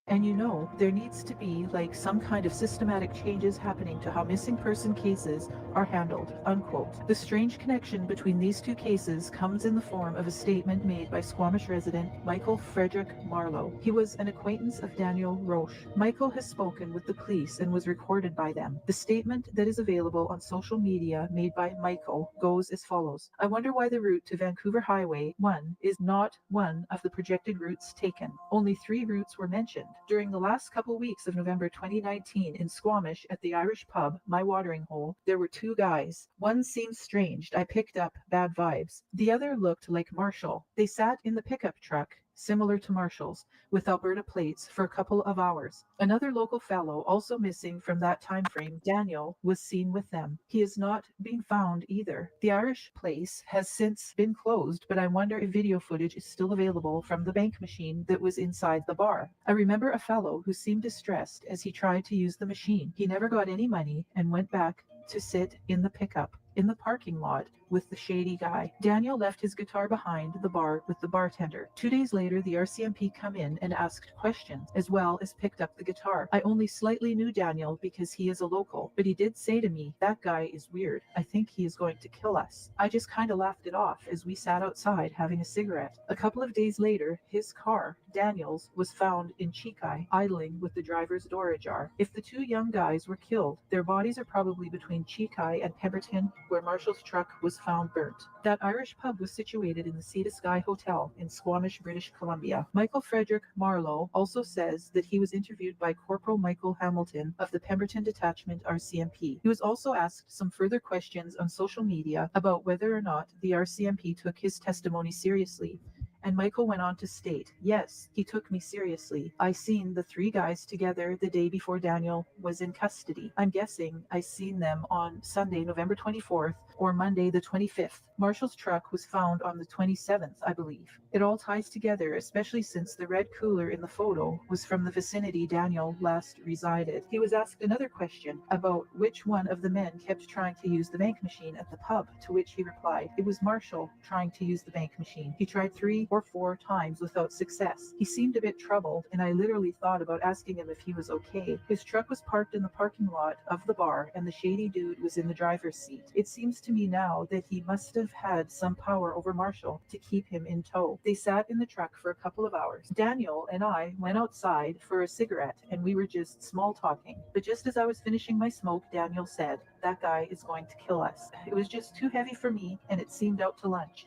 And you know, there needs to be like some kind of systematic changes happening to how missing person cases are handled, unquote. The strange connection between these two cases comes in the form of a statement made by Squamish resident Michael Frederick Marlowe. He was an acquaintance of Daniel Reoch. Michael has spoken with the police and was recorded by them. The statement that is available on social media made by Michael goes as follows. "I wonder why the route to Vancouver Highway 1 is not one of the projected routes taken. Only 3 routes were mentioned. During the last couple weeks of November 2019 in Squamish at the Irish pub, My Watering Hole, there were 2 guys. One seemed strange. I picked up bad vibes. The other looked like Marshall. They sat in the pickup truck, similar to Marshall's, with Alberta plates for a couple of hours. Another local fellow, also missing from that time frame, Daniel, was seen with them. He is not being found either. The Irish place has since been closed, but I wonder if video footage is still available from the bank machine that was inside the bar. I remember a fellow who seemed distressed as he tried to use the machine. He never got any money and went back to sit in the pickup in the parking lot with the shady guy. Daniel left his guitar behind the bar with the bartender. 2 days later, the RCMP come in and asked questions, as well as picked up the guitar. I only slightly knew Daniel because he is a local, but he did say to me, 'That guy is weird. I think he is going to kill us.' I just kind of laughed it off as we sat outside having a cigarette. A couple of days later, his car, Daniel's, was found in Chekai, idling with the driver's door ajar. If the 2 young guys were killed, their bodies are probably between Chekai and Pemberton, where Marshall's truck was found burnt. That Irish pub was situated in the Sea to Sky Hotel in Squamish, British Columbia. Michael Frederick Marlowe also says that he was interviewed by Corporal Michael Hamilton of the Pemberton Detachment RCMP. He was also asked some further questions on social media about whether or not the RCMP took his testimony seriously. And Michael went on to state, yes, he took me seriously. I seen the three guys together the day before Daniel was in custody. I'm guessing I seen them on Sunday, November 24th or Monday the 25th. Marshall's truck was found on the 27th, I believe. It all ties together, especially since the red cooler in the photo was from the vicinity Daniel last resided. He was asked another question about which one of the men kept trying to use the bank machine at the pub, to which he replied, it was Marshall trying to use the bank machine. He tried 3 or 4 times without success. He seemed a bit troubled, and I literally thought about asking him if he was okay. His truck was parked in the parking lot of the bar, and the shady dude was in the driver's seat. It seems to me now that he must have had some power over Marshall to keep him in tow. They sat in the truck for a couple of hours. Daniel and I went outside for a cigarette, and we were just small talking. But just as I was finishing my smoke, Daniel said, that guy is going to kill us. It was just too heavy for me, and it seemed out to lunch.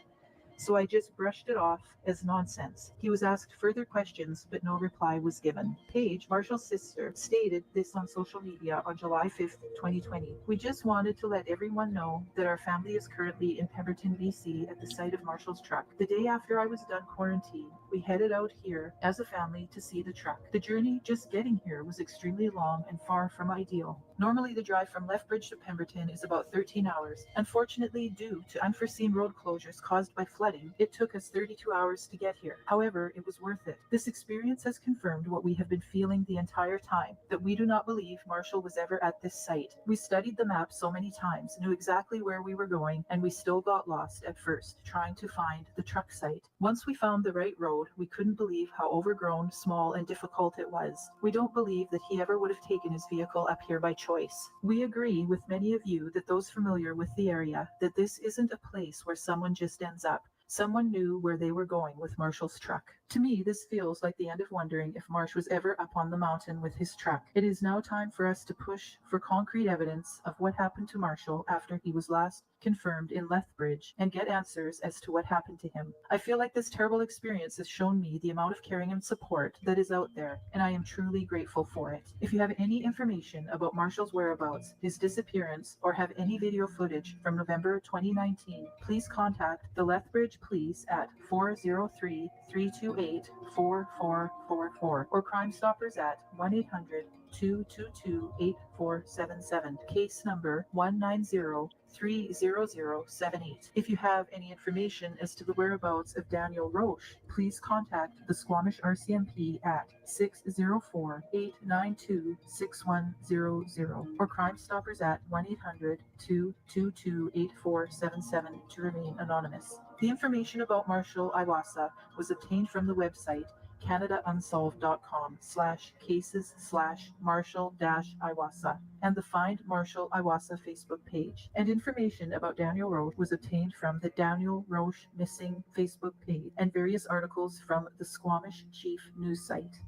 So I just brushed it off as nonsense. He was asked further questions, but no reply was given. Paige, Marshall's sister, stated this on social media on July 5th, 2020. We just wanted to let everyone know that our family is currently in Pemberton, BC at the site of Marshall's truck. The day after I was done quarantine, we headed out here as a family to see the truck. The journey just getting here was extremely long and far from ideal. Normally the drive from Lethbridge to Pemberton is about 13 hours. Unfortunately, due to unforeseen road closures caused by flooding, it took us 32 hours to get here. However, it was worth it. This experience has confirmed what we have been feeling the entire time, that we do not believe Marshall was ever at this site. We studied the map so many times, knew exactly where we were going, and we still got lost at first, trying to find the truck site. Once we found the right road, we couldn't believe how overgrown, small, and difficult it was. We don't believe that he ever would have taken his vehicle up here by choice. We agree with many of you, that those familiar with the area, that this isn't a place where someone just ends up. Someone knew where they were going with Marshall's truck. To me, this feels like the end of wondering if Marsh was ever up on the mountain with his truck. It is now time for us to push for concrete evidence of what happened to Marshall after he was last confirmed in Lethbridge, and get answers as to what happened to him. I feel like this terrible experience has shown me the amount of caring and support that is out there, and I am truly grateful for it. If you have any information about Marshall's whereabouts, his disappearance, or have any video footage from November 2019, please contact the Lethbridge Police at 403-328-4444 or Crime Stoppers at 1-800-222-8477, case number 190-30078. If you have any information as to the whereabouts of Daniel Reoch, please contact the Squamish RCMP at 604-892-6100 or Crime Stoppers at 1-800-222-8477 to remain anonymous. The information about Marshall Iwassa was obtained from the website canadaunsolved.com/cases/Marshall-Iwassa and the Find Marshall Iwassa Facebook page. And information about Daniel Reoch was obtained from the Daniel Reoch Missing Facebook page and various articles from the Squamish Chief news site.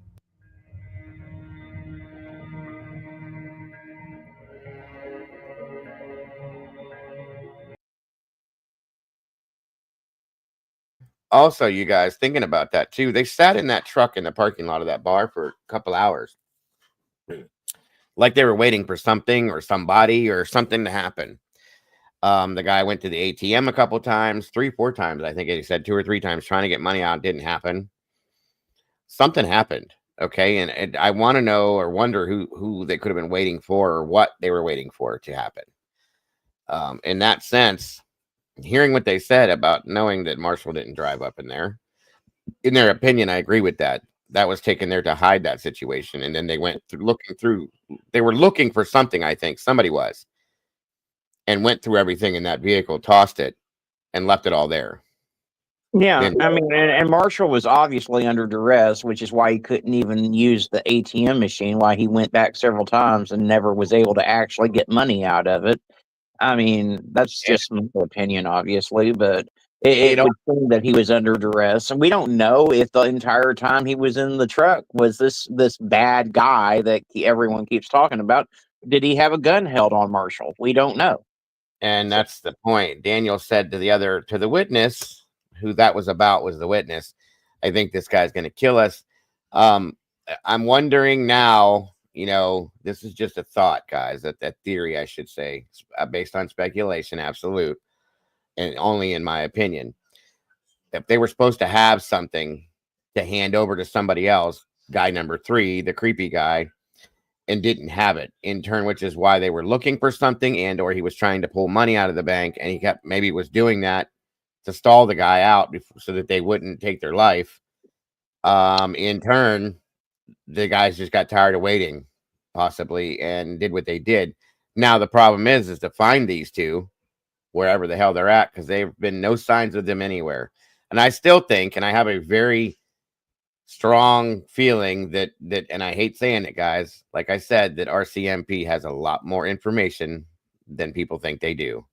Also, you guys thinking about that too, they sat in that truck in the parking lot of that bar for a couple hours. Like they were waiting for something or somebody or something to happen. The guy went to the ATM a couple times, 3-4 times. I think he said 2 or 3 times trying to get money out. Didn't happen. Something happened. Okay. And I want to know or wonder who they could have been waiting for or what they were waiting for to happen. In that sense, hearing what they said about knowing that Marshall didn't drive up in there, in their opinion, I agree with that. That was taken there to hide that situation. And then they went through they were looking for something, I think somebody was, and went through everything in that vehicle, tossed it, and left it all there. Yeah, I mean, and Marshall was obviously under duress, which is why he couldn't even use the ATM machine, why he went back several times and never was able to actually get money out of it. I mean, that's just my opinion, obviously, but it would seem that he was under duress. And we don't know if the entire time he was in the truck was this bad guy that everyone keeps talking about. Did he have a gun held on Marshall? We don't know. And that's the point. Daniel said to the witness, who that was about was the witness, I think this guy's going to kill us. I'm wondering now, this is just a thought, guys, that theory, I should say, based on speculation, absolute, and only in my opinion. If they were supposed to have something to hand over to somebody else, guy number 3, the creepy guy, and didn't have it in turn, which is why they were looking for something, and or he was trying to pull money out of the bank, and he maybe was doing that to stall the guy out so that they wouldn't take their life. In turn, the guys just got tired of waiting, possibly, and did what they did. Now the problem is to find these two wherever the hell they're at, because they've been no signs of them anywhere. And I still think, and I have a very strong feeling that, and I hate saying it, guys, like I said, that RCMP has a lot more information than people think they do.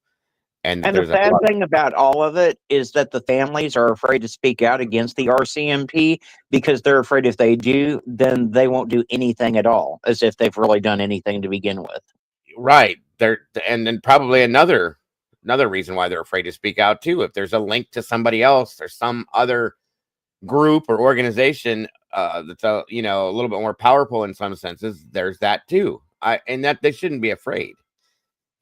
And the sad thing about all of it is that the families are afraid to speak out against the RCMP because they're afraid if they do, then they won't do anything at all, as if they've really done anything to begin with. Right. And then probably another reason why they're afraid to speak out too. If there's a link to somebody else or some other group or organization that's a little bit more powerful in some senses, there's that too. And that they shouldn't be afraid.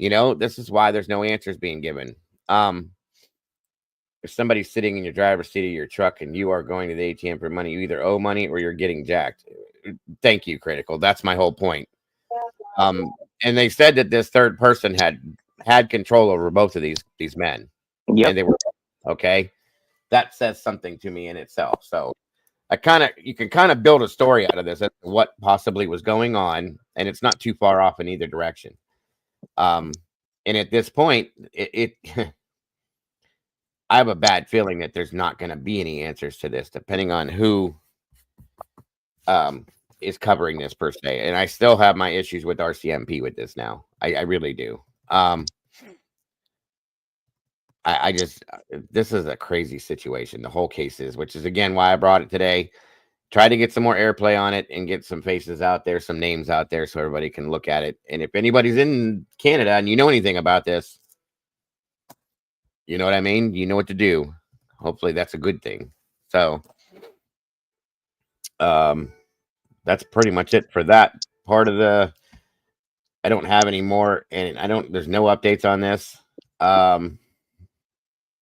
This is why there's no answers being given. If somebody's sitting in your driver's seat of your truck and you are going to the ATM for money, you either owe money or you're getting jacked. Thank you, Critical. That's my whole point. And they said that this third person had control over both of these men. Yep. And they were okay. That says something to me in itself. So you can kind of build a story out of this, what possibly was going on, and it's not too far off in either direction. And at this point, I have a bad feeling that there's not going to be any answers to this, depending on who is covering this per se. And I still have my issues with RCMP with this now. I really do. This is a crazy situation. The whole case is, which is again why I brought it today. Try to get some more airplay on it and get some faces out there, some names out there, so everybody can look at it. And if anybody's in Canada and you know anything about this, you know what I mean? You know what to do. Hopefully that's a good thing. So that's pretty much it for that part of the. I don't have any more, and there's no updates on this. Oh,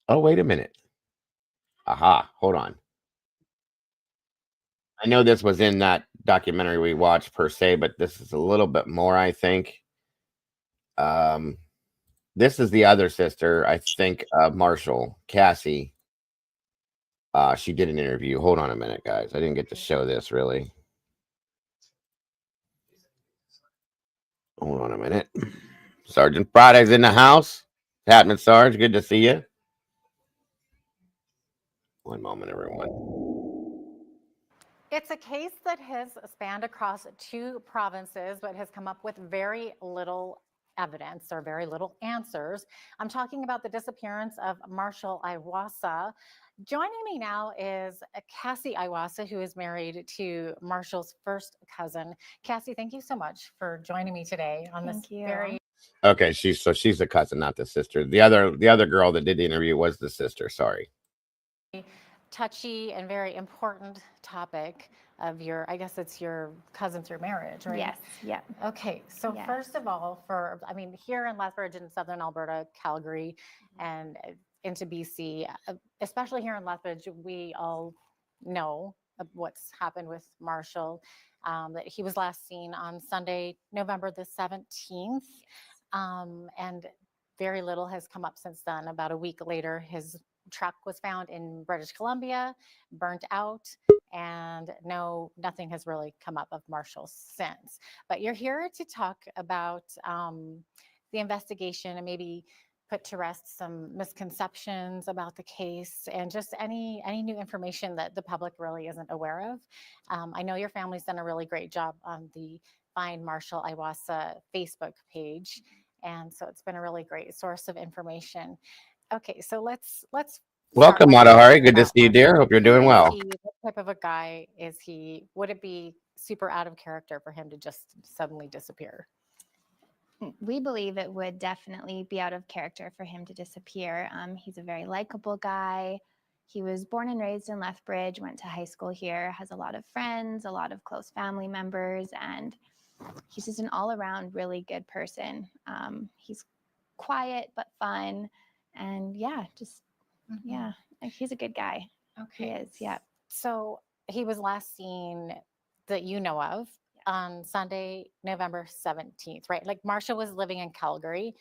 wait a minute. Aha, hold on. I know this was in that documentary we watched per se, but this is a little bit more, I think. This is the other sister, I think, of Marshall, Cassie. She did an interview. Hold on a minute, guys. I didn't get to show this, really. Hold on a minute. Sergeant Friday's in the house. What's happening, Sarge? Good to see you. One moment, everyone. It's a case that has spanned across 2 provinces, but has come up with very little evidence or very little answers. I'm talking about the disappearance of Marshall Iwassa. Joining me now is Cassie Iwassa, who is married to Marshall's first cousin. Cassie, thank you so much for joining me today on this very. Okay, she's the cousin, not the sister. The other girl that did the interview was the sister. Sorry. Touchy and very important topic of I guess it's your cousin through marriage, right? Yes, yeah. Okay, so first of all, here in Lethbridge in southern Alberta, Calgary, and into BC, especially here in Lethbridge, we all know what's happened with Marshall, that he was last seen on Sunday, November the 17th, and very little has come up since then. About a week later, his truck was found in British Columbia, burnt out, and nothing has really come up of Marshall since. But you're here to talk about the investigation and maybe put to rest some misconceptions about the case and just any new information that the public really isn't aware of. I know your family's done a really great job on the Find Marshall Iwassa Facebook page, and so it's been a really great source of information. Okay, so let's welcome, Matahari. Good to see you, dear. Hope you're doing well. What type of a guy is he? Would it be super out of character for him to just suddenly disappear? We believe it would definitely be out of character for him to disappear. He's a very likable guy. He was born and raised in Lethbridge, went to high school here, has a lot of friends, a lot of close family members, and he's just an all-around really good person. He's quiet but fun, and yeah, just yeah, he's a good guy. He is, yeah. So he was last seen that you know of on Sunday, November 17th, right? Like Marsha was living in Calgary,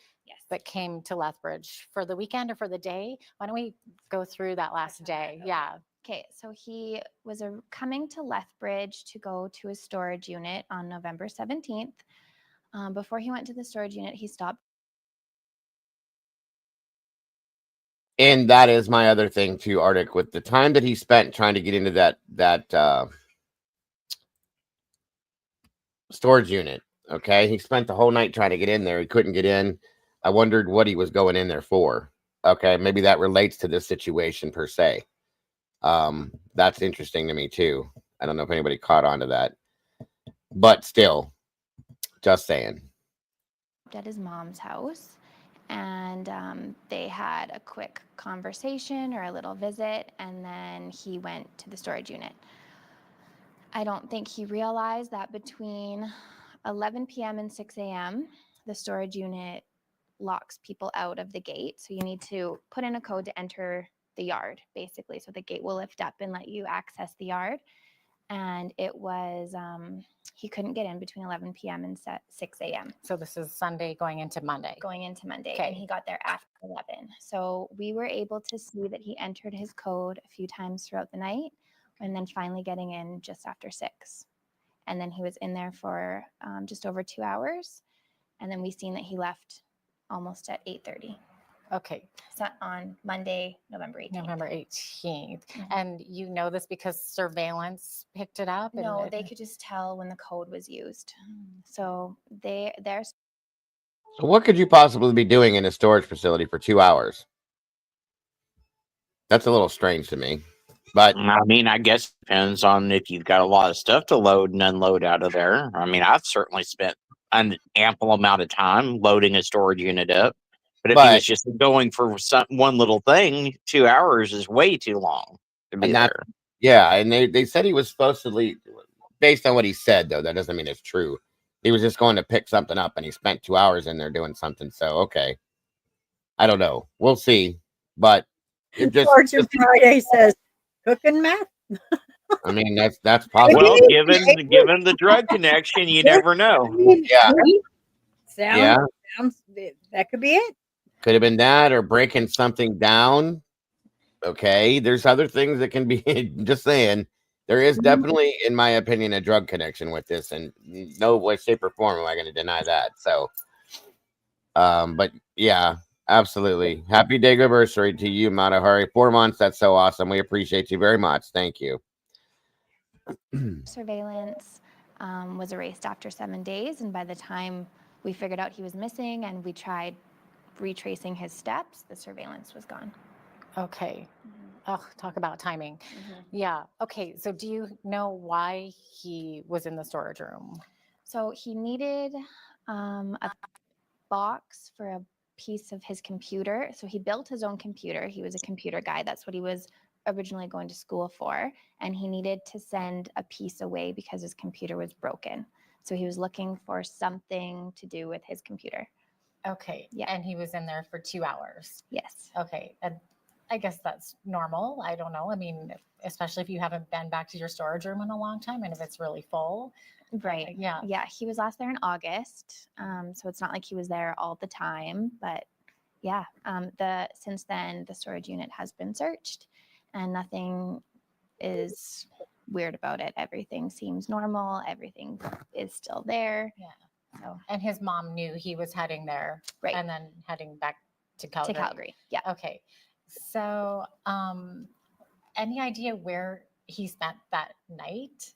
but came to Lethbridge for the weekend or for the day. Why don't we go through that last day? Yeah. Okay, so he was coming to Lethbridge to go to his storage unit on November 17th. Before he went to the storage unit, he stopped. And that is my other thing too, Arctic, with the time that he spent trying to get into that storage unit. Okay, he spent the whole night trying to get in there. He couldn't get in. I wondered what he was going in there for. Okay, maybe that relates to this situation per se. That's interesting to me too. I don't know if anybody caught on to that, but still, just saying. At his mom's house, and they had a quick conversation or a little visit, and then he went to the storage unit. I don't think he realized that between 11 p.m. and 6 a.m., the storage unit locks people out of the gate. So you need to put in a code to enter the yard, basically. So the gate will lift up and let you access the yard. And it was, he couldn't get in between 11 p.m. and 6 a.m. So this is Sunday going into Monday. Going into Monday. Okay. And he got there after 11. So we were able to see that he entered his code a few times throughout the night, and then finally getting in just after 6. And then he was in there for just over 2 hours. And then we seen that he left almost at 8:30. Okay. So on Monday, November 18th. November 18th. And you know this because surveillance picked it up? No, they could just tell when the code was used. So they're So what could you possibly be doing in a storage facility for 2 hours? That's a little strange to me. But I mean, I guess it depends on if you've got a lot of stuff to load and unload out of there. I mean, I've certainly spent an ample amount of time loading a storage unit up. But if he was just going for one little thing, 2 hours is way too long to be there. Yeah, and they said he was supposed to leave. Based on what he said, though, that doesn't mean it's true. He was just going to pick something up, and he spent 2 hours in there doing something. So, okay. I don't know. We'll see. But it just Friday says, cooking math. I mean, that's possible. Well, given the drug connection, you never know. Yeah. Sounds, that could be it. Could have been that or breaking something down. Okay. There's other things that can be. Just saying. There is definitely, in my opinion, a drug connection with this, and no way, shape, or form am I going to deny that. So, but yeah, absolutely. Happy day anniversary to you, Matahari. 4 months. That's so awesome. We appreciate you very much. Thank you. surveillance was erased after 7 days, and by the time we figured out he was missing and we tried retracing his steps, the surveillance was gone. Okay. Oh, talk about timing. Yeah. Okay. So do you know why he was in the storage room? So he needed a box for a piece of his computer. So he built his own computer. He was a computer guy. That's what he was originally going to school for. And he needed to send a piece away because his computer was broken. So he was looking for something to do with his computer. Okay. Yeah. And he was in there for 2 hours. Yes. Okay. And I guess that's normal. I don't know. I mean, especially if you haven't been back to your storage room in a long time and if it's really full. Right. Yeah. Yeah. He was last there in August. So it's not like he was there all the time, but yeah. Since then the storage unit has been searched and nothing is weird about it. Everything seems normal. Everything is still there. Yeah. So, and his mom knew he was heading there. Right. And then heading back to Calgary. To Calgary. Yeah. Okay. So, any idea where he spent that night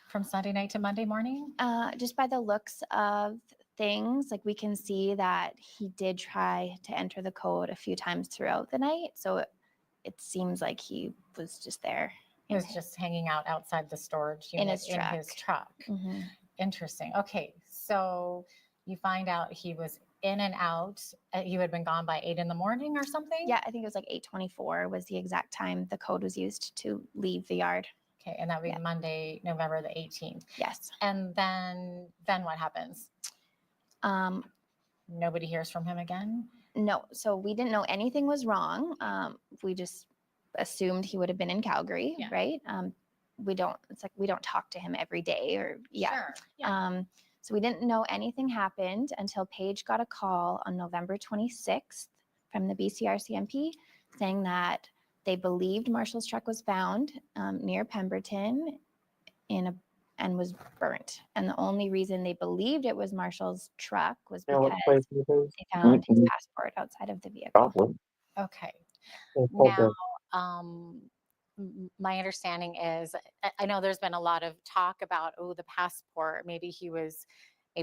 from Sunday night to Monday morning? Just by the looks of things, like we can see that he did try to enter the code a few times throughout the night. So it seems like he was just there. He was just hanging out outside the storage unit in his truck. Interesting. Okay. So You find out he was in and out. You had been gone by 8 in the morning or something? Yeah, I think it was like 8:24 was the exact time the code was used to leave the yard. Okay, and that would be Monday, November the 18th. Yes. And then what happens? Nobody hears from him again? No, so we didn't know anything was wrong. We just assumed he would have been in Calgary, right? It's like we don't talk to him every day or Sure. So we didn't know anything happened until Paige got a call on November 26th from the BCRCMP saying that they believed Marshall's truck was found near Pemberton and was burnt. And the only reason they believed it was Marshall's truck was because they found his passport outside of the vehicle. Okay. Okay. Now, my understanding is, I know there's been a lot of talk about, the passport, maybe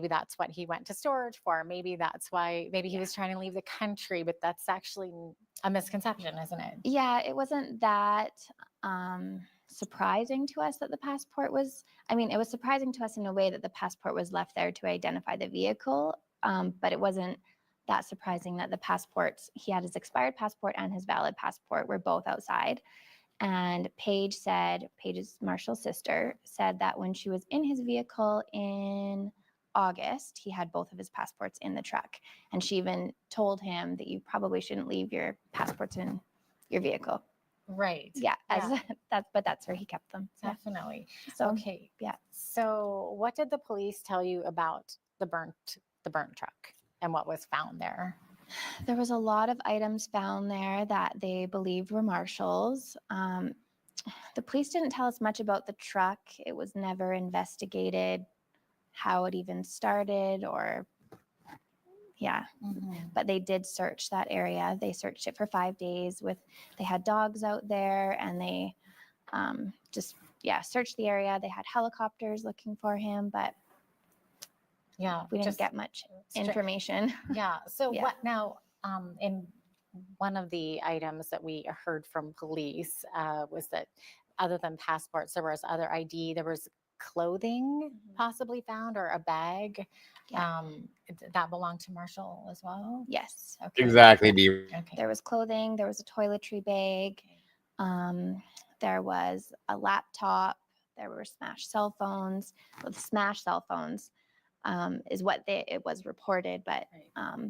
that's what he went to storage for. Maybe that's why, maybe he was trying to leave the country, but that's actually a misconception, isn't it? Yeah, it wasn't that surprising to us that the passport was, it was surprising to us in a way that the passport was left there to identify the vehicle, but it wasn't that surprising that the passports, he had his expired passport and his valid passport were both outside. And Paige's Marshall's sister said that when she was in his vehicle in August, he had both of his passports in the truck. And she even told him that you probably shouldn't leave your passports in your vehicle. Right. Yeah. But that's where he kept them. Definitely. So, okay. Yeah. So what did the police tell you about the burnt truck and what was found there? There was a lot of items found there that they believed were Marshall's. The police didn't tell us much about the truck. It was never investigated how it even started or but they did search that area. They searched it for 5 days they had dogs out there and they searched the area. They had helicopters looking for him, but we didn't get much information. Yeah. So what now, in one of the items that we heard from police was that other than passports, there was other ID, there was clothing possibly found or a bag. That belonged to Marshall as well? Yes. Okay. Exactly. Okay. There was clothing, there was a toiletry bag, there was a laptop, there were smashed cell phones. Well, the smashed cell phones is what it was reported, but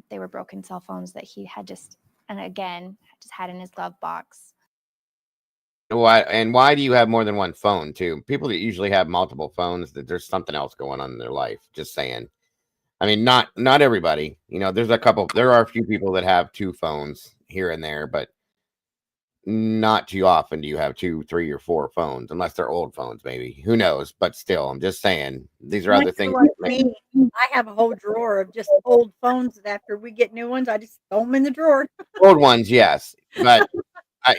they were broken cell phones that he had just had in his glove box. Why do you have more than one phone too? People that usually have multiple phones, that there's something else going on in their life. Just saying. I mean, not everybody. There are a few people that have two phones here and there, but not too often do you have 2, 3, or 4 phones, unless they're old phones, maybe. Who knows? But still, I'm just saying these are other things. I have a whole drawer of just old phones that after we get new ones, I just throw them in the drawer. Old ones, yes, but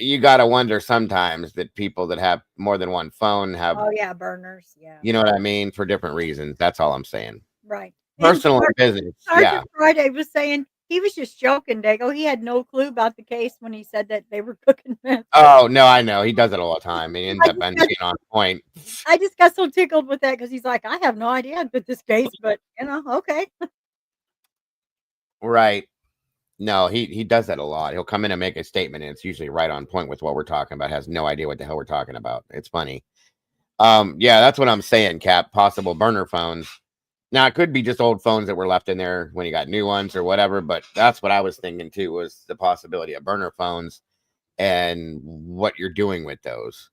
you gotta wonder sometimes that people that have more than one phone have. Oh yeah, burners. Yeah. You know what I mean? For different reasons. That's all I'm saying. Right. Personal and business. Yeah. Friday was saying he was just joking, Dago. He had no clue about the case when he said that they were cooking meth. Oh no, I know he does it all the time. He ends up being on point. I just got so tickled with that because he's like, I have no idea with this case, but okay. Right. No, he does that a lot. He'll come in and make a statement, and it's usually right on point with what we're talking about. Has no idea what the hell we're talking about. It's funny. Yeah, that's what I'm saying, Cap. Possible burner phones. Now, it could be just old phones that were left in there when you got new ones or whatever, but that's what I was thinking too, was the possibility of burner phones and what you're doing with those.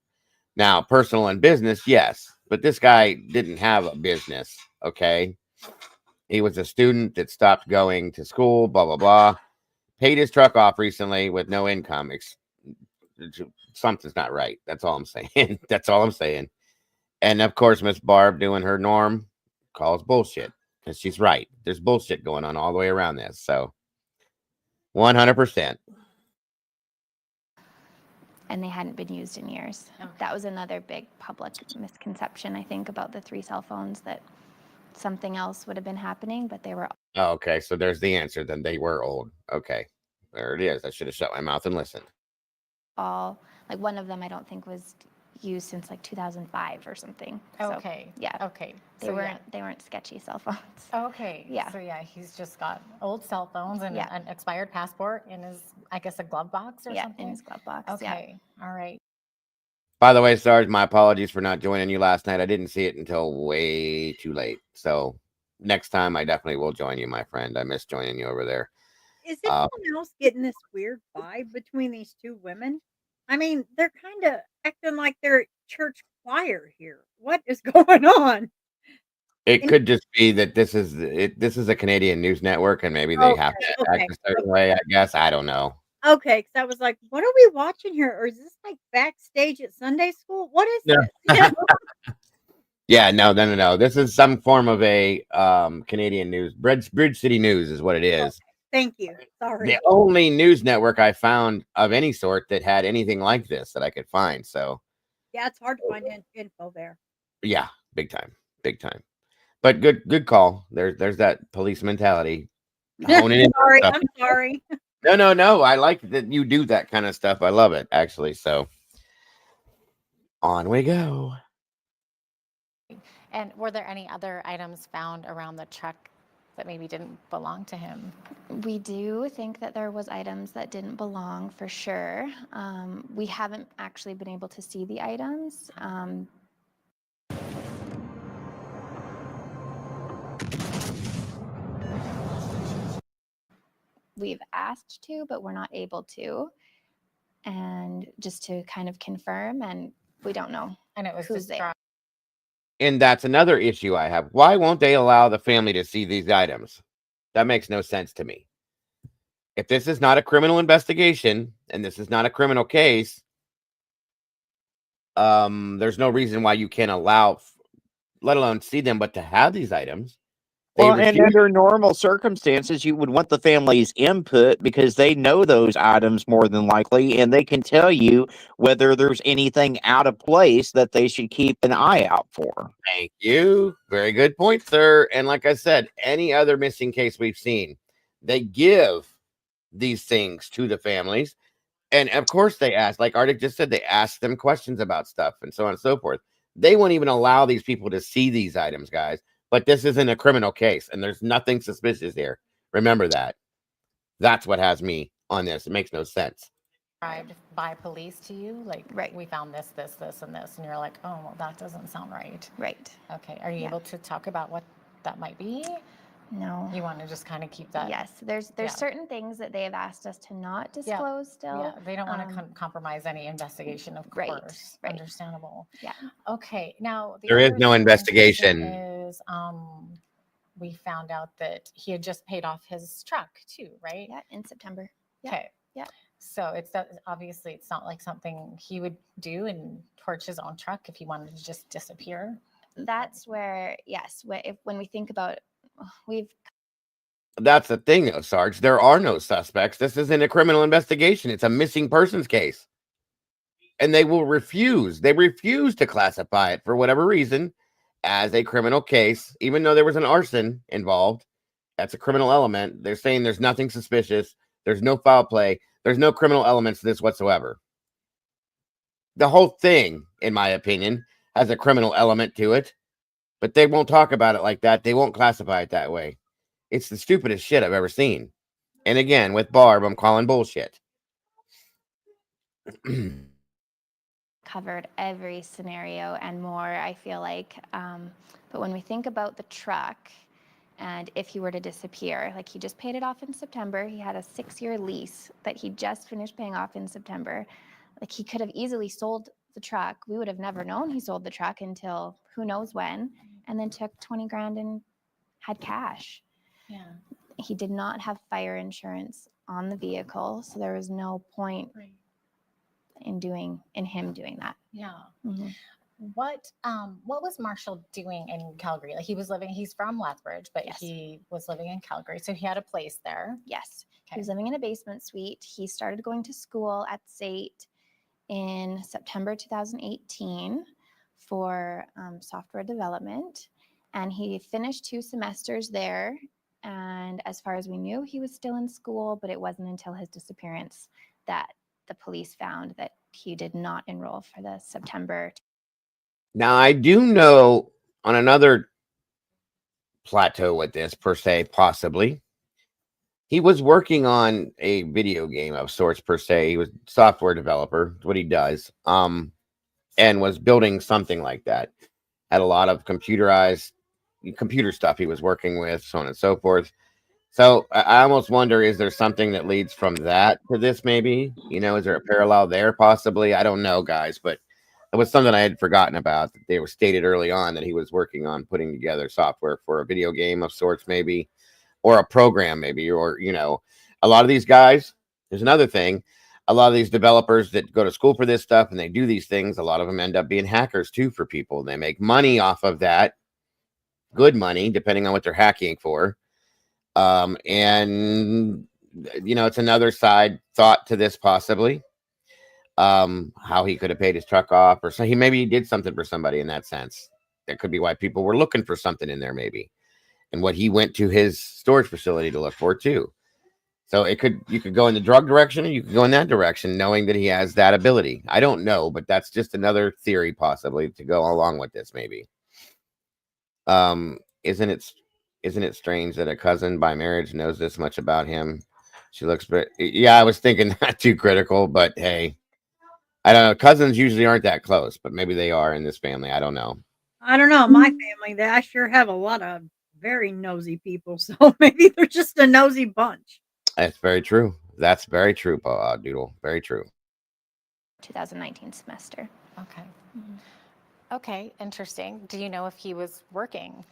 Now, personal and business, yes, but this guy didn't have a business, okay? He was a student that stopped going to school, blah, blah, blah. Paid his truck off recently with no income. Something's not right. That's all I'm saying. That's all I'm saying. And, of course, Miss Barb doing her norm. Calls bullshit, because she's right. There's bullshit going on all the way around this. So 100%. And they hadn't been used in years. Okay. That was another big public misconception, I think, about the 3 cell phones, that something else would have been happening, but they were. Oh, okay, so there's the answer. Then they were old. Okay, there it is. I should have shut my mouth and listened. All, like, one of them I don't think was used since like 2005 or something. So, Okay. yeah. Okay. They So, weren't sketchy cell phones. Okay. Yeah. So yeah, he's just got old cell phones and Yeah. an expired passport in his, I guess, a glove box or Yeah, something. in his glove box. Okay. All right. By the way, Sarge, my apologies for not joining you last night. I didn't see it until way too late. So next time I definitely will join you, my friend. I miss joining you over there. Is anyone else getting this weird vibe between these two women? I mean, they're kind of acting like they're at church choir here. What is going on? It And- could just be that this is a Canadian news network and maybe they have to act Okay. a certain way, I guess. I don't know. Okay, because I was like, what are we watching here? Or is this like backstage at Sunday school? What is Yeah. this? You know? Yeah, no. This is some form of a Canadian news. Bridge City News is what it is. Thank you. Sorry. The only news network I found of any sort that had anything like this that I could find. So Yeah, it's hard to find info there. yeah, big time. But good call. There's that police mentality. Honing in on Sorry, stuff. I'm sorry. No. I like that you do that kind of stuff. I love it, actually. So on we go. And were there any other items found around the truck that maybe didn't belong to him? We do think that there was items that didn't belong for sure. We haven't actually been able to see the items. We've asked to, but we're not able to. And just to kind of confirm, and we don't know. And it was who's just there. And that's another issue I have. Why won't they allow the family to see these items? That makes no sense to me. If this is not a criminal investigation and this is not a criminal case, there's no reason why you can't allow, let alone see them, but to have these items. Well, and under normal circumstances, you would want the family's input because they know those items more than likely, and they can tell you whether there's anything out of place that they should keep an eye out for. Thank you. Very good point, sir. And like I said, any other missing case we've seen, they give these things to the families. And of course they ask, like Arctic just said, they ask them questions about stuff and so on and so forth. They won't even allow these people to see these items, guys. But this isn't a criminal case, and there's nothing suspicious here. Remember that. That's what has me on this. It makes no sense. Described by police to you? Like, right, we found this, and this. And you're like, oh, well, that doesn't sound right. Right. Okay. Are you able to talk about what that might be? No. You want to just kind of keep that? Yes, there's certain things that they have asked us to not Yeah. disclose still. Yeah, they don't want to compromise any investigation, of course. Right. Understandable. Yeah. Okay. Now, There is other no thing investigation. Is we found out that he had just paid off his truck too, right? Yeah, in September. Yeah. Okay. Yeah. So obviously it's not like something he would do and torch his own truck if he wanted to just disappear. That's where, yes, when we think about, That's the thing, though, Sarge. There are no suspects. This isn't a criminal investigation. It's a missing persons case. And they will refuse. They refuse to classify it for whatever reason as a criminal case, even though there was an arson involved. That's a criminal element. They're saying there's nothing suspicious. There's no foul play. There's no criminal elements to this whatsoever. The whole thing, in my opinion, has a criminal element to it, but they won't talk about it like that. They won't classify it that way. It's the stupidest shit I've ever seen. And again, with Barb, I'm calling bullshit. covered every scenario and more, I feel like. But when we think about the truck, and if he were to disappear, like he just paid it off in September, he had a 6-year lease that he just finished paying off in September. Like he could have easily sold the truck. We would have never known he sold the truck until who knows when, and then took 20 grand and had cash. Yeah. He did not have fire insurance on the vehicle, so there was no point in him doing that. Yeah. Mhm. What was Marshall doing in Calgary? Like he's from Lethbridge, but Yes. he was living in Calgary. So he had a place there. Yes. He was living in a basement suite. He started going to school at SAIT in September 2018 for software development. And he finished 2 semesters there. And as far as we knew, he was still in school, but it wasn't until his disappearance that the police found that he did not enroll for the September. Now, I do know on another plateau with this, per se, possibly, he was working on a video game of sorts, per se. He was a software developer, what he does, and was building something like that. Had a lot of computer stuff he was working with, so on and so forth. So I almost wonder, is there something that leads from that to this, maybe? You know, is there a parallel there, possibly? I don't know, guys, but it was something I had forgotten about. That they were stated early on that he was working on putting together software for a video game of sorts, maybe, or a program, maybe, or, you know, a lot of these guys, there's another thing. A lot of these developers that go to school for this stuff and they do these things, a lot of them end up being hackers too for people. They make money off of that, good money, depending on what they're hacking for. And, you know, it's another side thought to this, possibly. How he could have paid his truck off, or so maybe he did something for somebody in that sense. That could be why people were looking for something in there, maybe, and what he went to his storage facility to look for too. So you could go in the drug direction, or you could go in that direction, knowing that he has that ability. I don't know, but that's just another theory, possibly, to go along with this, maybe. Isn't it strange that a cousin by marriage knows this much about him? She looks, but yeah, I was thinking not too critical, but hey, I don't know. Cousins usually aren't that close, but maybe they are in this family. I don't know. I don't know. My family, I sure have a lot of very nosy people, so maybe they're just a nosy bunch. That's very true. That's very true, Doodle. Very true. 2019 semester. Okay. Okay, interesting. Do you know if he was working?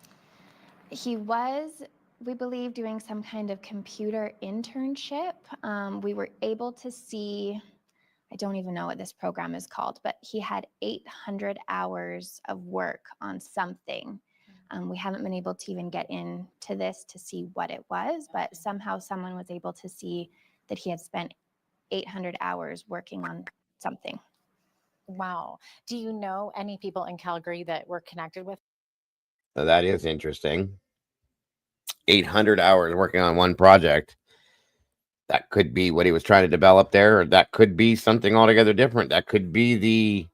He was, we believe, doing some kind of computer internship. We were able to see, I don't even know what this program is called, but he had 800 hours of work on something. We haven't been able to even get into this to see what it was, but somehow someone was able to see that he had spent 800 hours working on something. Wow. Do you know any people in Calgary that were connected with? So that is interesting. 800 hours working on one project. That could be what he was trying to develop there, or that could be something altogether different. That could be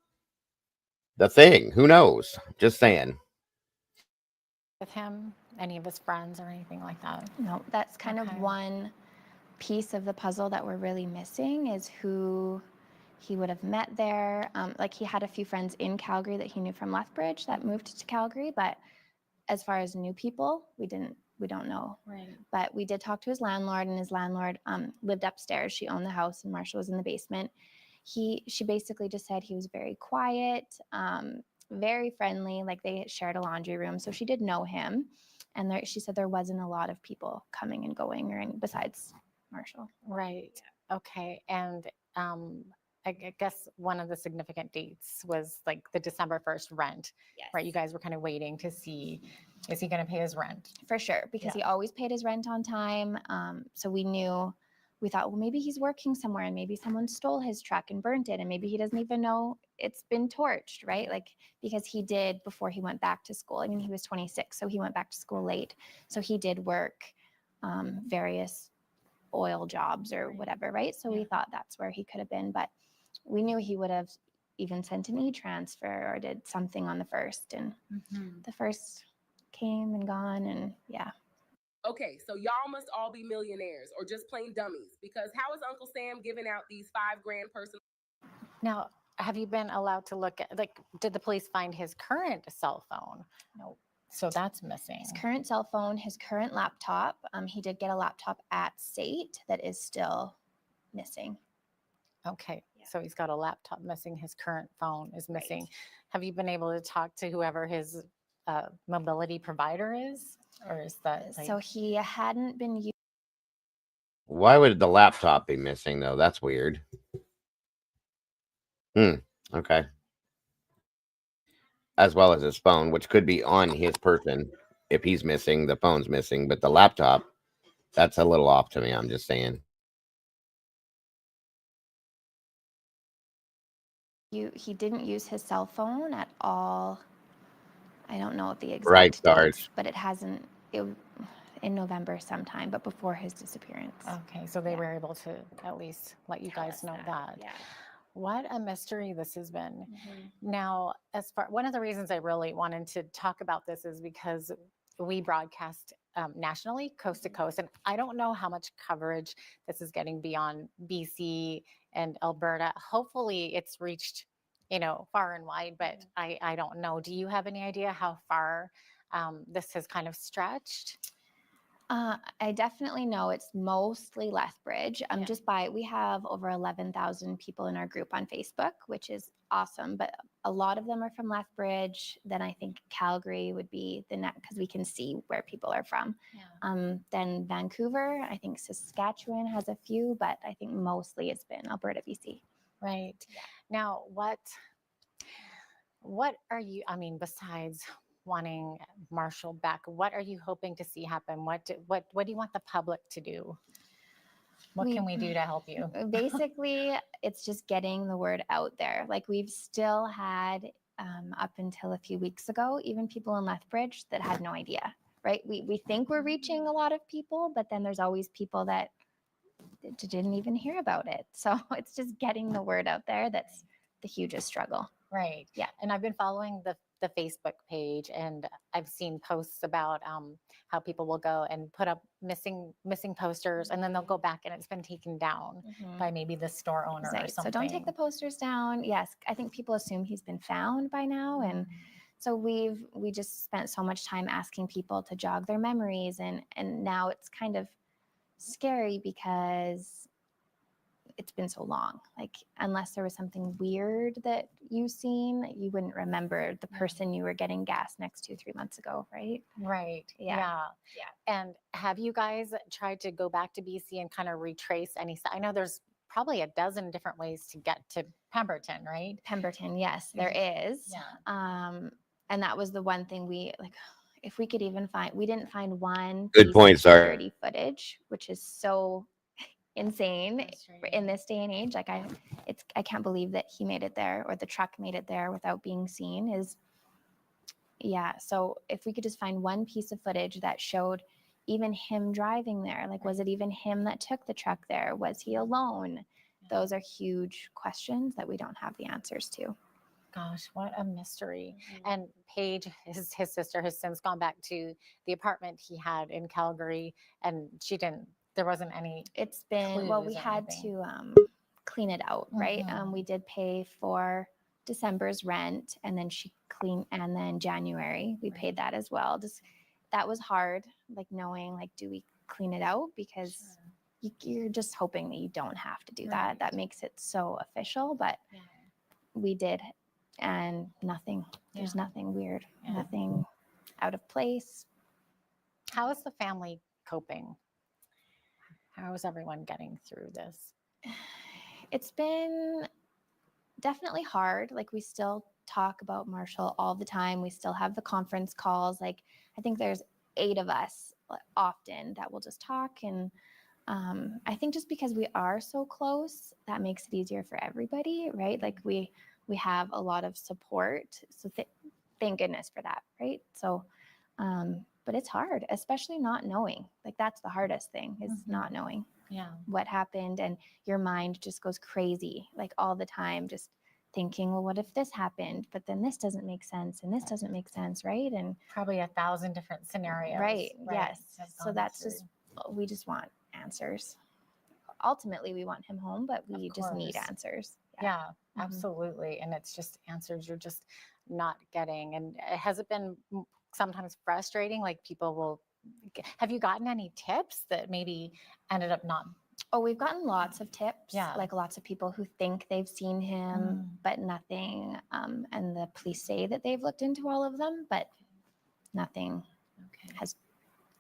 the thing. Who knows? Just saying. With him, any of his friends or anything like that? No, that's kind of one piece of the puzzle that we're really missing, is who he would have met there. Like, he had a few friends in Calgary that he knew from Lethbridge that moved to Calgary, but as far as new people, we don't know. Right. But we did talk to his landlord, and his landlord lived upstairs. She owned the house, and Marshall was in the basement. She basically just said he was very quiet, very friendly. Like, they shared a laundry room, so she did know him. And she said there wasn't a lot of people coming and going, or any besides Marshall. Right. Okay. And I guess one of the significant dates was like the December 1st rent, right? You guys were kind of waiting to see, is he going to pay his rent? For sure, because he always paid his rent on time. So we thought, well, maybe he's working somewhere, and maybe someone stole his truck and burnt it, and maybe he doesn't even know it's been torched, right? Like, because he did before he went back to school. I mean, he was 26, so he went back to school late. So he did work various oil jobs or whatever, right? So we thought that's where he could have been, but we knew he would have even sent an e-transfer or did something on the 1st, and the 1st came and gone, and yeah. Okay, so y'all must all be millionaires or just plain dummies, because how is Uncle Sam giving out these $5,000 personal? Now, have you been allowed to look at, like, did the police find his current cell phone? No. So that's missing. His current cell phone, his current laptop. He did get a laptop at SAIT that is still missing. Okay, so he's got a laptop missing. His current phone is missing. Have you been able to talk to whoever his mobility provider is? Or is that So he hadn't been using. Why would the laptop be missing, though? That's weird. Okay. As well as his phone, which could be on his person. If he's missing, the phone's missing, but the laptop, that's a little off to me. I'm just saying. He didn't use his cell phone at all. I don't know the exact Right, dates, Sarge. but it hasn't. In November sometime, but before his disappearance. Okay, so they were able to at least let you guys know that. Yeah. What a mystery this has been. Now, one of the reasons I really wanted to talk about this is because we broadcast nationally, coast to coast, and I don't know how much coverage this is getting beyond BC and Alberta. Hopefully it's reached, far and wide, but I don't know. Do you have any idea how far this has kind of stretched? I definitely know it's mostly Lethbridge. We have over 11,000 people in our group on Facebook, which is awesome. But a lot of them are from Lethbridge. Then I think Calgary would be the next, because we can see where people are from. Then Vancouver, I think Saskatchewan has a few, but I think mostly it's been Alberta, BC. Right. Now, what are you, besides wanting Marshall back, what are you hoping to see happen? What do you want the public to do? What can we do to help you? Basically, it's just getting the word out there. Like we've still had, up until a few weeks ago, even people in Lethbridge that had no idea, right? We think we're reaching a lot of people, but then there's always people that didn't even hear about it. So it's just getting the word out there that's the hugest struggle. Right. Yeah. And I've been following the Facebook page, and I've seen posts about how people will go and put up missing posters, and then they'll go back and it's been taken down by maybe the store owner or something. So don't take the posters down. Yes, I think people assume he's been found by now, and so we just spent so much time asking people to jog their memories, and now it's kind of scary because it's been so long. Like, unless there was something weird that you've seen, you wouldn't remember the person you were getting gas next to 3 months ago, right? Right. Yeah. And have you guys tried to go back to BC and kind of retrace I know there's probably a dozen different ways to get to Pemberton, right? Pemberton, yes, there is. And that was the one thing if we could even find, we didn't find one Good piece point, of sorry. security footage, which is so insane in this day and age. Like I can't believe that he made it there, or the truck made it there without being seen. So if we could just find one piece of footage that showed even him driving there, like was it even him that took the truck there? Was he alone? Those are huge questions that we don't have the answers to. Gosh, what a mystery. And Paige, his sister, has since gone back to the apartment he had in Calgary, and there wasn't any. It's been, we had to clean it out, right? We did pay for December's rent, and then and then January, we paid that as well. That was hard, like knowing, like, do we clean it out? Because you're just hoping that you don't have to do that. That makes it so official, but we did, and nothing, there's nothing weird, nothing out of place. How is the family coping? How is everyone getting through this? It's been definitely hard. Like, we still talk about Marshall all the time. We still have the conference calls. Like, I think there's 8 of us often that will just talk. And I think just because we are so close, that makes it easier for everybody, right? Like, we have a lot of support. So thank goodness for that, right? So, but it's hard, especially not knowing. Like, that's the hardest thing, is not knowing what happened, and your mind just goes crazy, like, all the time, just thinking, well, what if this happened? But then this doesn't make sense, and this doesn't make sense, right? And probably 1,000 different scenarios. Right. Yes. So that's just, we just want answers. Ultimately, we want him home, but we just need answers. Yeah, absolutely. And it's just answers you're just not getting. And has it been sometimes frustrating? Like, have you gotten any tips that maybe ended up not? Oh, we've gotten lots of tips. Like, lots of people who think they've seen him, but nothing. And the police say that they've looked into all of them, but nothing has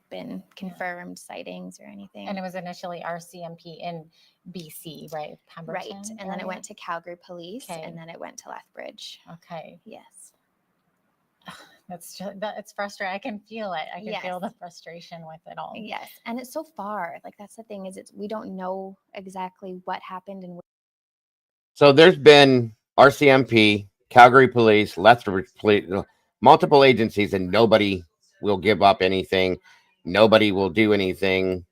been confirmed sightings or anything. And it was initially RCMP in BC, right? Pemberton, right. And then it went to Calgary Police, and then it went to Lethbridge. Okay. Yes. It's frustrating. I can feel it. I can feel the frustration with it all. Yes. And it's so far. Like, that's the thing, is we don't know exactly what happened. And so there's been RCMP, Calgary Police, Lethbridge Police, multiple agencies, and nobody will give up anything. Nobody will do anything.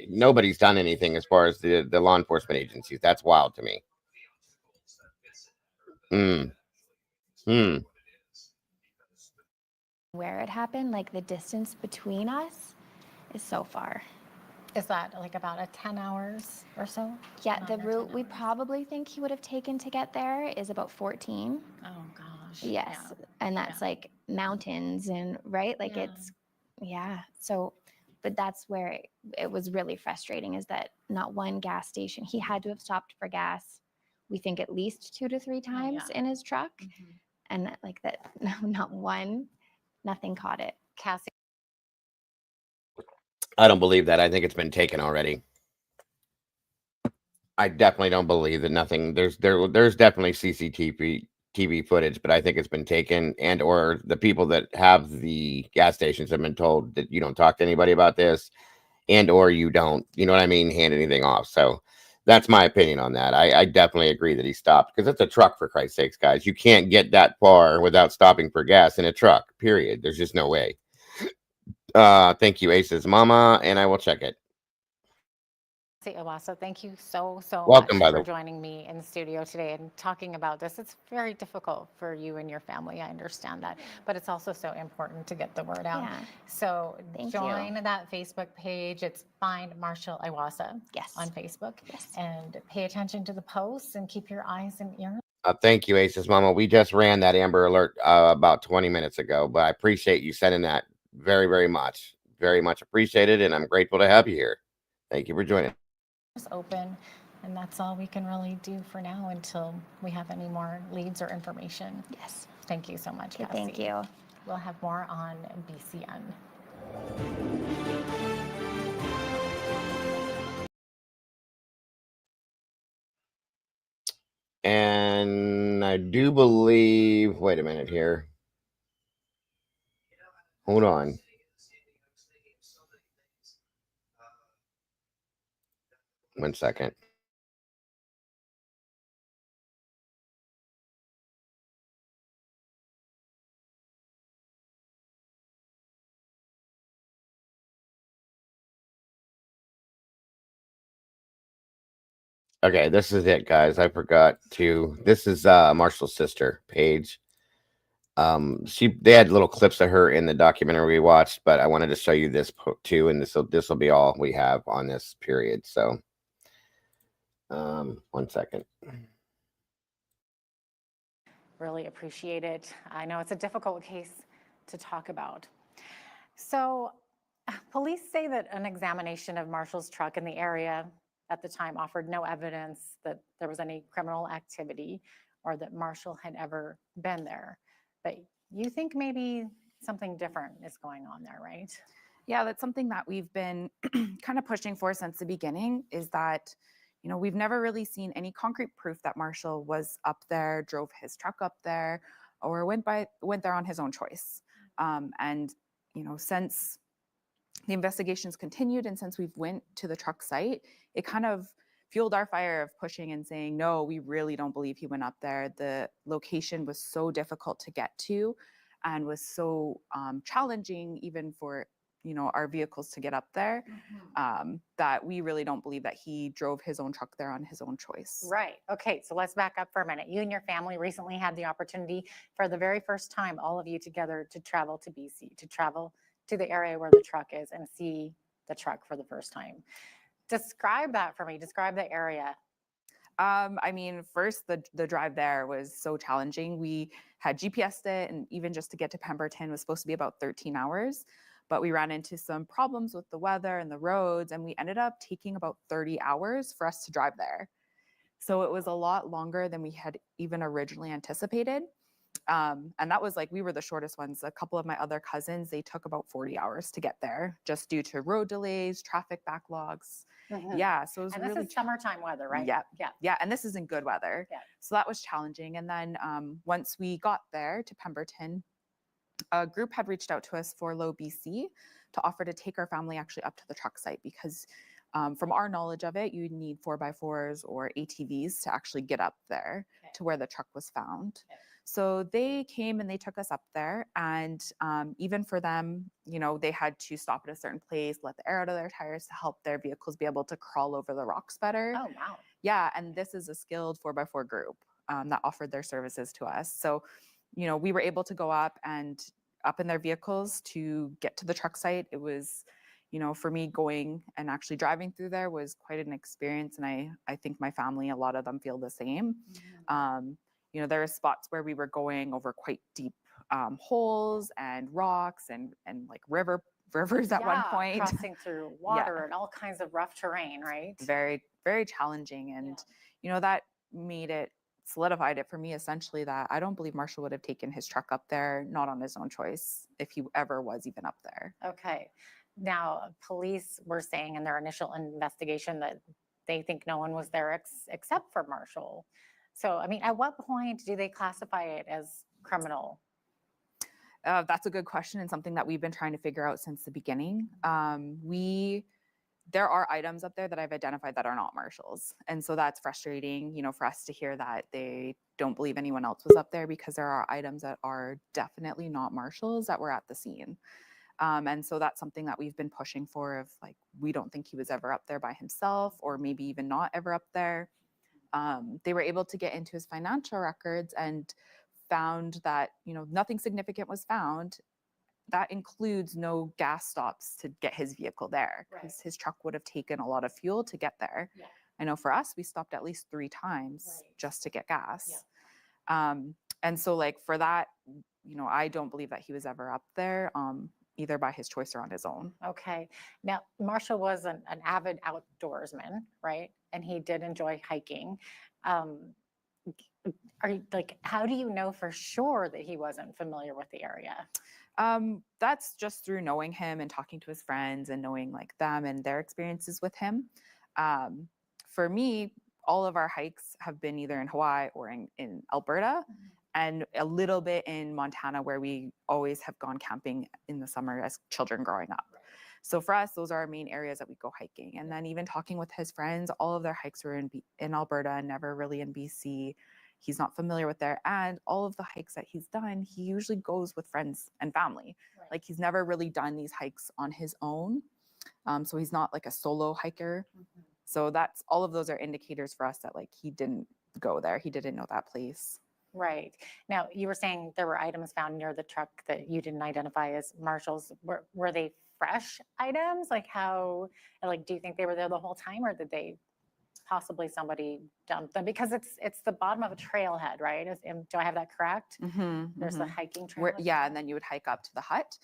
Nobody's done anything as far as the law enforcement agencies. That's wild to me. Mm. Hmm. Where it happened, like the distance between us is so far. Is that like about a 10 hours or so? Yeah, Not the under route 10 we hours? probably think he would have taken to get there is about 14. Oh gosh. Yes. Yeah. And that's like mountains and right? Like Yeah. it's, yeah. So, but that's where it was really frustrating is that not one gas station, he had to have stopped for gas, we think at least 2 to 3 times in his truck. And like that, not one, nothing caught it. Cassie. I don't believe that. I think it's been taken already. I definitely don't believe that nothing. There's definitely TV footage, but I think it's been taken, and or the people that have the gas stations have been told that you don't talk to anybody about this, and or you don't, you know what I mean, hand anything off. So that's my opinion on that. I definitely agree that he stopped because it's a truck, for Christ's sakes, guys. You can't get that far without stopping for gas in a truck. Period. There's just no way. Thank you, Ace's mama, and I will check it. Iwassa, thank you so Welcome, much by for the joining me in the studio today and talking about this. It's very difficult for you and your family. I understand that, but it's also so important to get the word out. Yeah. So Thank join you. that Facebook page. It's Find Marshall Iwassa on Facebook. And pay attention to the posts and keep your eyes and ears. Thank you, Ace's mama. We just ran that Amber Alert about 20 minutes ago, but I appreciate you sending that very, very much. Very much appreciated, and I'm grateful to have you here. Thank you for joining. Open, and that's all we can really do for now until we have any more leads or information. Yes. Thank you so much, Okay, Cassie. thank you. We'll have more on BCN. And I do believe, wait a minute here. Hold on. One second. Okay, this is it, guys. I forgot to. This is Marshall's sister, Paige. They had little clips of her in the documentary we watched, but I wanted to show you this too, and this will be all we have on this period. So, 1 second. Really appreciate it. I know it's a difficult case to talk about. So, police say that an examination of Marshall's truck in the area at the time offered no evidence that there was any criminal activity or that Marshall had ever been there. But you think maybe something different is going on there, right? Yeah, that's something that we've been kind of pushing for since the beginning, is that, you know, we've never really seen any concrete proof that Marshall was up there, drove his truck up there, or went there on his own choice. And, you know, since the investigations continued and since we've went to the truck site, it kind of fueled our fire of pushing and saying, no, we really don't believe he went up there. The location was so difficult to get to and was so challenging even for, you know, our vehicles to get up there, that we really don't believe that he drove his own truck there on his own choice. Right. Okay, so let's back up for a minute. You and your family recently had the opportunity for the very first time, all of you together, to travel to BC, to travel to the area where the truck is and see the truck for the first time. Describe that for me. Describe the area. I mean, first, the drive there was so challenging. We had GPSed it, and even just to get to Pemberton was supposed to be about 13 hours. But we ran into some problems with the weather and the roads, and we ended up taking about 30 hours for us to drive there. So it was a lot longer than we had even originally anticipated. And that was like, we were the shortest ones. A couple of my other cousins, they took about 40 hours to get there just due to road delays, traffic backlogs. Yeah, so it was And really this is summertime weather, right? Yeah, and this is in good weather. Yeah. So that was challenging. And then once we got there to Pemberton, a group had reached out to us for Low BC to offer to take our family actually up to the truck site because from our knowledge of it, you'd need 4x4s or ATVs to actually get up there to where the truck was found. So they came and they took us up there, and even for them, you know, they had to stop at a certain place, let the air out of their tires to help their vehicles be able to crawl over the rocks better. Oh, wow. Yeah, and this is a skilled 4x4 group. that offered their services to us. So, you know, we were able to go up in their vehicles to get to the truck site. It was, you know, for me, going and actually driving through there was quite an experience. And I think my family, a lot of them feel the same. You know, there are spots where we were going over quite deep holes and rocks and like rivers at one point. Crossing through water and all kinds of rough terrain, right? Very, very challenging. And, you know, that solidified it for me essentially that I don't believe Marshall would have taken his truck up there, not on his own choice, if he ever was even up there. Okay. Now, police were saying in their initial investigation that they think no one was there except for Marshall. So, I mean, at what point do they classify it as criminal? That's a good question and something that we've been trying to figure out since the beginning. There are items up there that I've identified that are not Marshall's. And so that's frustrating, you know, for us to hear that they don't believe anyone else was up there, because there are items that are definitely not Marshall's that were at the scene. And so that's something that we've been pushing for, of like, we don't think he was ever up there by himself, or maybe even not ever up there. They were able to get into his financial records and found that, you know, nothing significant was found. That includes no gas stops to get his vehicle there, because his truck would have taken a lot of fuel to get there. I know for us, we stopped at least 3 times just to get gas. And so like for that, you know, I don't believe that he was ever up there, either by his choice or on his own. Okay. Now, Marshall was an avid outdoorsman, right? And he did enjoy hiking. Are you like, how do you know for sure that he wasn't familiar with the area? That's just through knowing him and talking to his friends and knowing like them and their experiences with him. For me, all of our hikes have been either in Hawaii or in Alberta, and a little bit in Montana, where we always have gone camping in the summer as children growing up. So for us, those are our main areas that we go hiking. And then even talking with his friends, all of their hikes were in Alberta, never really in BC. He's not familiar with there. And all of the hikes that he's done, he usually goes with friends and family. Like, he's never really done these hikes on his own. So he's not like a solo hiker. So that's, all of those are indicators for us that like he didn't go there. He didn't know that place. Right. Now, you were saying there were items found near the truck that you didn't identify as Marshall's. Were they fresh items? Like how, like, do you think they were there the whole time, or did they possibly somebody dumped them? Because it's the bottom of a trailhead, right? Do I have that correct? There's the hiking trail. Yeah, and then you would hike up to the hut.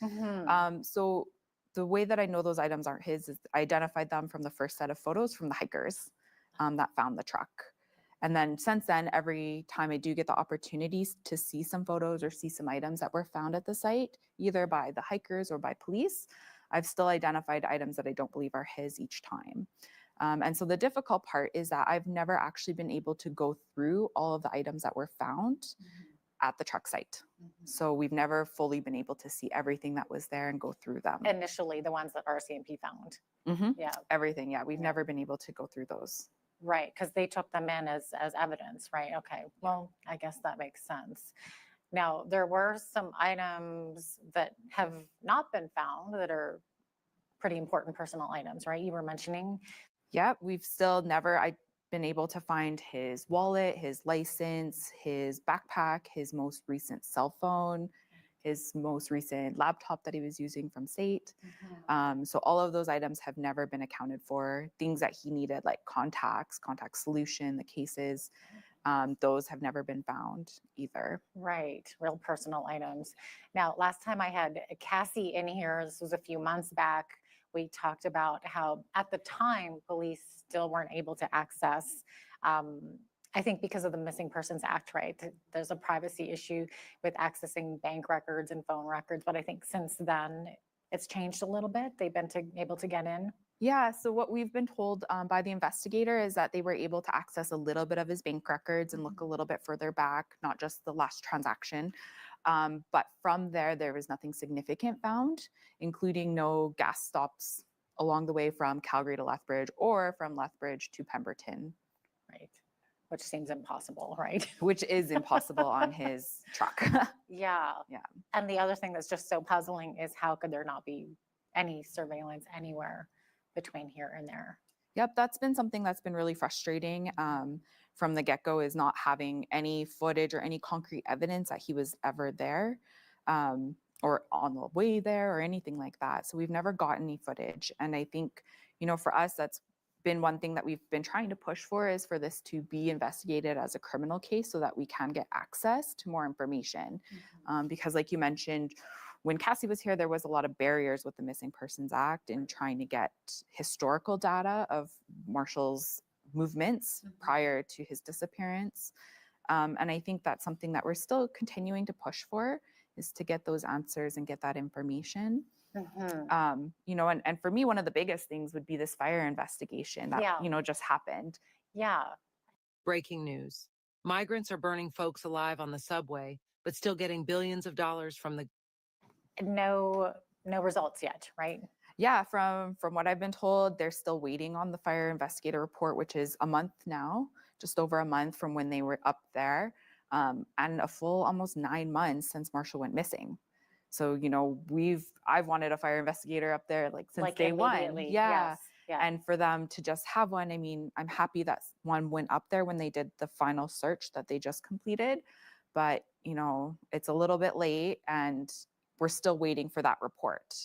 So the way that I know those items aren't his is I identified them from the first set of photos from the hikers that found the truck. And then since then, every time I do get the opportunities to see some photos or see some items that were found at the site, either by the hikers or by police, I've still identified items that I don't believe are his each time. And so the difficult part is that I've never actually been able to go through all of the items that were found at the truck site. So we've never fully been able to see everything that was there and go through them. Initially, the ones that RCMP found. Yeah. Everything. Yeah. We've never been able to go through those. Right. Because they took them in as evidence, right? Okay. Well, I guess that makes sense. Now, there were some items that have not been found that are pretty important personal items, right? You were mentioning. Yeah, we've still never been able to find his wallet, his license, his backpack, his most recent cell phone, his most recent laptop that he was using from SATE. So all of those items have never been accounted for. Things that he needed, like contact solution, the cases, those have never been found either. Right, real personal items. Now, last time I had Cassie in here, this was a few months back, we talked about how at the time police still weren't able to access, I think because of the Missing Persons Act, right? There's a privacy issue with accessing bank records and phone records, but I think since then it's changed a little bit. They've been able to get in. Yeah, so what we've been told by the investigator is that they were able to access a little bit of his bank records and look a little bit further back, not just the last transaction. But from there was nothing significant found, including no gas stops along the way from Calgary to Lethbridge or from Lethbridge to Pemberton. Right, which seems impossible, right? Which is impossible on his truck. Yeah. Yeah. And the other thing that's just so puzzling is how could there not be any surveillance anywhere between here and there? Yep, that's been something that's been really frustrating. from the get-go is not having any footage or any concrete evidence that he was ever there, or on the way there or anything like that. So we've never gotten any footage. And I think, for us, that's been one thing that we've been trying to push for, is for this to be investigated as a criminal case so that we can get access to more information. Because like you mentioned, when Cassie was here, there was a lot of barriers with the Missing Persons Act and trying to get historical data of Marshall's movements prior to his disappearance. And I think that's something that we're still continuing to push for, is to get those answers and get that information. And for me, one of the biggest things would be this fire investigation that, just happened. Yeah. Breaking news. Migrants are burning folks alive on the subway, but still getting billions of dollars from the... No results yet, right? Yeah, from what I've been told, they're still waiting on the fire investigator report, which is a month now, just over a month from when they were up there, and a full almost 9 months since Marshall went missing. So, I've wanted a fire investigator up there since day one. Yeah. Yes. Yeah. And for them to just have one, I mean, I'm happy that one went up there when they did the final search that they just completed. But, it's a little bit late, and we're still waiting for that report,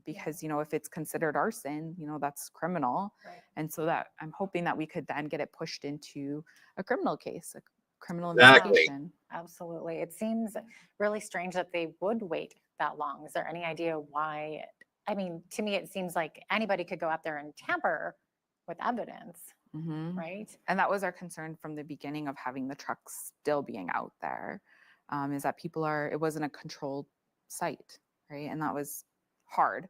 because, if it's considered arson, that's criminal. Right. And so that I'm hoping that we could then get it pushed into a criminal case, a criminal Exactly. investigation. Absolutely. It seems really strange that they would wait that long. Is there any idea why? I mean, to me, it seems like anybody could go out there and tamper with evidence, right? And that was our concern from the beginning of having the trucks still being out there, is that it wasn't a controlled site, right? And that was hard,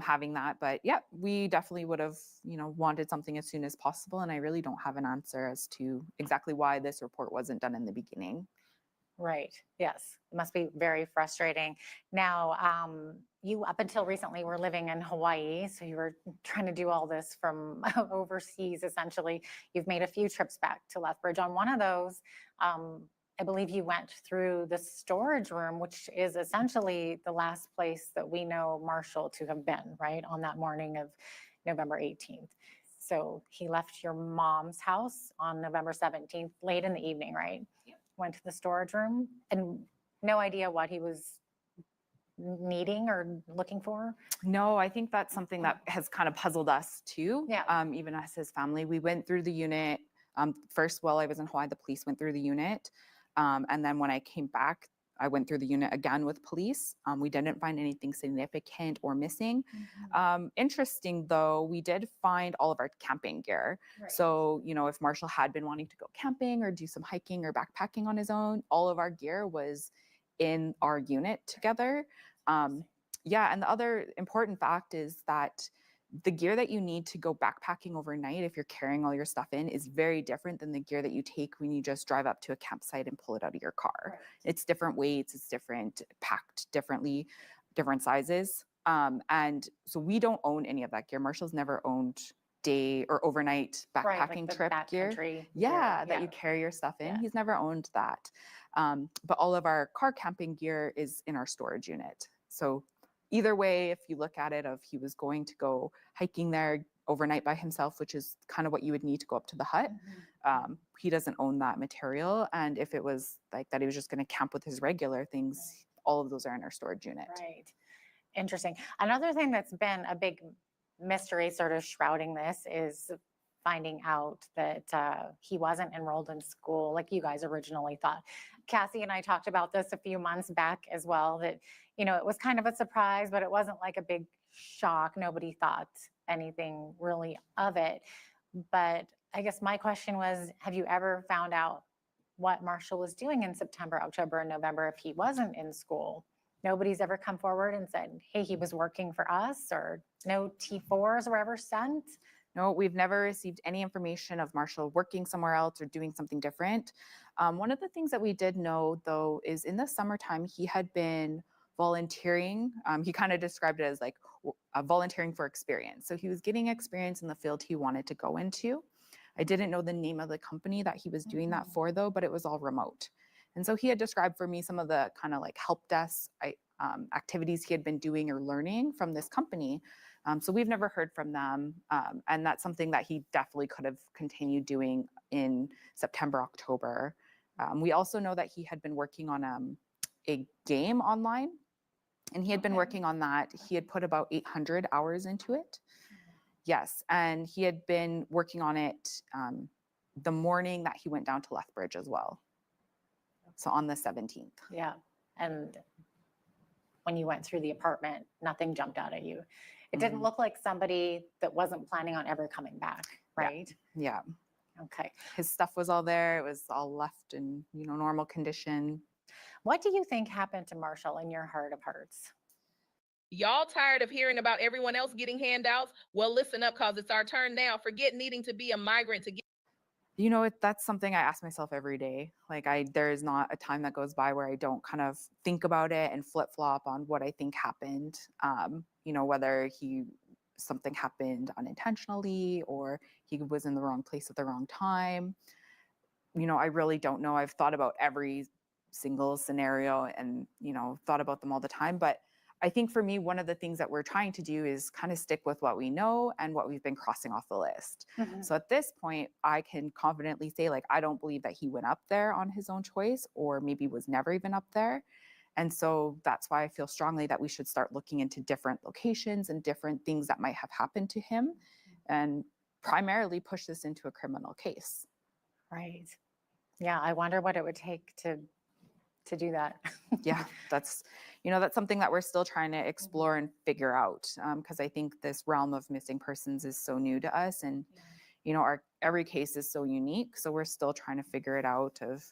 having that. But yeah, we definitely would have, wanted something as soon as possible. And I really don't have an answer as to exactly why this report wasn't done in the beginning. Right. Yes. It must be very frustrating. Now, you up until recently were living in Hawaii, so you were trying to do all this from overseas, essentially. You've made a few trips back to Lethbridge. On one of those, I believe you went through the storage room, which is essentially the last place that we know Marshall to have been, right, on that morning of November 18th. So he left your mom's house on November 17th, late in the evening, right? Yep. Went to the storage room and no idea what he was needing or looking for? No, I think that's something that has kind of puzzled us too. Yeah. Even as his family, we went through the unit. First, while I was in Hawaii, the police went through the unit. And then when I came back, I went through the unit again with police. We didn't find anything significant or missing. Interesting though, we did find all of our camping gear. Right. So, if Marshall had been wanting to go camping or do some hiking or backpacking on his own, all of our gear was in our unit together. Yeah, and the other important fact is that the gear that you need to go backpacking overnight, if you're carrying all your stuff in, is very different than the gear that you take when you just drive up to a campsite and pull it out of your car. Right. It's different weights, it's different, packed differently, different sizes. And so we don't own any of that gear. Marshall's never owned day or overnight backpacking the trip gear. backcountry Yeah, gear, that yeah. you carry your stuff in. Yeah. He's never owned that. But all of our car camping gear is in our storage unit. So either way, if you look at it, if he was going to go hiking there overnight by himself, which is kind of what you would need to go up to the hut, he doesn't own that material. And if it was like that, he was just going to camp with his regular things, all of those are in our storage unit. Right. Interesting. Another thing that's been a big mystery sort of shrouding this is finding out that he wasn't enrolled in school like you guys originally thought. Cassie and I talked about this a few months back as well, that, it was kind of a surprise, but it wasn't like a big shock. Nobody thought anything really of it. But I guess my question was, have you ever found out what Marshall was doing in September, October, and November if he wasn't in school? Nobody's ever come forward and said, hey, he was working for us, or no T4s were ever sent? No, we've never received any information of Marshall working somewhere else or doing something different. One of the things that we did know, though, is in the summertime, he had been volunteering. He kind of described it as like volunteering for experience. So he was getting experience in the field he wanted to go into. I didn't know the name of the company that he was doing that for, though, but it was all remote. And so he had described for me some of the kind of like help desk activities he had been doing or learning from this company. So we've never heard from them. And that's something that he definitely could have continued doing in September, October. We also know that he had been working on a game online, and he had been working on that. He had put about 800 hours into it. Yes, and he had been working on it the morning that he went down to Lethbridge as well. So on the 17th. Yeah. And when you went through the apartment, nothing jumped out at you. It didn't look like somebody that wasn't planning on ever coming back, right? Yeah. Okay. His stuff was all there. It was all left in, normal condition. What do you think happened to Marshall in your heart of hearts? Y'all tired of hearing about everyone else getting handouts? Well, listen up, cause it's our turn now. Forget needing to be a migrant to get. That's something I ask myself every day. Like there is not a time that goes by where I don't kind of think about it and flip flop on what I think happened. Whether something happened unintentionally or he was in the wrong place at the wrong time. I really don't know. I've thought about every single scenario and, thought about them all the time. But I think for me, one of the things that we're trying to do is kind of stick with what we know and what we've been crossing off the list. So at this point, I can confidently say, I don't believe that he went up there on his own choice or maybe was never even up there. And so that's why I feel strongly that we should start looking into different locations and different things that might have happened to him and primarily push this into a criminal case. Right. Yeah. I wonder what it would take to do that. Yeah, that's something that we're still trying to explore and figure out because I think this realm of missing persons is so new to us and, every case is so unique. So we're still trying to figure it out of,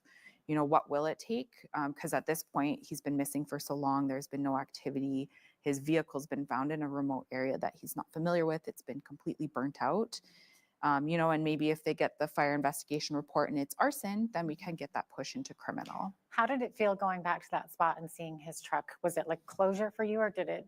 what will it take? Because at this point, he's been missing for so long. There's been no activity. His vehicle's been found in a remote area that he's not familiar with. It's been completely burnt out. And maybe if they get the fire investigation report and it's arson, then we can get that push into criminal. How did it feel going back to that spot and seeing his truck? Was it like closure for you or did it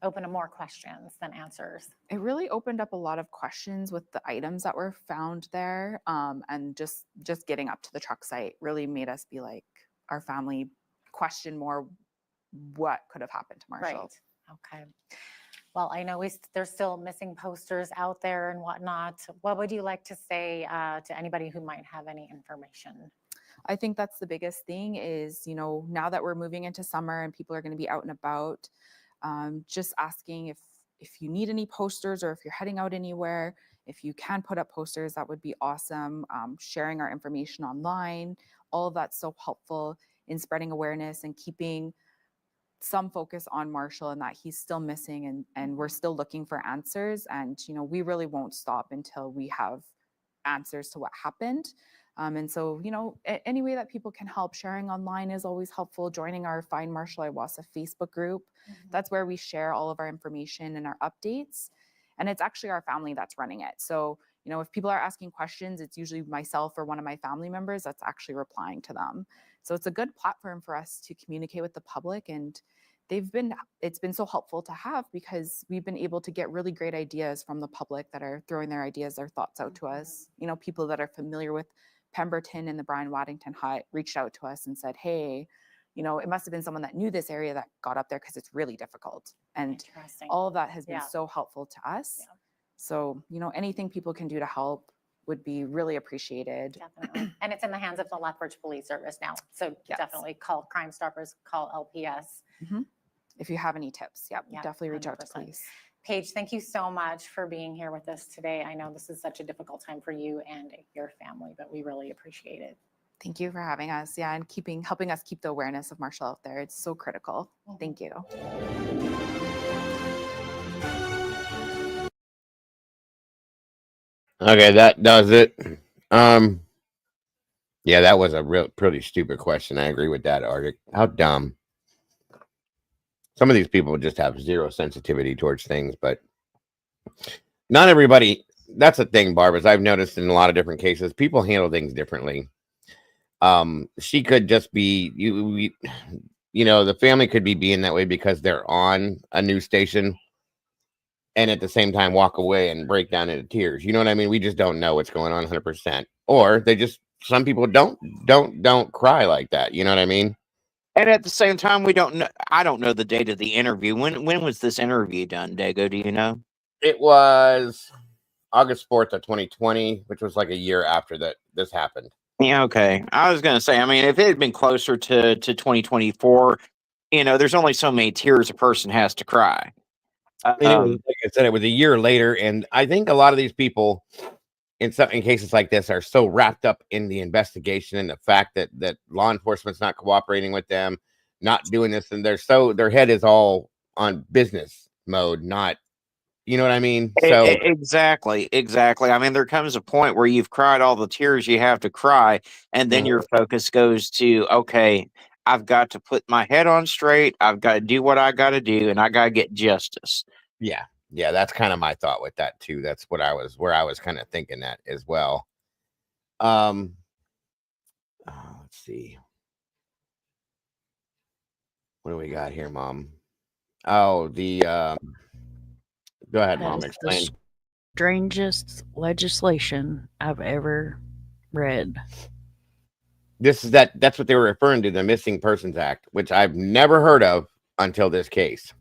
open up more questions than answers? It really opened up a lot of questions with the items that were found there. And just getting up to the truck site really made us be like, our family question more what could have happened to Marshall. Right. Okay. Well, I know there's still missing posters out there and whatnot. What would you like to say to anybody who might have any information? I think that's the biggest thing is, now that we're moving into summer and people are going to be out and about, just asking if you need any posters or if you're heading out anywhere, if you can put up posters, that would be awesome. Sharing our information online, all of that's so helpful in spreading awareness and keeping some focus on Marshall and that he's still missing and we're still looking for answers. And, we really won't stop until we have answers to what happened. And so, any way that people can help, sharing online is always helpful. Joining our Find Marshall Iwassa Facebook group. That's where we share all of our information and our updates. And it's actually our family that's running it. So, if people are asking questions, it's usually myself or one of my family members that's actually replying to them. So it's a good platform for us to communicate with the public. And it's been so helpful to have because we've been able to get really great ideas from the public that are throwing their ideas, their thoughts out to us. People that are familiar with Pemberton and the Brian Waddington Hut reached out to us and said, hey, it must have been someone that knew this area that got up there because it's really difficult. And all of that has been so helpful to us. Yeah. So, anything people can do to help would be really appreciated. Definitely. And it's in the hands of the Lethbridge Police Service now. So definitely call Crime Stoppers, call LPS. If you have any tips, definitely reach out to police. Paige, thank you so much for being here with us today. I know this is such a difficult time for you and your family, but we really appreciate it. Thank you for having us. Yeah, and helping us keep the awareness of Marshall out there. It's so critical. Thank you. Okay, that does it. Yeah, that was a pretty stupid question. I agree with that, Arctic. How dumb. Some of these people just have zero sensitivity towards things, but not everybody. That's the thing, Barb, is I've noticed in a lot of different cases, people handle things differently. She could just be, the family could be being that way because they're on a news station and at the same time walk away and break down into tears. You know what I mean? We just don't know what's going on 100%. Or some people don't cry like that. You know what I mean? And at the same time, we don't know. I don't know the date of the interview. When was this interview done, Dago? Do you know? It was August 4th of 2020, which was like a year after that this happened. Yeah, okay. I was gonna say, I mean, if it had been closer to 2024, there's only so many tears a person has to cry. And it was, like I said, it was a year later, and I think a lot of these people in cases like this are so wrapped up in the investigation and the fact that law enforcement's not cooperating with them, not doing this, and their head is all on business mode, not, you know what I mean? So Exactly. I mean, there comes a point where you've cried all the tears you have to cry, and then your focus goes to, okay, I've got to put my head on straight. I've got to do what I got to do, and I got to get justice. yeah, that's kind of my thought with that too. That's where I was kind of thinking that as well. Let's see. What do we got here, Mom? Oh, go ahead, Mom. That is the Explain. strangest legislation I've ever read. That's what they were referring to, the Missing Persons Act, which I've never heard of until this case.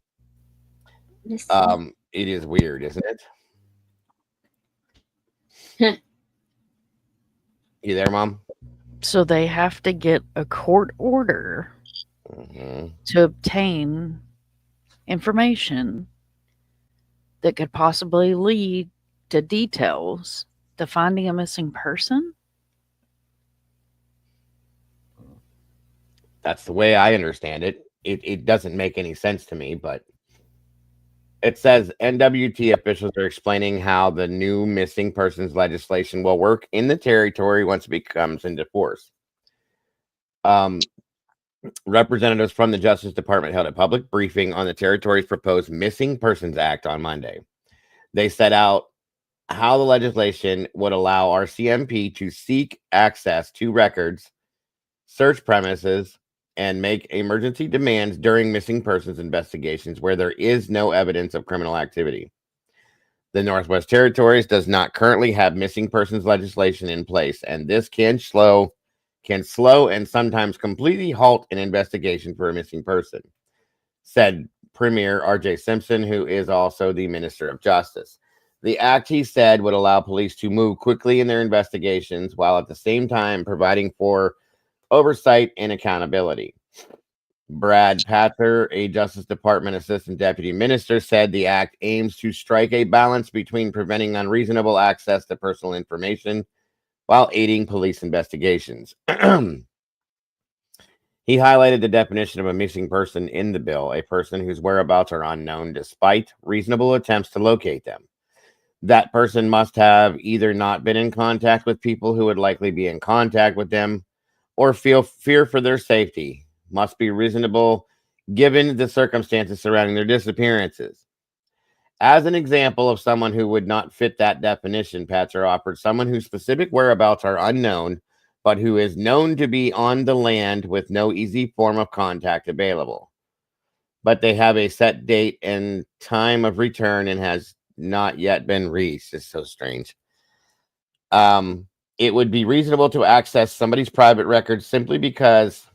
It is weird, isn't it? You there, Mom? So they have to get a court order to obtain information that could possibly lead to details to finding a missing person. That's the way I understand it. It doesn't make any sense to me, but it says NWT officials are explaining how the new missing persons legislation will work in the territory once it becomes into force. Representatives from the Justice Department held a public briefing on the territory's proposed Missing Persons Act on Monday. They set out how the legislation would allow RCMP to seek access to records, search premises, and make emergency demands during missing persons investigations where there is no evidence of criminal activity. The Northwest Territories does not currently have missing persons legislation in place, and this can slow and sometimes completely halt an investigation for a missing person, said Premier R.J. Simpson, who is also the Minister of Justice. The act, he said, would allow police to move quickly in their investigations while at the same time providing for oversight and accountability. Brad Pather, a Justice Department Assistant Deputy Minister, said the act aims to strike a balance between preventing unreasonable access to personal information while aiding police investigations. He highlighted the definition of a missing person in the bill, a person whose whereabouts are unknown despite reasonable attempts to locate them. That person must have either not been in contact with people who would likely be in contact with them or feel fear for their safety, must be reasonable given the circumstances surrounding their disappearances. As an example of someone who would not fit that definition, Patzer offered someone whose specific whereabouts are unknown, but who is known to be on the land with no easy form of contact available. But they have a set date and time of return and has not yet been reached. It's so strange. It would be reasonable to access somebody's private records simply because,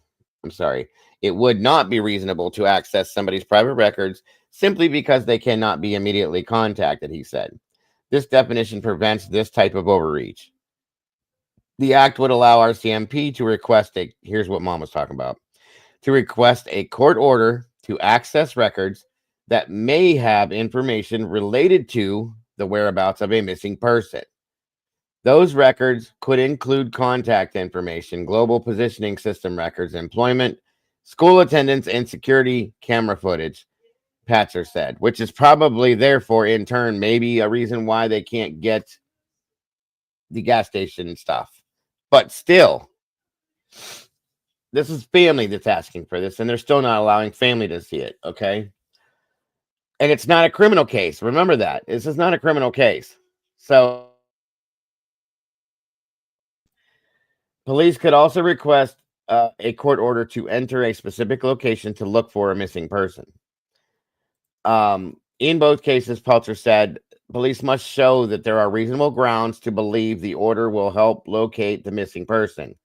it would not be reasonable to access somebody's private records simply because they cannot be immediately contacted, he said. This definition prevents this type of overreach. The act would allow RCMP to request here's what Mom was talking about, to request a court order to access records that may have information related to the whereabouts of a missing person. Those records could include contact information, global positioning system records, employment, school attendance, and security camera footage, Patzer said, which is probably, therefore, in turn, maybe a reason why they can't get the gas station stuff. But still, this is family that's asking for this, and they're still not allowing family to see it, okay? And it's not a criminal case. Remember that. This is not a criminal case. So police could also request a court order to enter a specific location to look for a missing person. In both cases, Peltzer said, police must show that there are reasonable grounds to believe the order will help locate the missing person.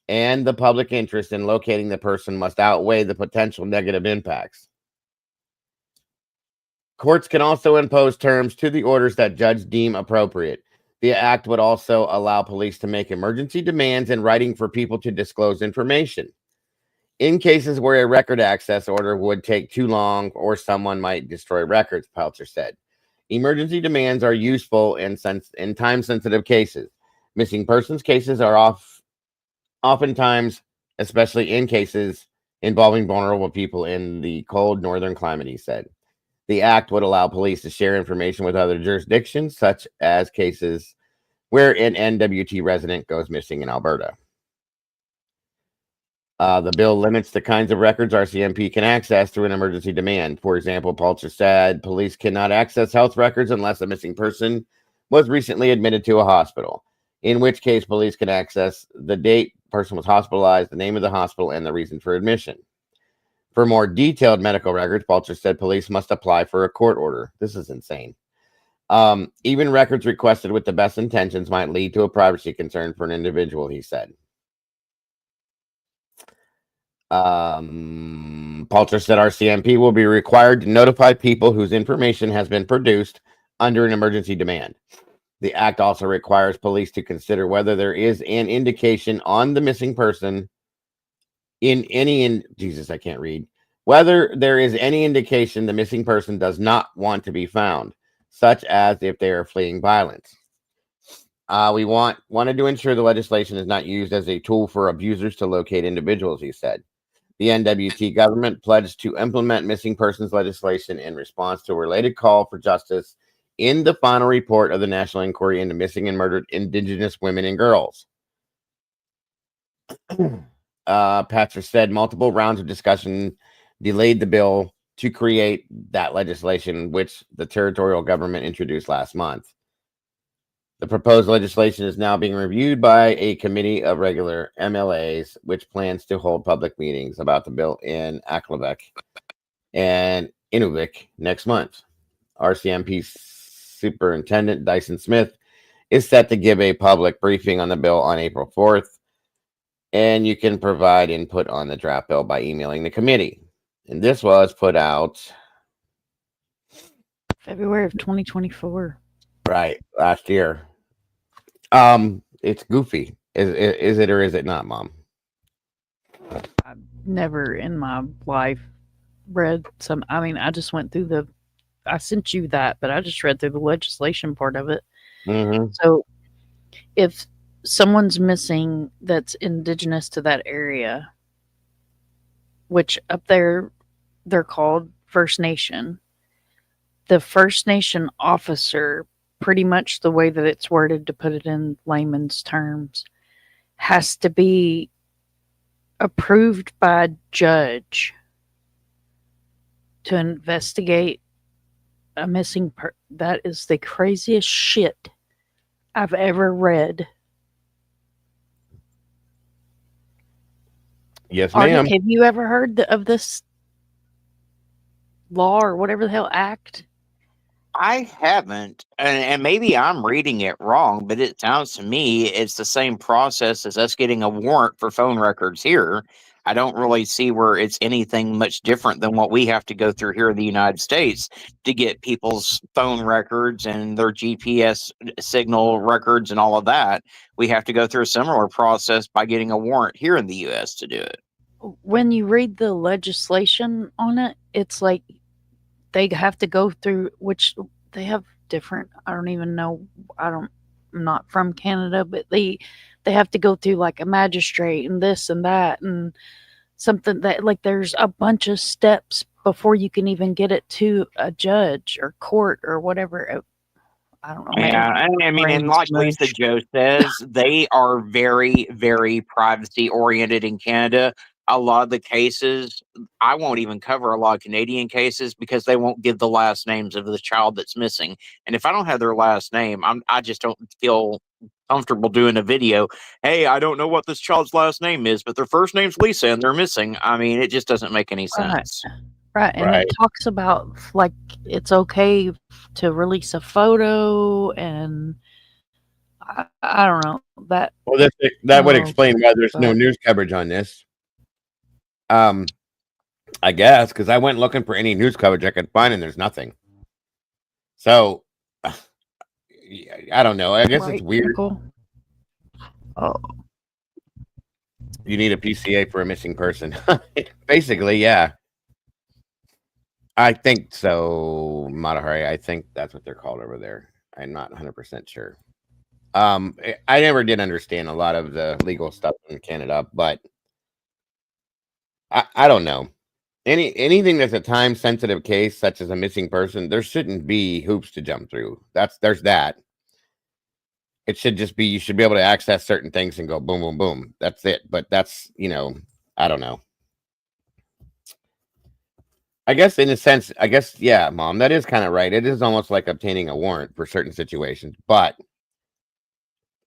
and the public interest in locating the person must outweigh the potential negative impacts. Courts can also impose terms to the orders that judges deem appropriate. The act would also allow police to make emergency demands in writing for people to disclose information. In cases where a record access order would take too long or someone might destroy records, Pelcher said. Emergency demands are useful in time-sensitive cases. Missing persons cases are oftentimes, especially in cases involving vulnerable people in the cold northern climate, he said. The act would allow police to share information with other jurisdictions, such as cases where an NWT resident goes missing in Alberta. The bill limits the kinds of records RCMP can access through an emergency demand. For example, Pelcher said police cannot access health records unless a missing person was recently admitted to a hospital, in which case police can access the date person was hospitalized, the name of the hospital, and the reason for admission. For more detailed medical records, Pelcher said police must apply for a court order. This is insane. Even records requested with the best intentions might lead to a privacy concern for an individual, he said. Pelcher said RCMP will be required to notify people whose information has been produced under an emergency demand. The act also requires police to consider whether there is an indication on the missing person whether there is any indication the missing person does not want to be found, such as if they are fleeing violence. We wanted to ensure the legislation is not used as a tool for abusers to locate individuals, he said. The NWT government pledged to implement missing persons legislation in response to a related call for justice in the final report of the National Inquiry into Missing and Murdered Indigenous Women and Girls. Pelcher said multiple rounds of discussion delayed the bill to create that legislation, which the territorial government introduced last month. The proposed legislation is now being reviewed by a committee of regular MLAs, which plans to hold public meetings about the bill in Aklavik and Inuvik next month. RCMP Superintendent Dyson Smith is set to give a public briefing on the bill on April 4th, and you can provide input on the draft bill by emailing the committee. And this was put out February of 2024. Right, last year. It's goofy. Is it or is it not, Mom? I've never in my life read some. I mean, I just went through I sent you that, but I just read through the legislation part of it. Mm-hmm. So if someone's missing that's indigenous to that area, which up there they're called First Nation, the First Nation officer, pretty much the way that it's worded, to put it in layman's terms, has to be approved by a judge to investigate a missing person. That is the craziest shit I've ever read. Yes, Artie, ma'am. have you ever heard of this law or whatever the hell act? I haven't, and maybe I'm reading it wrong, but it sounds to me it's the same process as us getting a warrant for phone records here. I don't really see where it's anything much different than what we have to go through here in the United States to get people's phone records and their GPS signal records and all of that. We have to go through a similar process by getting a warrant here in the U.S. to do it. When you read the legislation on it, it's like they have to go through, which they have different, I don't even know, I'm not from Canada, but they have to go through like a magistrate and this and that and something that, like, there's a bunch of steps before you can even get it to a judge or court or whatever. I don't know. Yeah, I mean, and like Lisa Joe says, they are very, very privacy oriented in Canada. A lot of the cases, I won't even cover a lot of Canadian cases because they won't give the last names of the child that's missing. And if I don't have their last name, I just don't feel comfortable doing a video. Hey, I don't know what this child's last name is, but their first name's Lisa and they're missing. I mean, it just doesn't make any sense. Right. And it talks about like it's okay to release a photo, and I don't know. That Well, that would oh, explain why there's no but news coverage on this. I guess because I went looking for any news coverage I could find, and there's nothing. So I don't know. I guess it's right, weird. Nicole? Oh, You need a PCA for a missing person. Basically, yeah. I think so, Matahari. I think that's what they're called over there. I'm not 100% sure. I never did understand a lot of the legal stuff in Canada, but I don't know. Anything that's a time sensitive case, such as a missing person, there shouldn't be hoops to jump through. There's that. It should just be you should be able to access certain things and go boom, boom, boom. That's it. But that's I don't know. I guess in a sense, yeah, Mom, that is kind of right. It is almost like obtaining a warrant for certain situations. But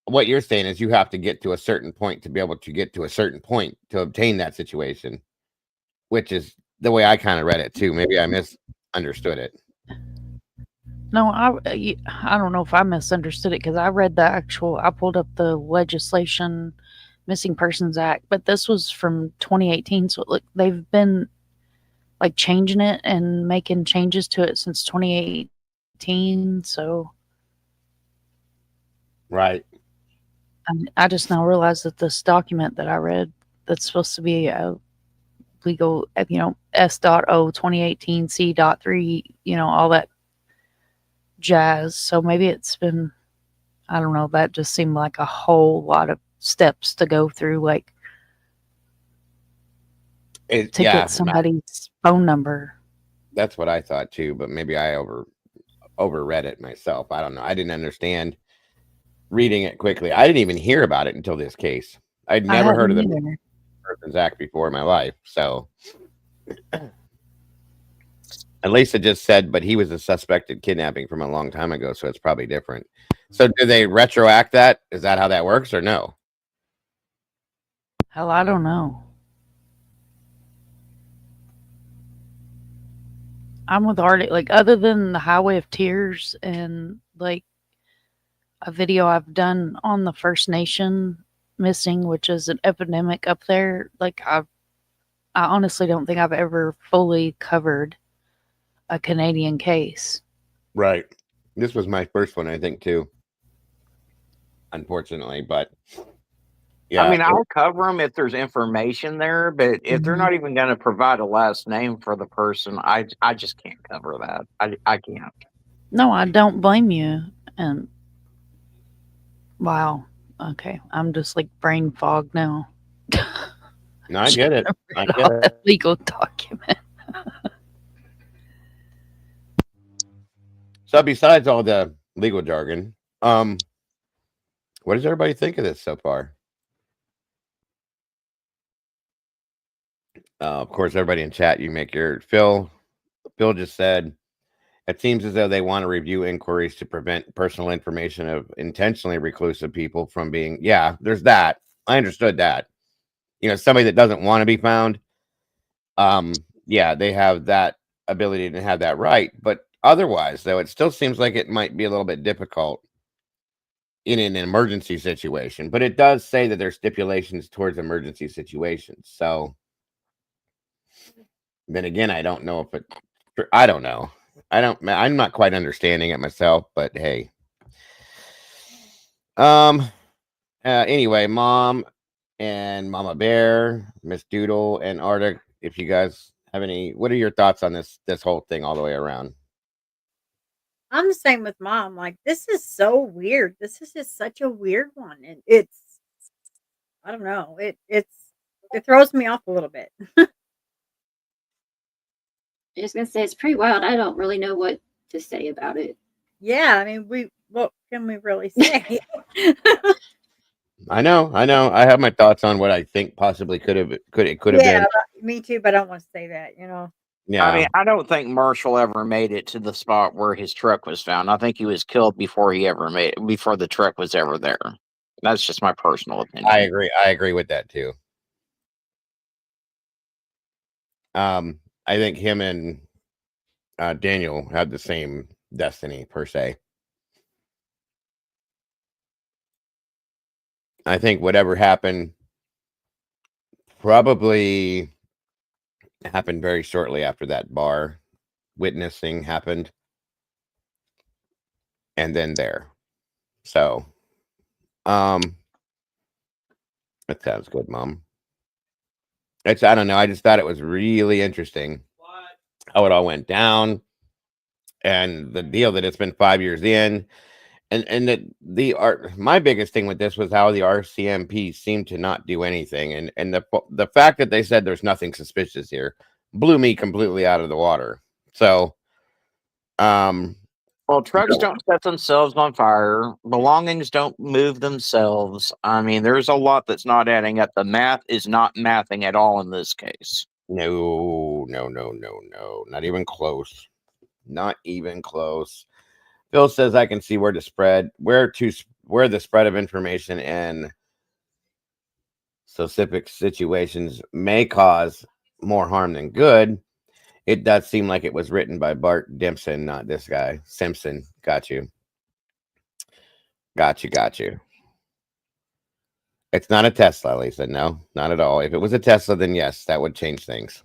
what you're saying is you have to get to a certain point to be able to get to a certain point to obtain that situation, which is the way I kind of read it too. Maybe I misunderstood it. no, I don't know if I misunderstood it because I read I pulled up the legislation, Missing Persons Act, but this was from 2018. So look, they've been like changing it and making changes to it since 2018. So right. I just now realized that this document that I read that's supposed to be a legal, S.O 2018 C.3, all that jazz. So maybe it's been, I don't know, that just seemed like a whole lot of steps to go through, like to get somebody's phone number. That's what I thought too, but maybe I overread it myself. I don't know. I didn't understand reading it quickly. I didn't even hear about it until this case. I'd never heard of the Missing Persons Act before in my life. So at least it just said, but he was a suspected kidnapping from a long time ago, so it's probably different. So do they retroact that? Is that how that works or no? Hell, I don't know. I'm with Artie. Like, other than the Highway of Tears and like a video I've done on the First Nation missing, which is an epidemic up there, like I honestly don't think I've ever fully covered a Canadian case. Right. This was my first one, I think, too. Unfortunately, but yeah. I mean, I'll cover them if there's information there, but if they're Mhm. not even going to provide a last name for the person, I just can't cover that. I can't. No, I don't blame you. And wow, okay, I'm just like brain fog now. No, I get it. I Read get all it. that legal document. So besides all the legal jargon, what does everybody think of this so far? Of course, everybody in chat, you make your Phil just said it seems as though they want to review inquiries to prevent personal information of intentionally reclusive people from being. Yeah, there's that. I understood that. Somebody that doesn't want to be found. Yeah, they have that ability to have that right, but otherwise, though, it still seems like it might be a little bit difficult in an emergency situation. But it does say that there's stipulations towards emergency situations. So then again, I don't know if it. I don't know. I'm not quite understanding it myself, but hey. Anyway, Mom and Mama Bear, Miss Doodle, and Arctic, if you guys have any, what are your thoughts on this whole thing all the way around? I'm the same with Mom. Like, this is so weird. This is just such a weird one, and it's I don't know. It throws me off a little bit. I was gonna say it's pretty wild. I don't really know what to say about it. Yeah, I mean, what can we really say? I know. I have my thoughts on what I think possibly could have Yeah, been. me too, but I don't want to say that. Yeah. I mean, I don't think Marshall ever made it to the spot where his truck was found. I think he was killed before before the truck was ever there. That's just my personal opinion. I agree with that too. I think him and Daniel had the same destiny per se. I think whatever happened probably happened very shortly after that bar witnessing happened. And then there. So, that sounds good, Mom. I don't know. I just thought it was really interesting how it all went down, and the deal that it's been 5 years in, and that my biggest thing with this was how the RCMP seemed to not do anything, and the fact that they said there's nothing suspicious here blew me completely out of the water. So, Well, trucks don't set themselves on fire. Belongings don't move themselves. I mean, there's a lot that's not adding up. The math is not mathing at all in this case. No, not even close. Not even close. Phil says I can see where the spread of information and specific situations may cause more harm than good. It does seem like it was written by Bart Dempson, not this guy. Simpson. Got you. It's not a Tesla, Lisa. No, not at all. If it was a Tesla, then yes, that would change things.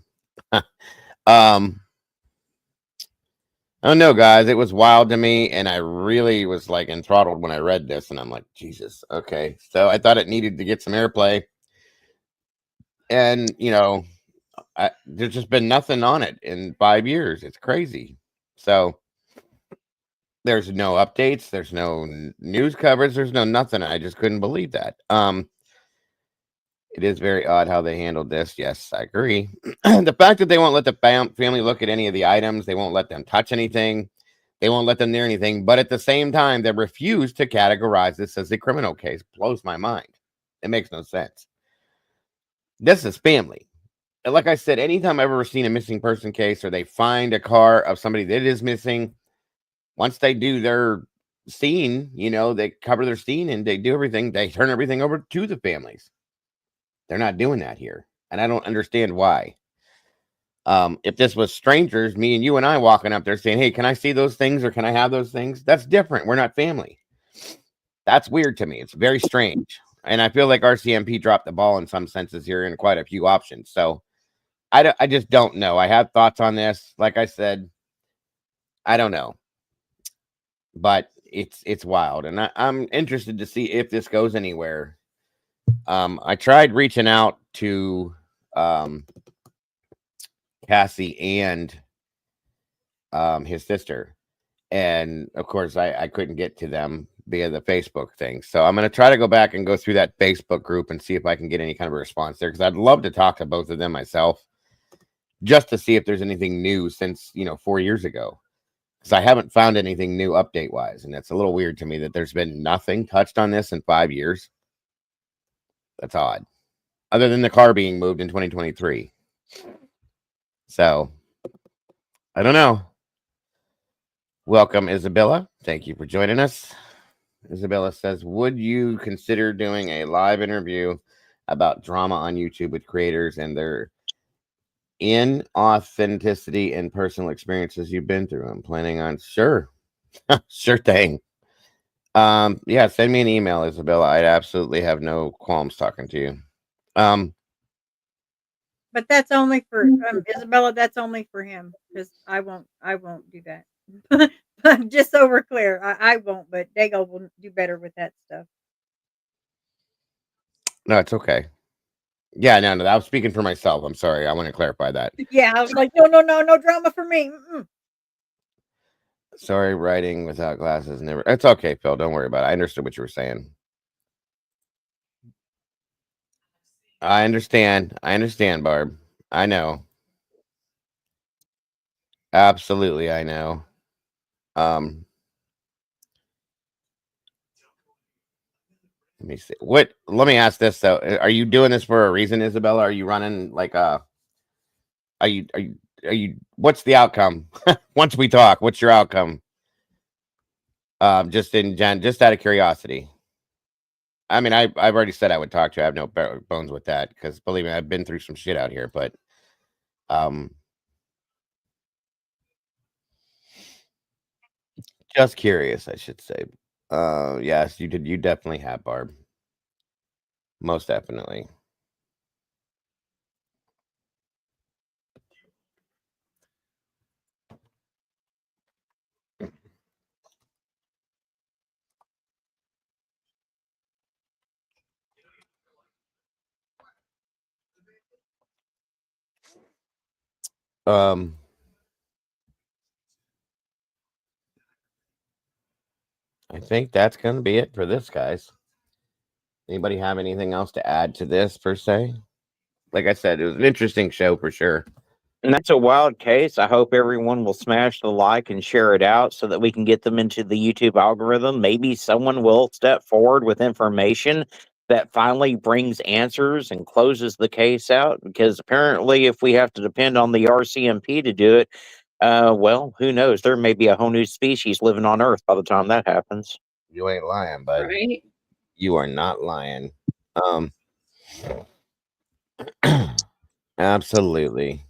Oh no, guys, it was wild to me, and I really was like enthralled when I read this, and I'm like, Jesus, okay. So I thought it needed to get some airplay, and there's just been nothing on it in 5 years. It's crazy. So there's no updates, there's no news coverage, there's no nothing. I just couldn't believe that. It is very odd how they handled this. Yes, I agree. The fact that they won't let the family look at any of the items, they won't let them touch anything, they won't let them near anything, but at the same time, they refuse to categorize this as a criminal case. Blows my mind. It makes no sense. This is family. And like I said, anytime I've ever seen a missing person case or they find a car of somebody that is missing, once they do their scene, they cover their scene and they do everything, they turn everything over to the families. They're not doing that here, and I don't understand why. If this was strangers, me and you and I walking up there saying, hey, can I see those things or can I have those things? That's different. We're not family. That's weird to me. It's very strange. And I feel like RCMP dropped the ball in some senses here in quite a few options. So I just don't know. I have thoughts on this. Like I said, I don't know. But it's wild. And I'm interested to see if this goes anywhere. I tried reaching out to Cassie and his sister, and of course I couldn't get to them via the Facebook thing. So I'm going to try to go back and go through that Facebook group and see if I can get any kind of a response there, because I'd love to talk to both of them myself, just to see if there's anything new since 4 years ago, because I haven't found anything new update wise, and it's a little weird to me that there's been nothing touched on this in 5 years. That's odd, other than the car being moved in 2023. So I don't know. Welcome, Isabella. Thank you for joining us. Isabella says, would you consider doing a live interview about drama on YouTube with creators and their inauthenticity and personal experiences you've been through? I'm planning on, sure. Sure thing. Yeah, send me an email, Isabella. I'd absolutely have no qualms talking to you. But that's only for Isabella. That's only for him, because I won't do that. But just so we're clear, I won't. But Dago will do better with that stuff. No, it's okay. Yeah, no, I was speaking for myself. I'm sorry. I want to clarify that. Yeah, I was like, no drama for me. Mm-mm. Sorry, writing without glasses never. It's okay, Phil. Don't worry about it. I understood what you were saying. I understand, Barb. I know. Absolutely, I know. Let me see. Let me ask this though. Are you doing this for a reason, Isabella? Are you running like are you what's the outcome? Once we talk, what's your outcome? Just out of curiosity. I mean, I've already said I would talk to you. I have no bones with that, because believe me, I've been through some shit out here, but just curious, I should say. Yes, you did. You definitely have, Barb. Most definitely. I think that's going to be it for this, guys. Anybody have anything else to add to this per se? Like I said, it was an interesting show for sure. And that's a wild case. I hope everyone will smash the like and share it out so that we can get them into the YouTube algorithm. Maybe someone will step forward with information that finally brings answers and closes the case out. Because apparently, if we have to depend on the RCMP to do it, well, who knows? There may be a whole new species living on Earth by the time that happens. You ain't lying, bud. Right? You are not lying. Absolutely.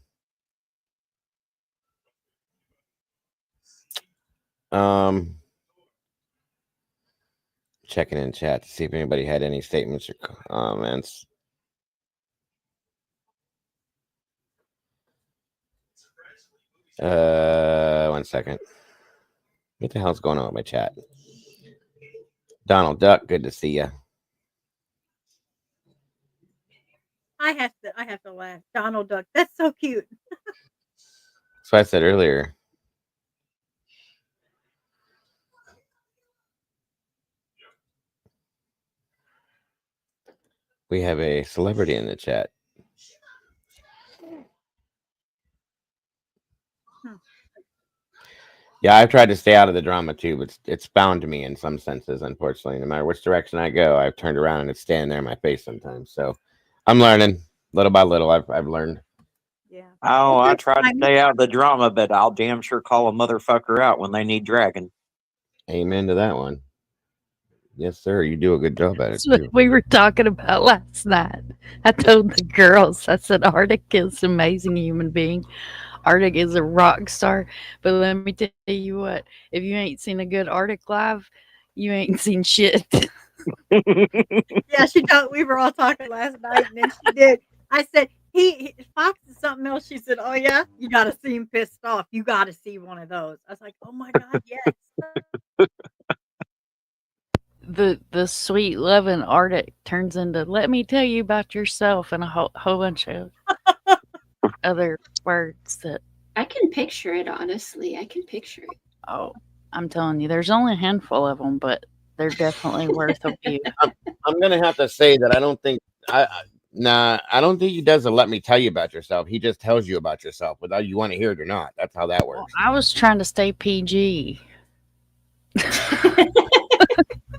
Checking in chat to see if anybody had any statements or comments. One second. What the hell's going on with my chat? Donald Duck, good to see you. I have to laugh. Donald Duck. That's so cute. That's what I said earlier. We have a celebrity in the chat. Yeah, I've tried to stay out of the drama too, but it's bound to me in some senses, unfortunately. No matter which direction I go, I've turned around and it's standing there in my face sometimes. So I'm learning little by little. I've learned. Yeah. Oh, I try to stay out of the drama, but I'll damn sure call a motherfucker out when they need dragging. Amen to that one. Yes, sir. You do a good job at it That's what too. we were talking about last night. I told the girls, I said, Arctic is an amazing human being. Arctic is a rock star. But let me tell you what, if you ain't seen a good Arctic live, you ain't seen shit. Yeah, she told. We were all talking last night, and then she did. I said, he Fox is something else. She said, oh yeah, you got to see him pissed off. You got to see one of those. I was like, oh my god, yes. The sweet loving Arctic turns into let me tell you about yourself and a whole bunch of other words that I can picture it, honestly. I can picture it. oh, I'm telling you, there's only a handful of them, but they're definitely worth a view. I'm gonna have to say that I don't think I don't think he does a let me tell you about yourself. He just tells you about yourself whether you want to hear it or not. That's how that works. I was trying to stay PG.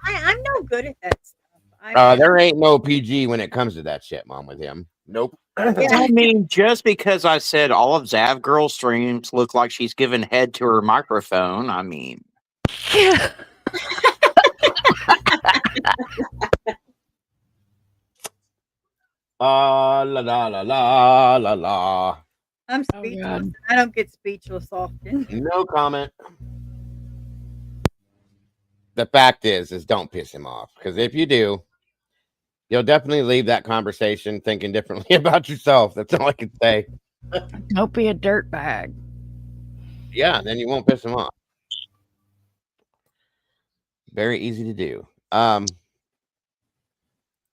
I'm no good at that stuff. There ain't no PG when it comes to that shit, Mom, with him. Nope. I mean, just because I said all of Zav Girl streams look like she's giving head to her microphone, I mean. La la la la la la. I'm speechless. I don't get speechless often. No comment. The fact is don't piss him off, because if you do, you'll definitely leave that conversation thinking differently about yourself. That's all I can say. Don't be a dirtbag. Yeah, then you won't piss him off. Very easy to do.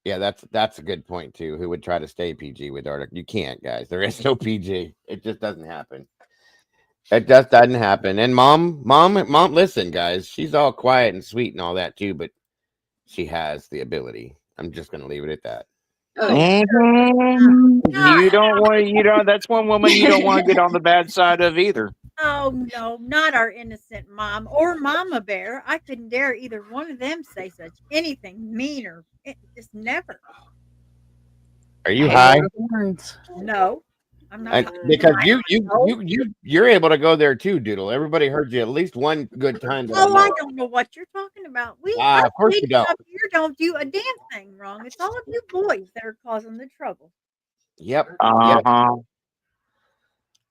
Yeah, that's a good point too. Who would try to stay PG with Arctic? You can't, guys. There is no PG. It just doesn't happen. It just doesn't happen. And mom, listen, guys. She's all quiet and sweet and all that too, but she has the ability. I'm just gonna leave it at that. You don't want that's one woman you don't want to get on the bad side of either. Oh no, not our innocent mom or Mama Bear. I couldn't dare either one of them say such anything mean or just never. Are you high? No, I'm not. Because you're able to go there too, Doodle. Everybody heard you at least one good time. Oh, I don't know what you're talking about. Of course you don't. Up here don't do a damn thing wrong. It's all of you boys that are causing the trouble. Yep.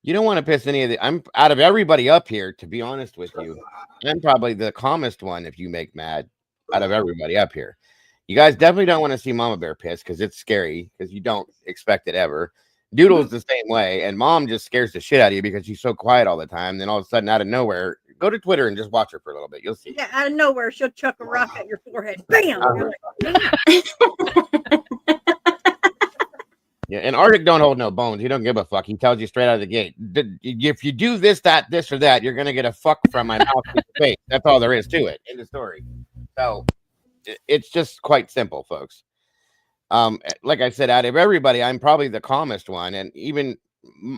You don't want to piss any of the. I'm out of everybody up here, to be honest with you. I'm probably the calmest one if you make mad out of everybody up here. You guys definitely don't want to see Mama Bear piss because it's scary because you don't expect it ever. Doodle's the same way, and Mom just scares the shit out of you because she's so quiet all the time. Then all of a sudden, out of nowhere, go to Twitter and just watch her for a little bit. You'll see. Yeah, out of nowhere, she'll chuck a rock at your forehead. Bam! You're like, Yeah, and Arctic don't hold no bones. He don't give a fuck. He tells you straight out of the gate. If you do this, that, this, or that, you're gonna get a fuck from my mouth to your face. That's all there is to it. End of story. So it's just quite simple, folks. Like I said, out of everybody, I'm probably the calmest one, and even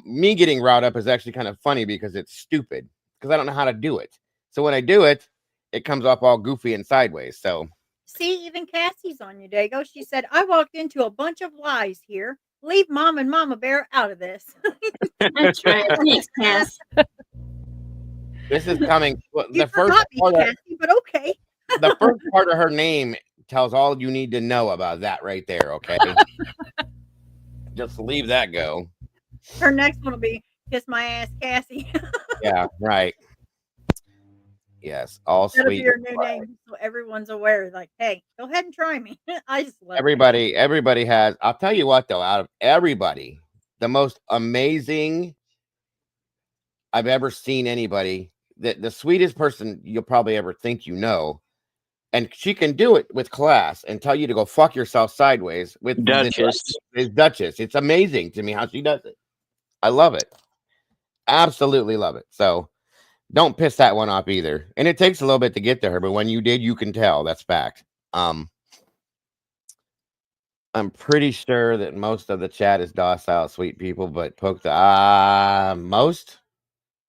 me getting riled up is actually kind of funny because it's stupid because I don't know how to do it. So when I do it, it comes off all goofy and sideways. So see, even Cassie's on you, Dago. She said, I walked into a bunch of lies here. Leave Mom and Mama Bear out of this. That's right. Thanks, Cass. this is coming. You The first forgot me, part of, Cassie, but okay. the first part of her name tells all you need to know about that right there. Okay, just leave that go. Her next one will be Kiss My Ass, Cassie. Yeah, right. Yes, all That'll be sweet. your new name, so everyone's aware. Like, hey, go ahead and try me. I just love Everybody has. I'll tell you what, though, out of everybody, the most amazing I've ever seen anybody, the sweetest person you'll probably ever think you know, and she can do it with class and tell you to go fuck yourself sideways with Duchess. Is Duchess. It's amazing to me how she does it. I love it. Absolutely love it. So don't piss that one off either. And it takes a little bit to get to her, but when you did, you can tell. That's fact. I'm pretty sure that most of the chat is docile, sweet people, but poke the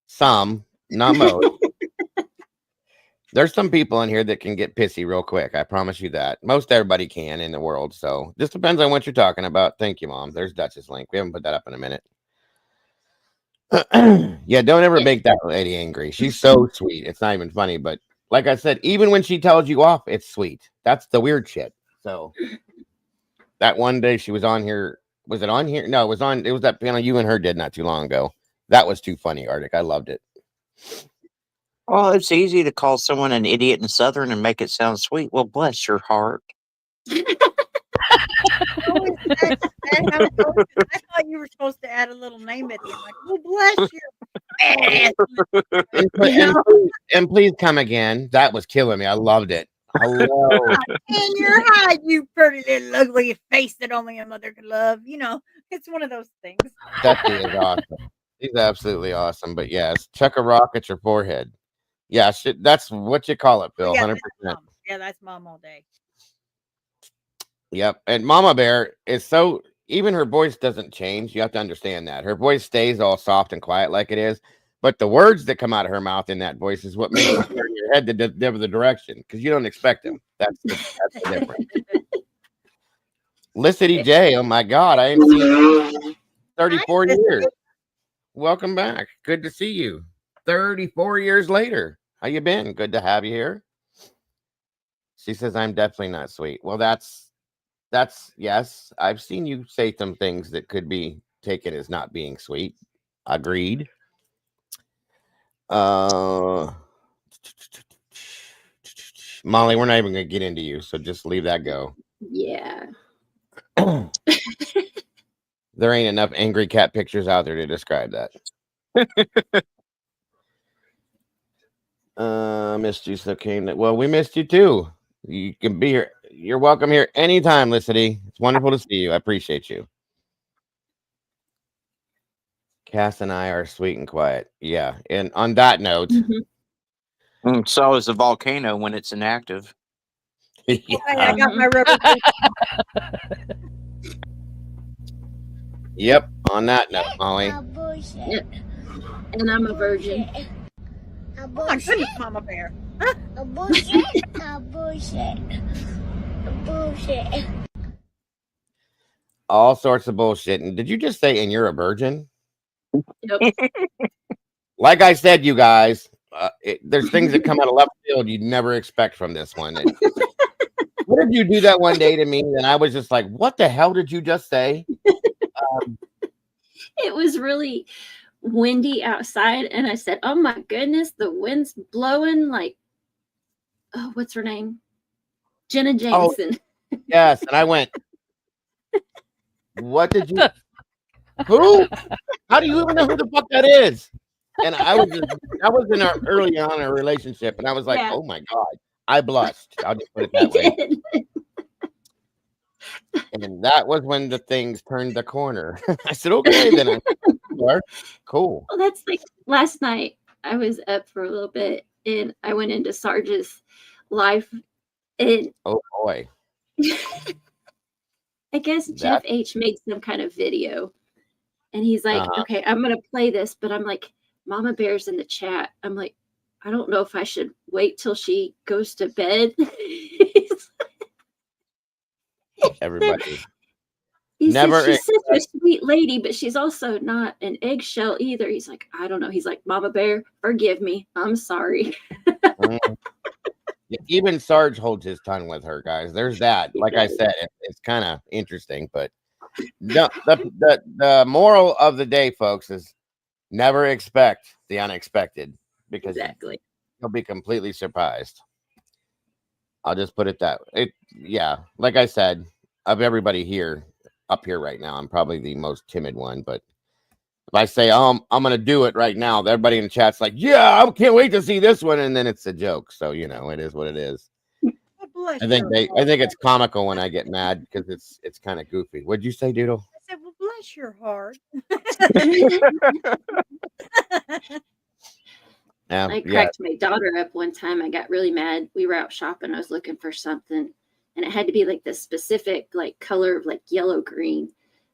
some, not most. There's some people in here that can get pissy real quick. I promise you that. Most everybody can in the world. So just depends on what you're talking about. Thank you, Mom. There's Duchess link. We haven't put that up in a minute. Yeah, don't ever make that lady angry. She's so sweet. It's not even funny. But like I said, even when she tells you off, it's sweet. That's the weird shit. So that one day she was on here. Was it on here? No, it was on. It was that panel you and her did not too long ago. That was too funny, Arctic. I loved it. Well, it's easy to call someone an idiot in Southern and make it sound sweet. Well, bless your heart. I thought you were supposed to add a little name at the end. Like, oh, bless you. And please come again. That was killing me. I loved it. Hello. In your hide, you pretty little ugly face that only a mother could love. You know, it's one of those things. That is awesome. He's absolutely awesome. But yes, chuck a rock at your forehead. Yeah, that's what you call it, Phil. 100%. Yeah, that's Mom all day. Yep. And Mama Bear is so, even her voice doesn't change. You have to understand that. Her voice stays all soft and quiet like it is. But the words that come out of her mouth in that voice is what makes you turn your head to the direction because you don't expect them. That's the difference. Licity J, oh my God, I ain't seen you in 34 years. Welcome back. Good to see you. 34 years later. How you been? Good to have you here. She says, I'm definitely not sweet. Well, that's yes. I've seen you say some things that could be taken as not being sweet. Agreed. Molly, we're not even gonna get into you, so just leave that go. Yeah. There ain't enough angry cat pictures out there to describe that. Missed you, so Kane. Well, we missed you too. You can be here. You're welcome here anytime, Licity. It's wonderful to see you. I appreciate you. Cass and I are sweet and quiet. Yeah. And on that note, So is the volcano when it's inactive. Yeah. Okay, I got my rubber. Yep. On that note, Molly. Yep. And I'm a virgin. Oh my goodness, Mama Bear. Huh? All sorts of bullshit. And did you just say, and you're a virgin? Yep. Like I said, you guys, there's things that come out of left field you'd never expect from this one. What did you do that one day to me? And I was just like, what the hell did you just say? It was really windy outside, and I said, oh my goodness, the wind's blowing like, oh, what's her name? Jenna Jameson. Yes, and I went, what did you? Who? How do you even know who the fuck that is? And I was in our early on in a relationship, and I was like, Yeah. oh my god, I blushed. I'll just put it that way. And that was when the things turned the corner. I said, okay, then I cool. Well, that's like last night. I was up for a little bit, and I went into Sarge's live, and Oh boy. I guess Jeff H made some kind of video, and he's like, okay, I'm gonna play this, but I'm like, Mama Bear's in the chat. I'm like, I don't know if I should wait till she goes to bed. Everybody. He Never said she's such a sweet lady, but she's also not an eggshell either. He's like, I don't know. He's like, Mama Bear, forgive me. I'm sorry. Yeah, even Sarge holds his tongue with her, guys. There's that. Like I said, it's kind of interesting, but the moral of the day, folks, is never expect the unexpected, because you'll be completely surprised. I'll just put it that way. Yeah, like I said, of everybody here up here right now, I'm probably the most timid one, but if I say, I'm gonna do it right now, everybody in the chat's like, yeah, I can't wait to see this one, and then it's a joke. So it is what it is. I think it's comical when I get mad, because it's kind of goofy. What'd you say, Doodle? I said, well, bless your heart. Yeah, I cracked my daughter up one time. I got really mad. We were out shopping. I was looking for something, and it had to be like this specific like color of like yellow green.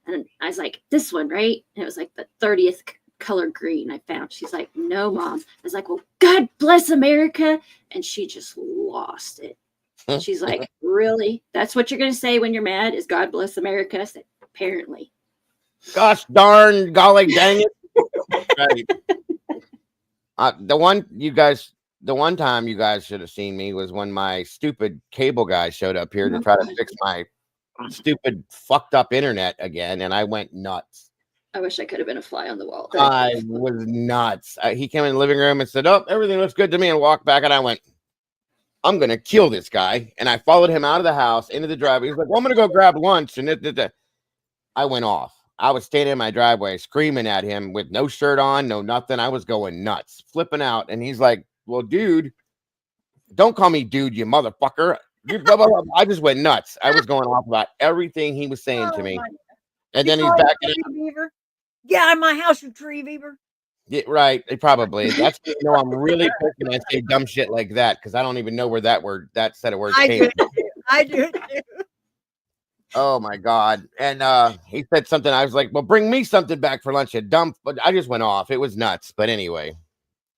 And I was like, this one, right? And it was like the 30th color green I found. She's like, no, Mom. I was like, well, God bless America. And she just lost it. She's like, really? That's what you're going to say when you're mad is God bless America? I said, apparently. Gosh darn, golly dang it. Right. The one time you guys should have seen me was when my stupid cable guy showed up here to try to fix my stupid fucked up internet again, and I went nuts. I wish I could have been a fly on the wall. I was nuts. He came in the living room and said, oh, everything looks good to me, and walked back, and I went, I'm gonna kill this guy. And I followed him out of the house into the driveway. He's like, well, I'm gonna go grab lunch, and I went off. I was standing in my driveway screaming at him with no shirt on, no nothing. I was going nuts, flipping out. And he's like, well, dude, don't call me dude, you motherfucker. You blah, blah, blah. I just went nuts. I was going off about everything he was saying to me. And then he's back. Get out of my house, you tree beaver. Yeah, right. Probably. That's when you know I'm really cooking. I say dumb shit like that, because I don't even know where that set of words came from. I do it too. Oh my God. And he said something. I was like, well, bring me something back for lunch, you dumb. But I just went off. It was nuts. But anyway.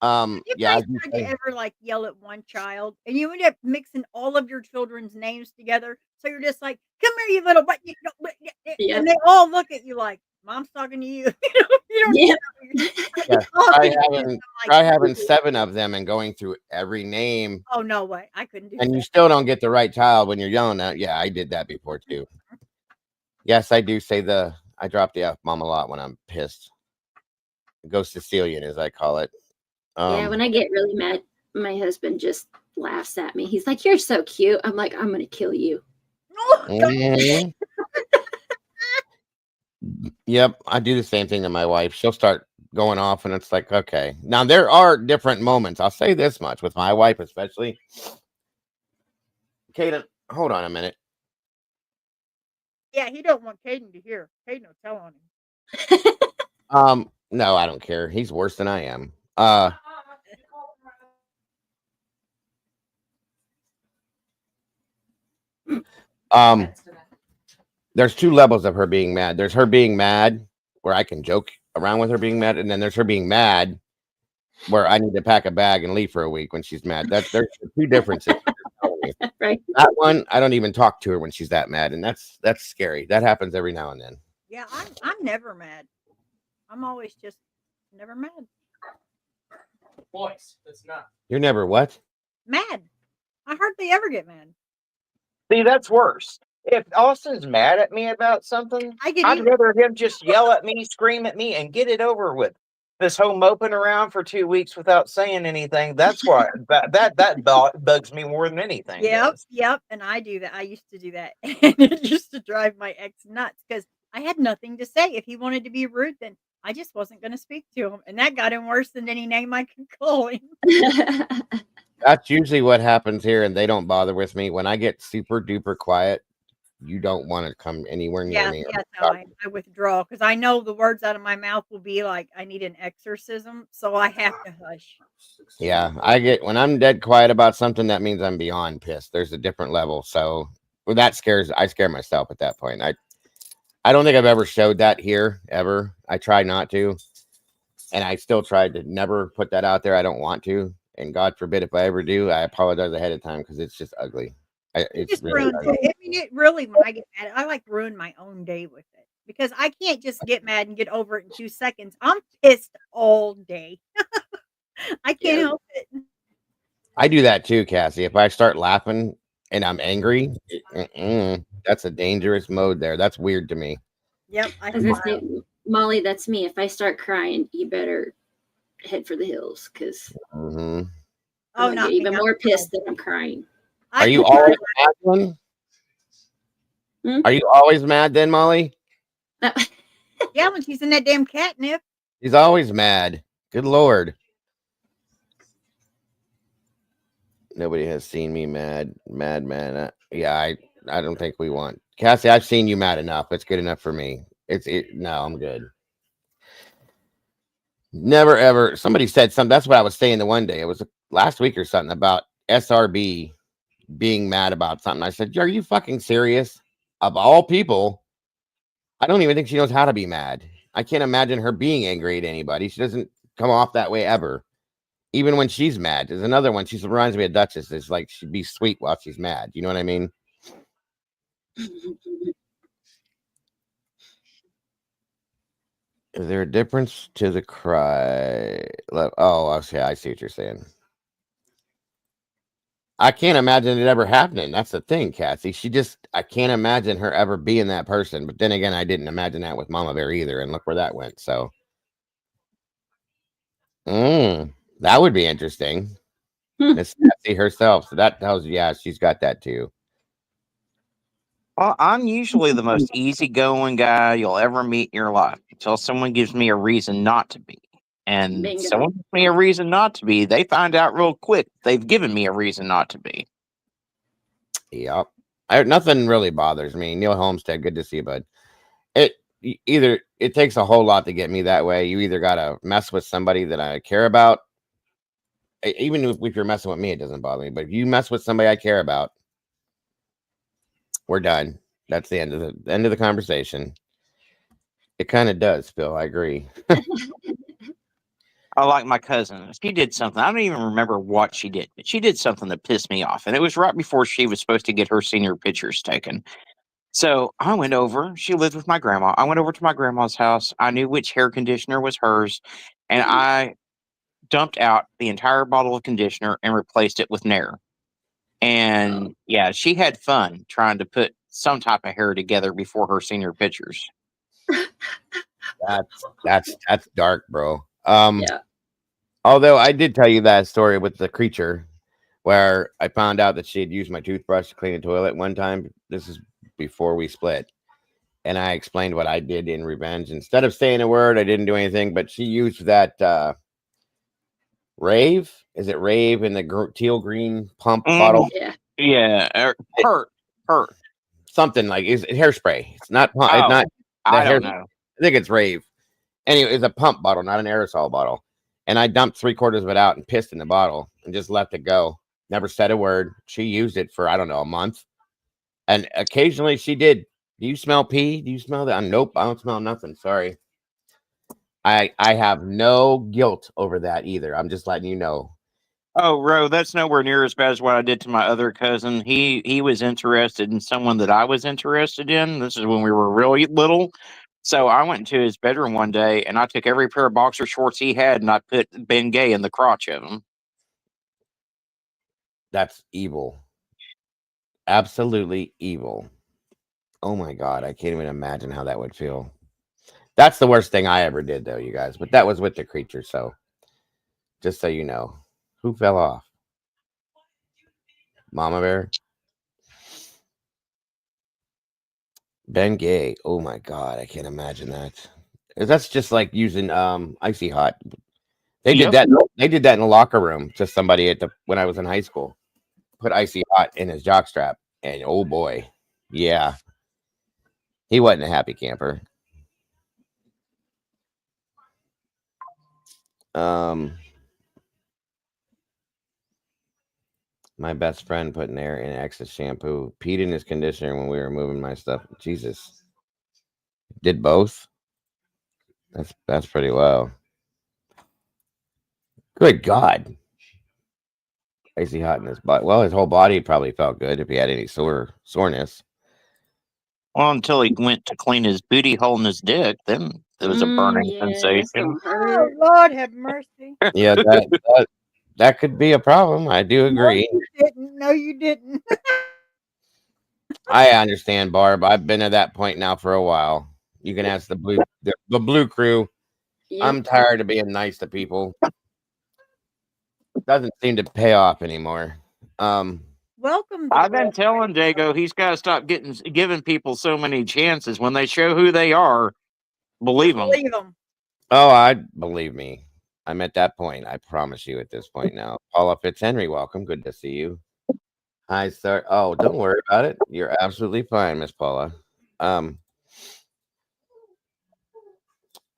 You Yeah. guys ever like yell at one child and you end up mixing all of your children's names together? So you're just like, come here, you little, and they all look at you like, Mom's talking to you. You don't Try having 7 of them and going through every name. Oh, no way. I couldn't do And that. you still don't get the right child when you're yelling at. Yeah, I did that before too. Yes, I do say I drop the F-bomb a lot when I'm pissed. Ghost Sicilian, as I call it. Yeah, when I get really mad, my husband just laughs at me. He's like, you're so cute. I'm like, I'm going to kill you. Mhm. Yep, I do the same thing to my wife. She'll start going off, and it's like, okay. Now, there are different moments. I'll say this much with my wife, especially. Kaden, hold on a minute. Yeah, he don't want Caden to hear. Caden will tell on him. No, I don't care. He's worse than I am. There's 2 levels of her being mad. There's her being mad where I can joke around with her being mad, and then there's her being mad where I need to pack a bag and leave for a week when she's mad. There's 2 differences. Right. That one, I don't even talk to her when she's that mad, and that's scary. That happens every now and then. Yeah, I'm never mad. I'm always just never mad. Voice. That's not. You're never what? Mad. I hardly ever get mad. See, that's worse. If Austin's mad at me about something, I get I'd even. rather him just yell at me, scream at me, and get it over with. this whole moping around for 2 weeks without saying anything. That's why bugs me more than anything. Yep, Does. yep, and I do that. I used to do that, and it used to drive my ex nuts because I had nothing to say. If he wanted to be rude, then I just wasn't going to speak to him, and that got him worse than any name I could call him. That's usually what happens here, and they don't bother with me. When I get super duper quiet, you don't want to come anywhere near Yeah, me. that's how I withdraw because I know the words out of my mouth will be like I need an exorcism, so I have to hush. Yeah, I get when I'm dead quiet about something, that means I'm beyond pissed. There's a different level. So well, I scare myself at that point. I don't think I've ever showed that here ever. I try not to, and I still tried to never put that out there. I don't want to, and God forbid if I ever do, I apologize ahead of time because it's just ugly. It's Just really ruins ugly. it. I mean, it really when I get mad, I like ruin my own day with it because I can't just get mad and get over it in 2 seconds. I'm pissed all day. I can't help it. I do that too, Cassie. If I start laughing and I'm angry, that's a dangerous mode there. That's weird to me. Yep, I was gonna say, Molly, that's me. If I start crying, you better head for the hills because Mm-hmm. Oh, I not get me. even more pissed that I'm crying. Are you always mad then? Are you always mad then, Molly? Yeah, when she's in that damn catnip. She's always mad. Good Lord. Nobody has seen me mad. Yeah, I don't think we want. Cassie, I've seen you mad enough. It's good enough for me. No, I'm good. Never ever. Somebody said something. That's what I was saying the one day. It was last week or something about SRB being mad about something. I said, "Are you fucking serious?" Of all people, I don't even think she knows how to be mad. I can't imagine her being angry at anybody. She doesn't come off that way ever. Even when she's mad. There's another one. She reminds me of Duchess. It's like she'd be sweet while she's mad. You know what I mean? Is there a difference to the cry? Oh, okay. I see what you're saying. I can't imagine it ever happening. That's the thing, Cassie. I can't imagine her ever being that person. But then again, I didn't imagine that with Mama Bear either. And look where that went. So, that would be interesting. Miss Cassie herself. So that tells you, yeah, she's got that too. Well, I'm usually the most easygoing guy you'll ever meet in your life until someone gives me a reason not to be. And Bingo. someone gives me a reason not to be, they find out real quick they've given me a reason not to be. Yep. Nothing really bothers me. Neil Homestead, good to see you, bud. It takes a whole lot to get me that way. You either gotta mess with somebody that I care about. Even if you're messing with me, it doesn't bother me. But if you mess with somebody I care about, we're done. That's the end of the conversation. It kind of does, Phil. I agree. I like my cousin. She did something. I don't even remember what she did, but she did something that pissed me off. And it was right before she was supposed to get her senior pictures taken. So I went over. She lived with my grandma. I went over to my grandma's house. I knew which hair conditioner was hers. And I dumped out the entire bottle of conditioner and replaced it with Nair. And yeah, she had fun trying to put some type of hair together before her senior pictures. That's dark, bro. Yeah. Although I did tell you that story with the creature where I found out that she had used my toothbrush to clean the toilet one time. This is before we split. And I explained what I did in revenge. Instead of saying a word, I didn't do anything, but she used that Rave. Is it Rave in the teal green pump bottle? Yeah. Hurt. Something like it's hairspray. It's not pump. It's Oh, not. I hair, don't know. I think it's Rave. Anyway, it's a pump bottle, not an aerosol bottle. And I dumped 3/4 of it out and pissed in the bottle and just left it go. Never said a word. She used it for, I don't know, a month. And occasionally she did. Do you smell pee? Do you smell that? Nope, I don't smell nothing. Sorry. I have no guilt over that either. I'm just letting you know. Oh, Ro, that's nowhere near as bad as what I did to my other cousin. He was interested in someone that I was interested in. This is when we were really little. So I went into his bedroom one day and I took every pair of boxer shorts he had and I put Ben Gay in the crotch of him. That's evil. Absolutely evil. Oh my God. I can't even imagine how that would feel. That's the worst thing I ever did, though, you guys. But that was with the creature, so just so you know. Who fell off? Mama Bear? Ben Gay. Oh my God, I can't imagine that. That's just like using Icy Hot. They did that. They did that in the locker room to somebody when I was in high school. Put Icy Hot in his jockstrap, and oh boy, yeah, he wasn't a happy camper. My best friend put in there in excess shampoo, peed in his conditioner when we were moving my stuff. Jesus, did both. That's pretty low. Good God. Icy Hot in his body. Well, his whole body probably felt good if he had any soreness. Well, until he went to clean his booty hole in his dick, then there was a burning sensation. Oh, Lord have mercy. Yeah, that could be a problem. I do agree. No, you didn't. No, you didn't. I understand, Barb. I've been at that point now for a while. You can ask the blue crew. Yep. I'm tired of being nice to people. Doesn't seem to pay off anymore. Welcome. I've been telling Dago he's got to stop giving people so many chances. When they show who they are, believe them. Oh, believe me. I'm at that point. I promise you at this point now. Paula Fitzhenry, welcome. Good to see you. Hi, sir. Oh, don't worry about it. You're absolutely fine, Miss Paula.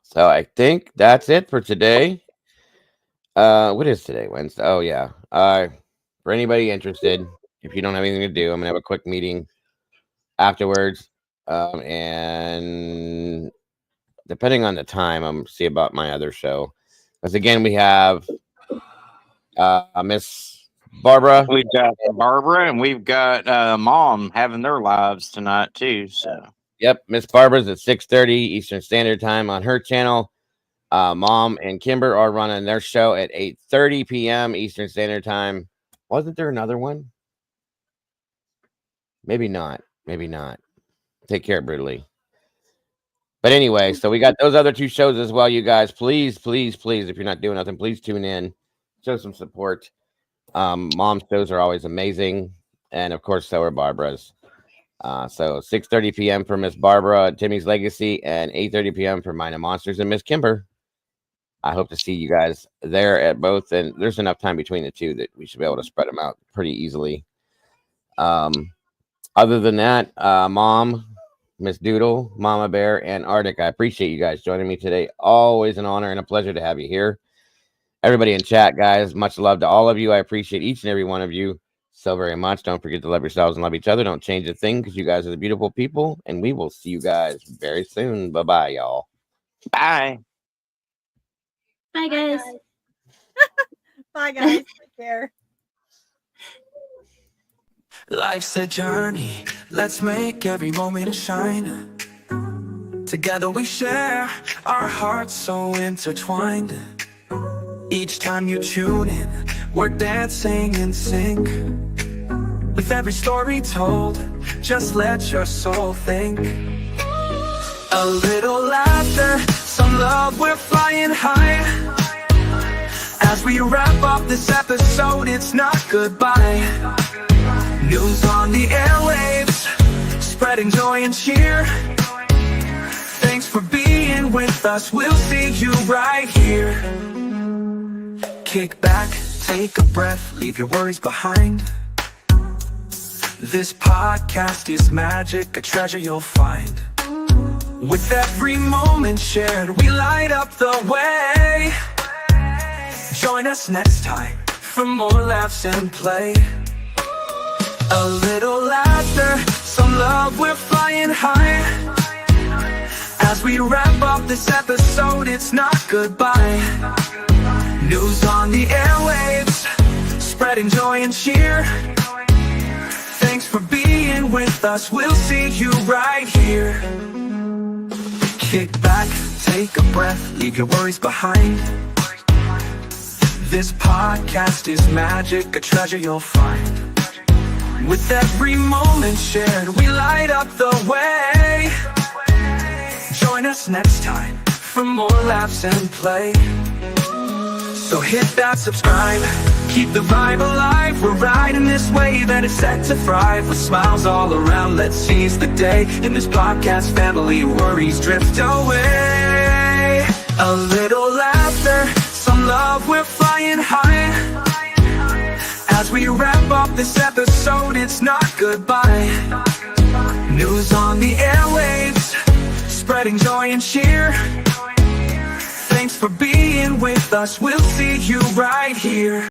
So I think that's it for today. What is today? Wednesday? Oh, yeah. For anybody interested, if you don't have anything to do, I'm gonna have a quick meeting afterwards. And depending on the time, I'm see about my other show. Because again, we have Miss Barbara. We've got Barbara, and we've got Mom having their lives tonight too. So yep, Miss Barbara's at 6:30 Eastern Standard Time on her channel. Mom and Kimber are running their show at 8:30 p.m. Eastern Standard Time. Wasn't there another one? Maybe not. Maybe not. Take care, brutally. But anyway, so we got those other two shows as well, you guys. Please, please, please, if you're not doing nothing, please tune in. Show some support. Mom's shows are always amazing. And, of course, so are Barbara's. So 6:30 p.m. for Miss Barbara, Timmy's Legacy, and 8:30 p.m. for Mine and Monsters and Miss Kimber. I hope to see you guys there at both. And there's enough time between the two that we should be able to spread them out pretty easily. Other than that, Mom, Miss Doodle, Mama Bear, and Arctic, I appreciate you guys joining me today. Always an honor and a pleasure to have you here. Everybody in chat, guys, much love to all of you. I appreciate each and every one of you so very much. Don't forget to love yourselves and love each other. Don't change a thing because you guys are the beautiful people. And we will see you guys very soon. Bye-bye, y'all. Bye. Bye, guys. Bye, guys. Take care. Life's a journey, let's make every moment shine. Together we share our hearts so intertwined. Each time you tune in, we're dancing in sync. With every story told, just let your soul think. A little laughter, some love, we're flying high. As we wrap up this episode, it's not goodbye. News on the airwaves, spreading joy and cheer. Thanks for being with us, we'll see you right here. Kick back, take a breath, leave your worries behind. This podcast is magic, a treasure you'll find. With every moment shared, we light up the way. Join us next time for more laughs and play. A little laughter, some love, we're flying high. As we wrap up this episode, it's not goodbye. News on the airwaves, spreading joy and cheer. Thanks for being with us, we'll see you right here. Kick back, take a breath, leave your worries behind. This podcast is magic, a treasure you'll find. With every moment shared, we light up the way. Join join us next time for more laughs and play. So hit that subscribe, keep the vibe alive. We're riding this wave and it's set to thrive. With smiles all around, let's seize the day. In this podcast family, worries drift away. A little laughter, some love, we're flying high. As we wrap up this episode, it's not goodbye. News on the airwaves, spreading joy and cheer. Thanks for being with us, we'll see you right here.